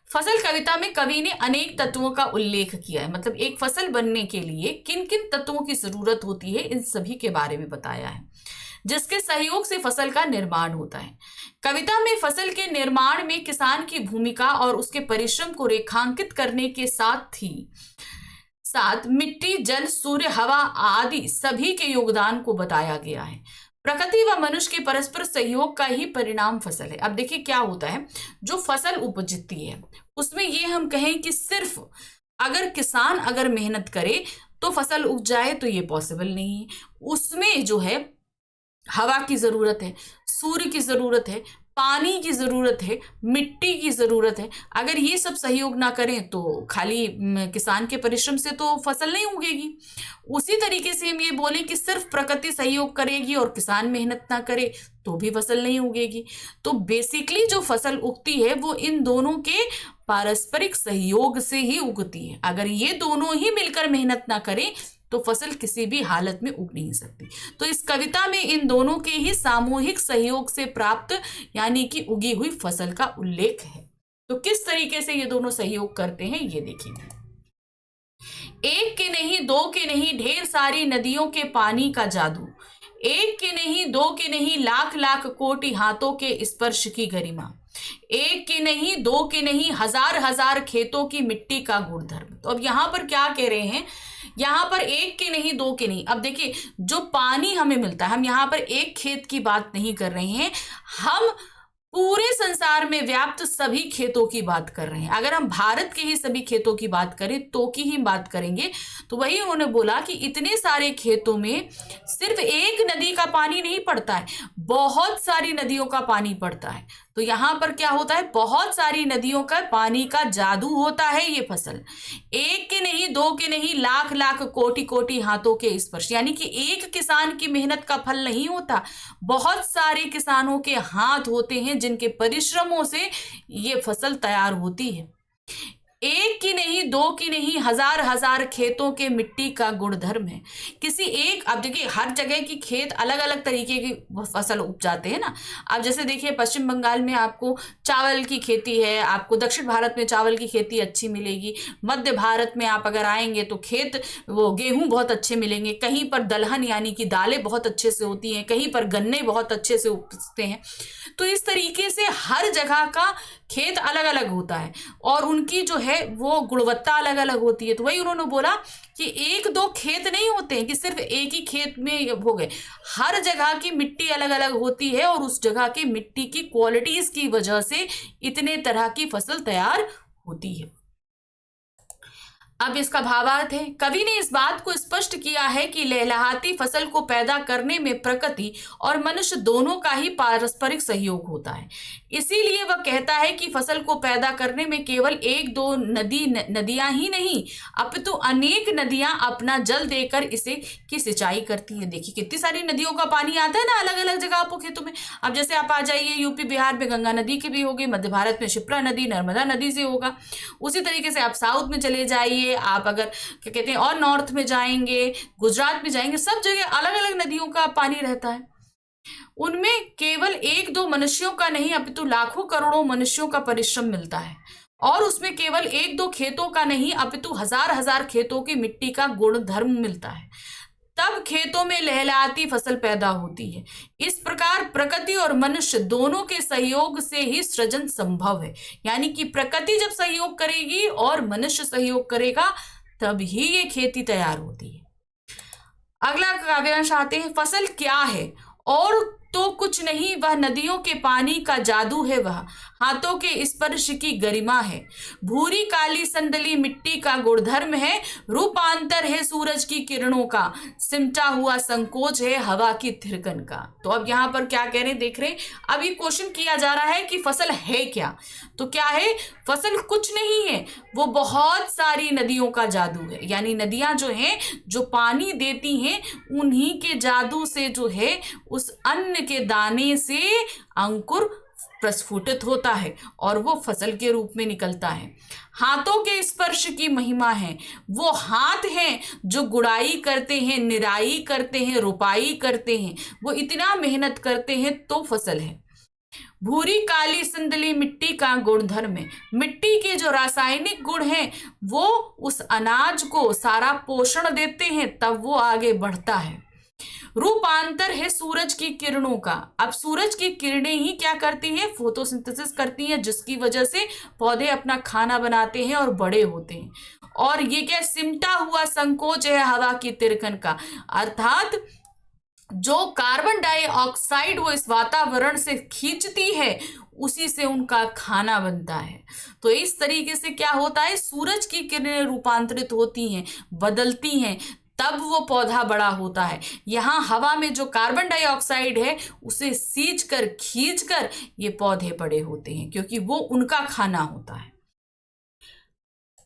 A: फसल कविता में कवि ने अनेक तत्वों का उल्लेख किया है, मतलब एक फसल बनने के लिए किन किन तत्वों की जरूरत होती है इन सभी के बारे में बताया है, जिसके सहयोग से फसल का निर्माण होता है। कविता में फसल के निर्माण में किसान की भूमिका और उसके परिश्रम को रेखांकित करने के साथ मिट्टी, जल, सूर्य, हवा आदि सभी के योगदान को बताया गया है। प्रकृति व मनुष्य के परस्पर सहयोग का ही परिणाम फसल है। अब देखिए क्या होता है, जो फसल उपजती है उसमें ये हम कहें कि सिर्फ अगर किसान अगर मेहनत करे तो फसल उग जाए, तो ये पॉसिबल नहीं है। उसमें जो है हवा की जरूरत है, सूर्य की जरूरत है, पानी की जरूरत है, मिट्टी की जरूरत है। अगर ये सब सहयोग ना करें तो खाली किसान के परिश्रम से तो फसल नहीं उगेगी। उसी तरीके से हम ये बोलें कि सिर्फ प्रकृति सहयोग करेगी और किसान मेहनत ना करे तो भी फसल नहीं उगेगी। तो बेसिकली जो फसल उगती है वो इन दोनों के पारस्परिक सहयोग से ही उगती है। अगर ये दोनों ही मिलकर मेहनत ना करें तो फसल किसी भी हालत में उग नहीं सकती। तो इस कविता में इन दोनों के ही सामूहिक सहयोग से प्राप्त यानी कि उगी हुई फसल का उल्लेख है। तो किस तरीके से ये दोनों सहयोग करते हैं ये देखिए। एक के नहीं दो के नहीं ढेर सारी नदियों के पानी का जादू, एक के नहीं दो के नहीं लाख लाख कोटि हाथों के स्पर्श की गरिमा, एक के नहीं दो के नहीं हजार हजार खेतों की मिट्टी का गुणधर्म। तो अब यहां पर क्या कह रहे हैं, यहां पर एक के नहीं दो के नहीं। अब देखिए, जो पानी हमें मिलता है, हम यहां पर एक खेत की बात नहीं कर रहे हैं, हम पूरे संसार में व्याप्त सभी खेतों की बात कर रहे हैं। अगर हम भारत के ही सभी खेतों की बात करें तो की ही बात करेंगे, तो वही उन्होंने बोला कि इतने सारे खेतों में सिर्फ एक नदी का पानी नहीं पड़ता है, बहुत सारी नदियों का पानी पड़ता है। तो यहां पर क्या होता है, बहुत सारी नदियों का पानी का जादू होता है ये फसल। एक के नहीं दो के नहीं लाख लाख कोटि कोटि हाथों के स्पर्श, यानी कि एक किसान की मेहनत का फल नहीं होता, बहुत सारे किसानों के हाथ होते हैं जिनके परिश्रमों से ये फसल तैयार होती है। एक की नहीं दो की नहीं हजार हजार खेतों के मिट्टी का गुणधर्म है। किसी एक, अब देखिए हर जगह की खेत अलग अलग तरीके की फसल उपजाते हैं ना। अब जैसे देखिए पश्चिम बंगाल में आपको चावल की खेती है, आपको दक्षिण भारत में चावल की खेती अच्छी मिलेगी, मध्य भारत में आप अगर आएंगे तो खेत वो गेहूं बहुत अच्छे मिलेंगे, कहीं पर दलहन यानी कि दालें बहुत अच्छे से होती हैं, कहीं पर गन्ने बहुत अच्छे से उपजते हैं। तो इस तरीके से हर जगह का खेत अलग अलग होता है और उनकी जो है वो गुणवत्ता अलग अलग होती है। तो वही उन्होंने बोला कि एक दो खेत नहीं होते हैं कि सिर्फ एक ही खेत में हो गए, हर जगह की मिट्टी अलग अलग होती है और उस जगह की मिट्टी की क्वालिटीज की वजह से इतने तरह की फसल तैयार होती है। अब इसका भावार्थ है, कवि ने इस बात को स्पष्ट किया है कि लहलहाती फसल को पैदा करने में प्रकृति और मनुष्य दोनों का ही पारस्परिक सहयोग होता है। इसीलिए वह कहता है कि फसल को पैदा करने में केवल एक दो नदियां ही नहीं अपितु अनेक नदियां अपना जल देकर इसे की सिंचाई करती हैं। देखिए कितनी सारी नदियों का पानी आता है ना अलग अलग जगह आपको खेतों में। अब जैसे आप आ जाइए यूपी बिहार में गंगा नदी के भी होगी, मध्य भारत में शिप्रा नदी नर्मदा नदी से होगा। उसी तरीके से आप साउथ में चले जाइए, आप अगर क्या कहते हैं और नॉर्थ में जाएंगे, गुजरात में जाएंगे, सब जगह अलग अलग नदियों का पानी रहता है। उनमें केवल एक दो मनुष्यों का नहीं अपितु लाखों करोड़ों मनुष्यों का परिश्रम मिलता है और उसमें केवल एक दो खेतों का नहीं अपितु हजार हजार खेतों की मिट्टी का गुण धर्म मिलता है, तब खेतों में लहलहाती फसल पैदा होती है। इस प्रकार प्रकृति और मनुष्य दोनों के सहयोग से ही सृजन संभव है। यानी कि प्रकृति जब सहयोग करेगी और मनुष्य सहयोग करेगा तब ही ये खेती तैयार होती है। अगला काव्यांश आते हैं, फसल क्या है? और तो कुछ नहीं, वह नदियों के पानी का जादू है, वह हाथों के स्पर्श की गरिमा है, भूरी काली संदली मिट्टी का गुणधर्म है, रूपांतर है सूरज की किरणों का, सिमटा हुआ संकोच है हवा की थिरकन का। तो अब यहाँ पर क्या कह रहे हैं, देख रहे हैं, अब ये क्वेश्चन किया जा रहा है कि फसल है क्या? तो क्या है? फसल कुछ नहीं है, वो बहुत सारी नदियों का जादू है। यानी नदियां जो हैं, जो पानी देती हैं, उन्हीं के जादू से जो है उस अन्न के दाने से अंकुर प्रस्फुटित होता है और वो फसल के रूप में निकलता है। हाथों के स्पर्श की महिमा है, वो हाथ हैं जो गुड़ाई करते हैं, निराई करते हैं, रुपाई करते हैं, वो इतना मेहनत करते हैं तो फसल है। भूरी काली संदली मिट्टी का गुणधर्म है, मिट्टी के जो रासायनिक गुण हैं वो उस अनाज को सारा पोषण देते हैं, तब वो आगे बढ़ता है। रूपांतर है सूरज की किरणों का, अब सूरज की किरणें ही क्या करती हैं? फोटोसिंथेसिस करती हैं, जिसकी वजह से पौधे अपना खाना बनाते हैं और बड़े होते हैं। और ये क्या? सिमटा हुआ संकोच है हवा की तिरकन का, अर्थात जो कार्बन डाइऑक्साइड वो इस वातावरण से खींचती है उसी से उनका खाना बनता है। तो इस तरीके से क्या होता है, सूरज की किरणें रूपांतरित होती हैं, बदलती हैं, तब वो पौधा बड़ा होता है। यहाँ हवा में जो कार्बन डाइऑक्साइड है उसे सींच कर खींच कर ये पौधे बड़े होते हैं, क्योंकि वो उनका खाना होता है।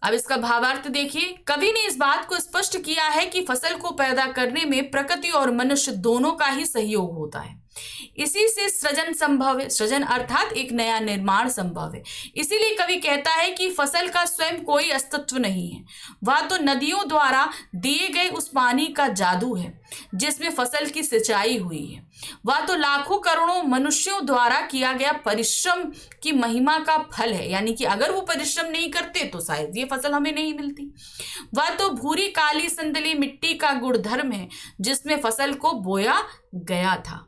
A: अब इसका भावार्थ देखिए, कवि ने इस बात को स्पष्ट किया है कि फसल को पैदा करने में प्रकृति और मनुष्य दोनों का ही सहयोग होता है, इसी से सृजन संभव है। सृजन अर्थात एक नया निर्माण संभव है। इसीलिए कवि कहता है कि फसल का स्वयं कोई अस्तित्व नहीं है, वह तो नदियों द्वारा दिए गए उस पानी का जादू है जिसमें फसल की सिंचाई हुई है, वह तो लाखों करोड़ों मनुष्यों द्वारा किया गया परिश्रम की महिमा का फल है। यानी कि अगर वो परिश्रम नहीं करते तो शायद ये फसल हमें नहीं मिलती। वह तो भूरी काली संदली मिट्टी का गुणधर्म है जिसमें फसल को बोया गया था।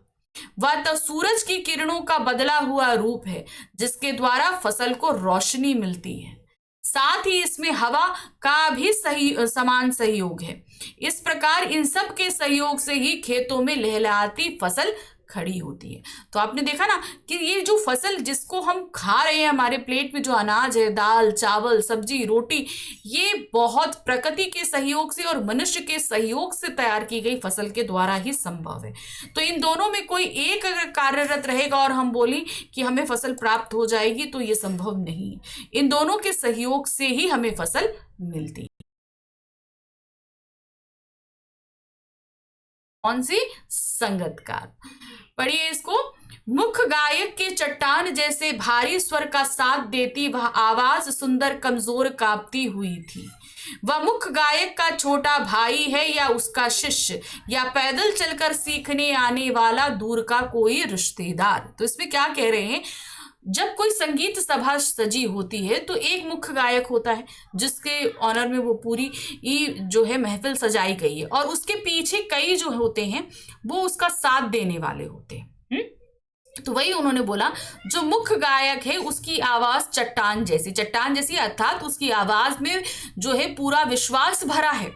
A: वह तो सूरज की किरणों का बदला हुआ रूप है जिसके द्वारा फसल को रोशनी मिलती है। साथ ही इसमें हवा का भी समान सहयोग है। इस प्रकार इन सब के सहयोग से ही खेतों में लहलहाती फसल खड़ी होती है। तो आपने देखा ना कि ये जो फसल जिसको हम खा रहे हैं, हमारे प्लेट में जो अनाज है, दाल, चावल, सब्जी, रोटी, ये बहुत प्रकृति के सहयोग से और मनुष्य के सहयोग से तैयार की गई फसल के द्वारा ही संभव है। तो इन दोनों में कोई एक अगर कार्यरत रहेगा और हम बोलें कि हमें फसल प्राप्त हो जाएगी, तो ये संभव नहीं है। इन दोनों के सहयोग से ही हमें फसल मिलती है। कौन सी? संगतकार। पढ़िए इसको। मुख्य गायक के चट्टान जैसे भारी स्वर का साथ देती वह आवाज सुंदर कमजोर कांपती हुई थी। वह मुख्य गायक का छोटा भाई है या उसका शिष्य या पैदल चलकर सीखने आने वाला दूर का कोई रिश्तेदार। तो इसमें क्या कह रहे हैं, जब कोई संगीत सभा सजी होती है तो एक मुख्य गायक होता है जिसके ऑनर में वो पूरी जो है महफिल सजाई गई है, और उसके पीछे कई जो होते हैं वो उसका साथ देने वाले होते हैं। तो वही उन्होंने बोला, जो मुख्य गायक है उसकी आवाज चट्टान जैसी अर्थात उसकी आवाज में जो है पूरा विश्वास भरा है,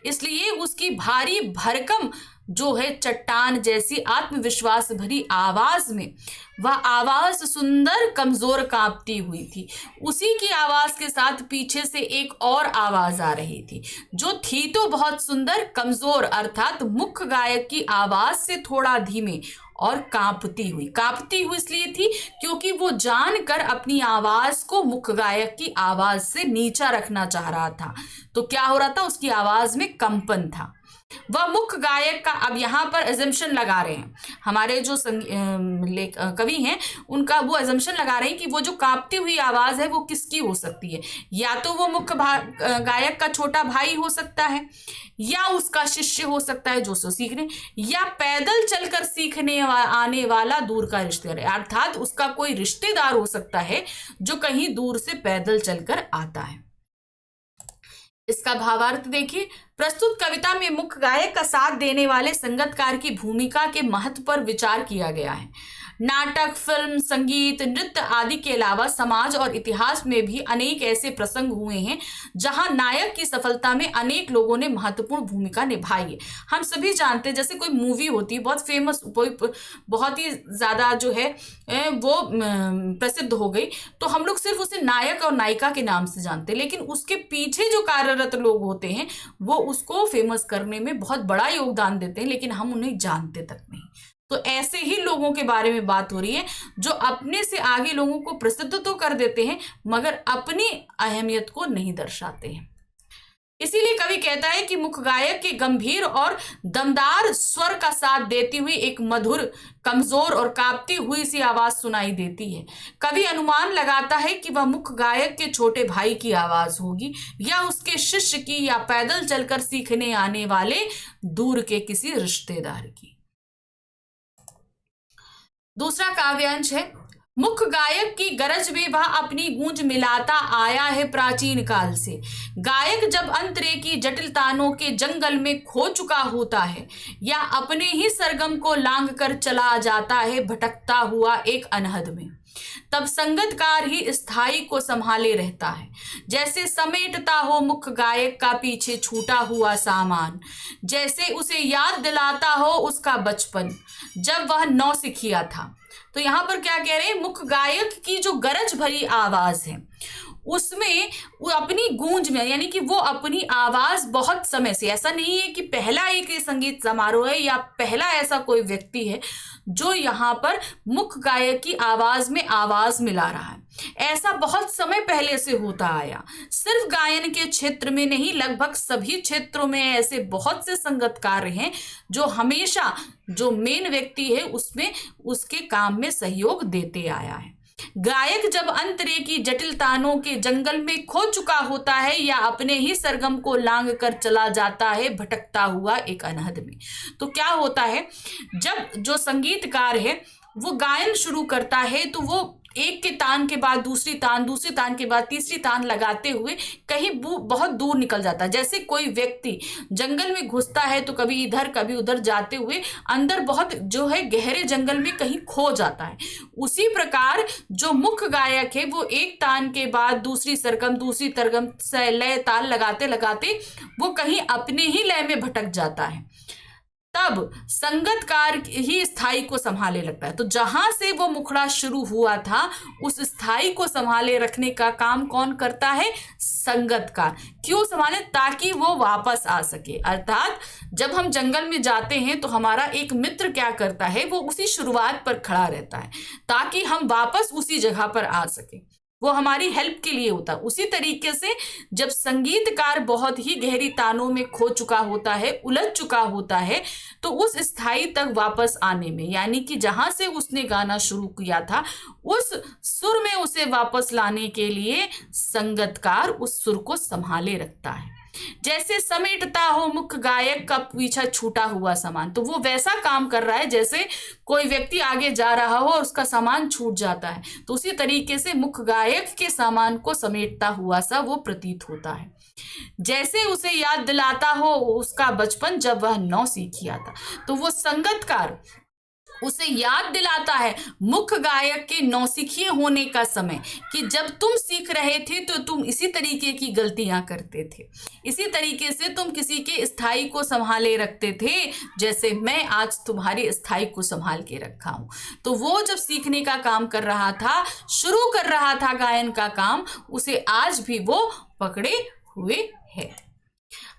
A: इसलिए उसकी भारी भरकम जो है चट्टान जैसी आत्मविश्वास भरी आवाज में वह आवाज सुंदर कमजोर कांपती हुई थी। उसी की आवाज के साथ पीछे से एक और आवाज आ रही थी जो थी तो बहुत सुंदर, कमजोर अर्थात मुख्य गायक की आवाज से थोड़ा धीमे और कांपती हुई इसलिए थी क्योंकि वो जानकर अपनी आवाज को मुख्य गायक की आवाज से नीचा रखना चाह रहा था। तो क्या हो रहा था, उसकी आवाज में कंपन था। वह मुख्य गायक का, अब यहाँ पर एजम्पशन लगा रहे हैं हमारे जो कवि हैं, उनका वो एजम्पशन लगा रहे हैं कि वो जो कांपती हुई आवाज है वो किसकी हो सकती है। या तो वो मुख्य गायक का छोटा भाई हो सकता है, या उसका शिष्य हो सकता है जो सीखने, या पैदल चलकर सीखने आने वाला दूर का रिश्तेदार, अर्थात उसका कोई रिश्तेदार हो सकता है जो कहीं दूर से पैदल चलकर आता है। इसका भावार्थ देखिए। प्रस्तुत कविता में मुख्य गायक का साथ देने वाले संगतकार की भूमिका के महत्व पर विचार किया गया है। नाटक, फिल्म, संगीत, नृत्य आदि के अलावा समाज और इतिहास में भी अनेक ऐसे प्रसंग हुए हैं जहां नायक की सफलता में अनेक लोगों ने महत्वपूर्ण भूमिका निभाई है। हम सभी जानते हैं, जैसे कोई मूवी होती है बहुत फेमस, बहुत ही ज्यादा जो है वो प्रसिद्ध हो गई, तो हम लोग सिर्फ उसे नायक और नायिका के नाम से जानते हैं, लेकिन उसके पीछे जो कार्यरत लोग होते हैं वो उसको फेमस करने में बहुत बड़ा योगदान देते हैं, लेकिन हम उन्हें जानते तक नहीं। तो ऐसे ही लोगों के बारे में बात हो रही है जो अपने से आगे लोगों को प्रसिद्ध तो कर देते हैं मगर अपनी अहमियत को नहीं दर्शाते हैं। इसीलिए कवि कहता है कि मुख्य गायक के गंभीर और दमदार स्वर का साथ देती हुई एक मधुर, कमजोर और कांपती हुई सी आवाज सुनाई देती है। कवि अनुमान लगाता है कि वह मुख्य गायक के छोटे भाई की आवाज होगी, या उसके शिष्य की, या पैदल चलकर सीखने आने वाले दूर के किसी रिश्तेदार की। दूसरा काव्यांश है, मुख्य गायक की गरज में वह अपनी गूंज मिलाता आया है प्राचीन काल से। गायक जब अंतरे की जटिल तानों के जंगल में खो चुका होता है, या अपने ही सरगम को लांग कर चला जाता है भटकता हुआ एक अनहद में, तब संगतकार ही स्थाई को संभाले रहता है। जैसे समेटता हो मुख्य गायक का पीछे छूटा हुआ सामान, जैसे उसे याद दिलाता हो उसका बचपन जब वह नौसिखिया था। तो यहां पर क्या कह रहे हैं, मुख्य गायक की जो गरज भरी आवाज है उसमें वो अपनी गूंज में, यानी कि वो अपनी आवाज बहुत समय से, ऐसा नहीं है कि पहला एक संगीत समारोह है या पहला ऐसा कोई व्यक्ति है जो यहाँ पर मुख्य गायक की आवाज में आवाज मिला रहा है, ऐसा बहुत समय पहले से होता आया। सिर्फ गायन के क्षेत्र में नहीं, लगभग सभी क्षेत्रों में ऐसे बहुत से संगतकार हैं जो हमेशा जो मेन व्यक्ति है उसमें उसके काम में सहयोग देते आया है। गायक जब अंतरे की जटिल तानों के जंगल में खो चुका होता है, या अपने ही सरगम को लांग कर चला जाता है भटकता हुआ एक अनहद में। तो क्या होता है, जब जो संगीतकार है वो गायन शुरू करता है तो वो एक के तान के बाद दूसरी तान के बाद तीसरी तान लगाते हुए कहीं बहुत दूर निकल जाता है। जैसे कोई व्यक्ति जंगल में घुसता है तो कभी इधर कभी उधर जाते हुए अंदर बहुत जो है गहरे जंगल में कहीं खो जाता है। उसी प्रकार जो मुख्य गायक है वो एक तान के बाद दूसरी सरगम, दूसरी तरगम से लय ताल लगाते लगाते वो कहीं अपने ही लय में भटक जाता है, तब संगतकार ही स्थाई को संभाले लगता है। तो जहां से वो मुखड़ा शुरू हुआ था उस स्थाई को संभाले रखने का काम कौन करता है, संगतकार। क्यों संभाले, ताकि वो वापस आ सके। अर्थात जब हम जंगल में जाते हैं तो हमारा एक मित्र क्या करता है, वो उसी शुरुआत पर खड़ा रहता है ताकि हम वापस उसी जगह पर आ सके, वो हमारी हेल्प के लिए होता है। उसी तरीके से जब संगीतकार बहुत ही गहरी तानों में खो चुका होता है, उलझ चुका होता है, तो उस स्थाई तक वापस आने में, यानी कि जहां से उसने गाना शुरू किया था उस सुर में उसे वापस लाने के लिए संगतकार उस सुर को संभाले रखता है। जैसे समेटता हो मुख्य गायक का पीछा छूटा हुआ सामान, तो वो वैसा काम कर रहा है जैसे कोई व्यक्ति आगे जा रहा हो और उसका सामान छूट जाता है, तो उसी तरीके से मुख्य गायक के सामान को समेटता हुआ सा वो प्रतीत होता है। जैसे उसे याद दिलाता हो उसका बचपन जब वह नौसिखिया था, तो वो संगतकार उसे याद दिलाता है मुख्य गायक के नौसिखिए होने का समय, कि जब तुम सीख रहे थे तो तुम इसी तरीके की गलतियां करते थे, इसी तरीके से तुम किसी के स्थाई को संभाले रखते थे जैसे मैं आज तुम्हारी स्थाई को संभाल के रखा हूं। तो वो जब सीखने का काम कर रहा था, शुरू कर रहा था गायन का काम, उसे आज भी वो पकड़े हुए है।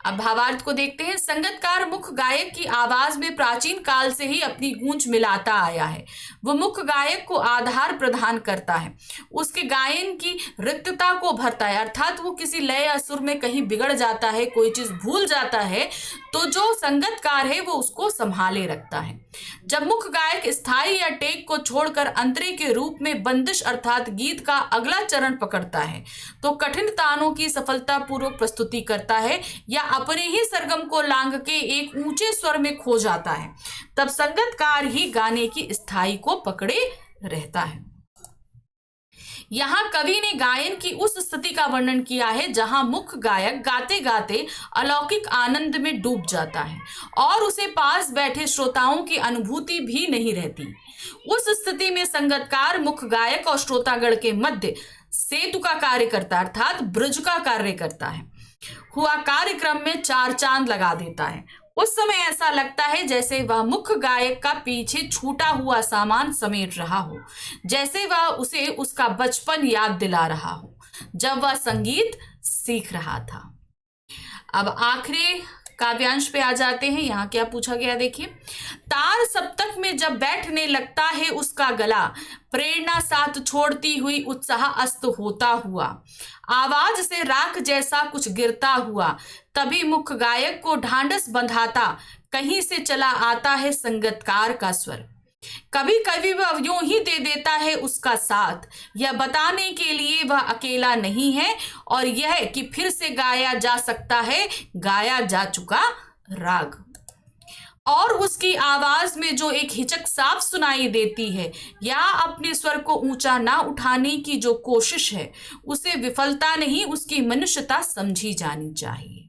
A: अब भावार्थ को देखते हैं। संगतकार मुख्य गायक की आवाज में प्राचीन काल से ही अपनी गूंज मिलाता आया है। वो मुख्य गायक को आधार प्रदान करता है, उसके गायन की रिक्तता को भरता है। अर्थात वो किसी लय या सुर में कहीं बिगड़ जाता है, कोई चीज भूल जाता है, तो जो संगतकार है वो उसको संभाले रखता है। जब मुख्य गायक स्थाई या टेक को छोड़कर अंतरे के रूप में बंदिश अर्थात गीत का अगला चरण पकड़ता है, तो कठिन तानों की सफलतापूर्वक प्रस्तुति करता है या अपने ही सरगम को लांग के एक ऊंचे स्वर में खो जाता है, तब संगतकार ही गाने की स्थाई को पकड़े रहता है। यहाँ कवि ने गायन की उस स्थिति का वर्णन किया है जहां मुख्य गायक गाते गाते अलौकिक आनंद में डूब जाता है और उसे पास बैठे श्रोताओं की अनुभूति भी नहीं रहती। उस स्थिति में संगतकार मुख्य गायक और श्रोतागण के मध्य सेतु का कार्य करता है, अर्थात ब्रिज का कार्य करता है। हुआ कार्यक्रम में चार चांद लगा देता है। उस समय ऐसा लगता है जैसे वह मुख्य गायक का पीछे छूटा हुआ सामान समेट रहा हो, जैसे वह उसे उसका बचपन याद दिला रहा हो जब वह संगीत सीख रहा था। अब आखिरी काव्यांश पे आ जाते हैं। यहाँ क्या पूछा गया देखिए। तार सप्तक में जब बैठने लगता है उसका गला, प्रेरणा साथ छोड़ती हुई उत्साह अस्त होता हुआ, आवाज से राख जैसा कुछ गिरता हुआ, तभी मुख्य गायक को ढांढस बंधाता कहीं से चला आता है संगतकार का स्वर। कभी कभी वह यूं ही दे देता है उसका साथ, यह बताने के लिए वह अकेला नहीं है और यह कि फिर से गाया जा सकता है गाया जा चुका राग। और उसकी आवाज में जो एक हिचक साफ सुनाई देती है या अपने स्वर को ऊंचा ना उठाने की जो कोशिश है, उसे विफलता नहीं उसकी मनुष्यता समझी जानी चाहिए।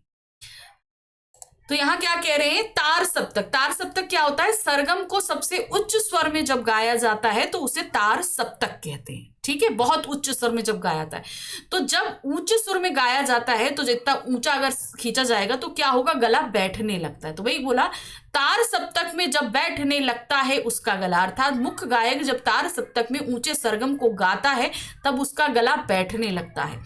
A: तो यहाँ क्या कह रहे हैं, तार सप्तक। तार सप्तक क्या होता है, सरगम को सबसे उच्च स्वर में जब गाया जाता है तो उसे तार सप्तक कहते हैं। ठीक है, बहुत उच्च स्वर में जब गाया जाता है, तो जब उच्च स्वर में गाया जाता है तो जितना ऊंचा अगर खींचा जाएगा तो क्या होगा, गला बैठने लगता है। तो वही बोला, तार सप्तक में जब बैठने लगता है उसका गला, अर्थात मुख्य गायक जब तार सप्तक में ऊंचे सरगम को गाता है तब उसका गला बैठने लगता है।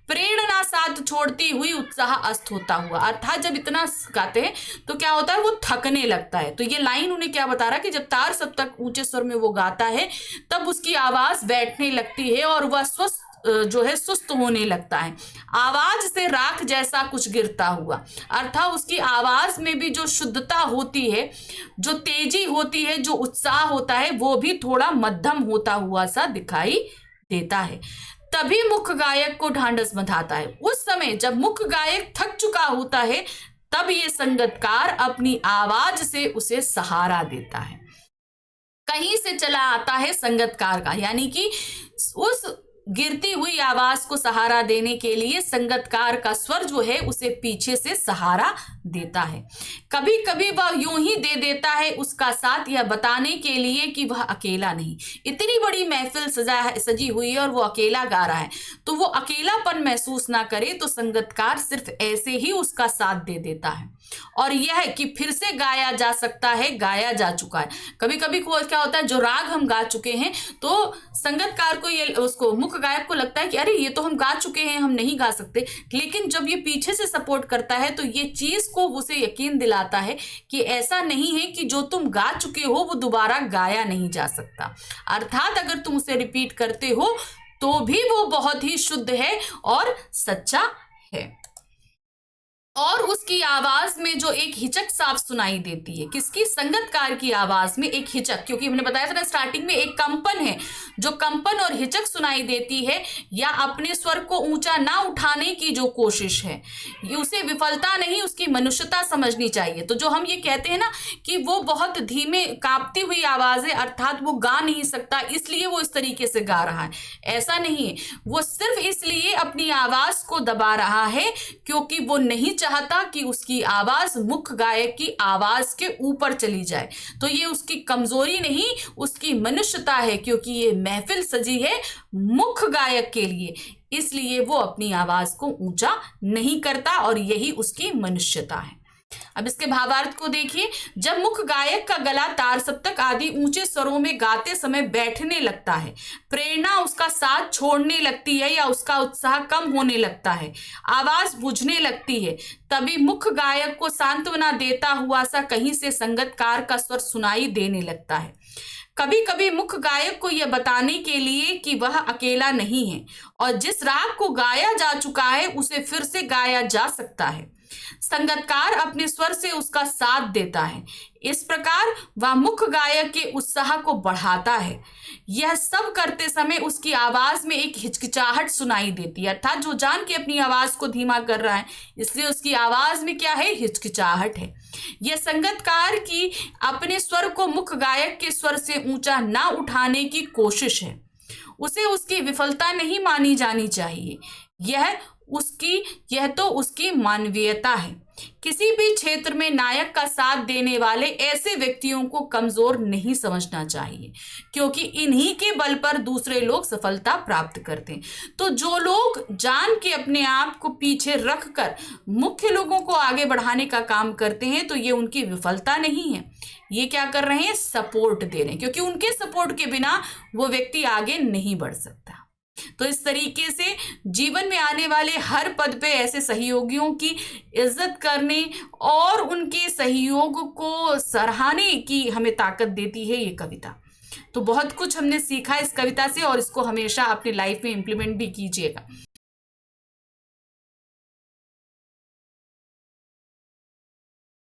A: प्रेरणा साथ छोड़ती हुई उत्साह अस्त होता हुआ, अर्थात जब इतना गाते हैं तो क्या होता है, वो थकने लगता है। तो ये लाइन उन्हें क्या बता रहा है कि जब तार सप्तक ऊंचे स्वर में वो गाता है तब उसकी आवाज बैठने लगती है और वह स्वस्थ जो है सुस्त होने लगता है। आवाज से राख जैसा कुछ गिरता हुआ, अर्थात उसकी आवाज में भी जो शुद्धता होती है, जो तेजी होती है, जो उत्साह होता है, वो भी थोड़ा मध्यम होता हुआ सा दिखाई देता है। तभी मुख्य गायक को ढांढस बंधाता है। उस समय जब मुख्य गायक थक चुका होता है तब ये संगतकार अपनी आवाज से उसे सहारा देता है। कहीं से चला आता है संगतकार का, यानी कि उस गिरती हुई आवाज को सहारा देने के लिए संगतकार का स्वर जो है उसे पीछे से सहारा देता है। कभी कभी वह यूं ही दे देता है उसका साथ, यह बताने के लिए कि वह अकेला नहीं। इतनी बड़ी महफिल सजी हुई है और वो अकेला गा रहा है, तो वो अकेलापन महसूस ना करे, तो संगतकार सिर्फ ऐसे ही उसका साथ दे देता है। और यह कि फिर से गाया जा सकता है गाया जा चुका है। कभी कभी क्या होता है, जो राग हम गा चुके हैं तो संगतकार को ये, उसको मुख्य गायक को लगता है कि अरे ये तो हम गा चुके हैं, हम नहीं गा सकते, लेकिन जब ये पीछे से सपोर्ट करता है तो ये चीज को उसे यकीन दिलाता है कि ऐसा नहीं है कि जो तुम गा चुके हो वो दोबारा गाया नहीं जा सकता। अर्थात अगर तुम उसे रिपीट करते हो तो भी वो बहुत ही शुद्ध है और सच्चा है। और उसकी आवाज में जो एक हिचक साफ सुनाई देती है, किसकी, संगतकार की आवाज में एक हिचक, क्योंकि हमने बताया था ना स्टार्टिंग में एक कंपन है, जो कंपन और हिचक सुनाई देती है या अपने स्वर को ऊंचा ना उठाने की जो कोशिश है, ये उसे विफलता नहीं उसकी मनुष्यता समझनी चाहिए। तो जो हम ये कहते हैं ना कि वो बहुत धीमे कांपती हुई आवाज है, अर्थात वो गा नहीं सकता इसलिए वो इस तरीके से गा रहा है, ऐसा नहीं है। वो सिर्फ इसलिए अपनी आवाज को दबा रहा है क्योंकि वो नहीं चाहता कि उसकी आवाज मुख्य गायक की आवाज के ऊपर चली जाए। तो ये उसकी कमजोरी नहीं, उसकी मनुष्यता है, क्योंकि ये महफिल सजी है मुख्य गायक के लिए, इसलिए वो अपनी आवाज को ऊंचा नहीं करता और यही उसकी मनुष्यता है। अब इसके भावार्थ को देखिए। जब मुख्य गायक का गला तार सप्तक आदि ऊंचे स्वरों में गाते समय बैठने लगता है, प्रेरणा उसका साथ छोड़ने लगती है या उसका उत्साह कम होने लगता है, आवाज बुझने लगती है, तभी मुख्य गायक को सांत्वना देता हुआ सा कहीं से संगतकार का स्वर सुनाई देने लगता है। कभी कभी मुख्य गायक को यह बताने के लिए कि वह अकेला नहीं है और जिस राग को गाया जा चुका है उसे फिर से गाया जा सकता है। संगतकार अपने स्वर से उसका साथ देता है। इस प्रकार वह मुख्य गायक के उत्साह को बढ़ाता है। यह सब करते समय उसकी आवाज में एक हिचकिचाहट सुनाई देती है, अर्थात जो जान के अपनी आवाज को धीमा कर रहा है इसलिए उसकी आवाज में क्या है, हिचकिचाहट है। यह संगतकार की अपने स्वर को मुख्य गायक के स्वर से ऊंचा ना उठाने की कोशिश है। उसे उसकी विफलता नहीं मानी जानी चाहिए, यह तो उसकी मानवीयता है। किसी भी क्षेत्र में नायक का साथ देने वाले ऐसे व्यक्तियों को कमजोर नहीं समझना चाहिए, क्योंकि इन्हीं के बल पर दूसरे लोग सफलता प्राप्त करते हैं। तो जो लोग जान के अपने आप को पीछे रखकर मुख्य लोगों को आगे बढ़ाने का काम करते हैं तो ये उनकी विफलता नहीं है, ये क्या कर रहे हैं, सपोर्ट दे रहे हैं, क्योंकि उनके सपोर्ट के बिना वो व्यक्ति आगे नहीं बढ़ सकता। तो इस तरीके से जीवन में आने वाले हर पद पे ऐसे सहयोगियों की इज्जत करने और उनके सहयोग को सराहने की हमें ताकत देती है ये कविता। तो बहुत कुछ हमने सीखा इस कविता से और इसको हमेशा अपनी लाइफ में इम्प्लीमेंट भी कीजिएगा।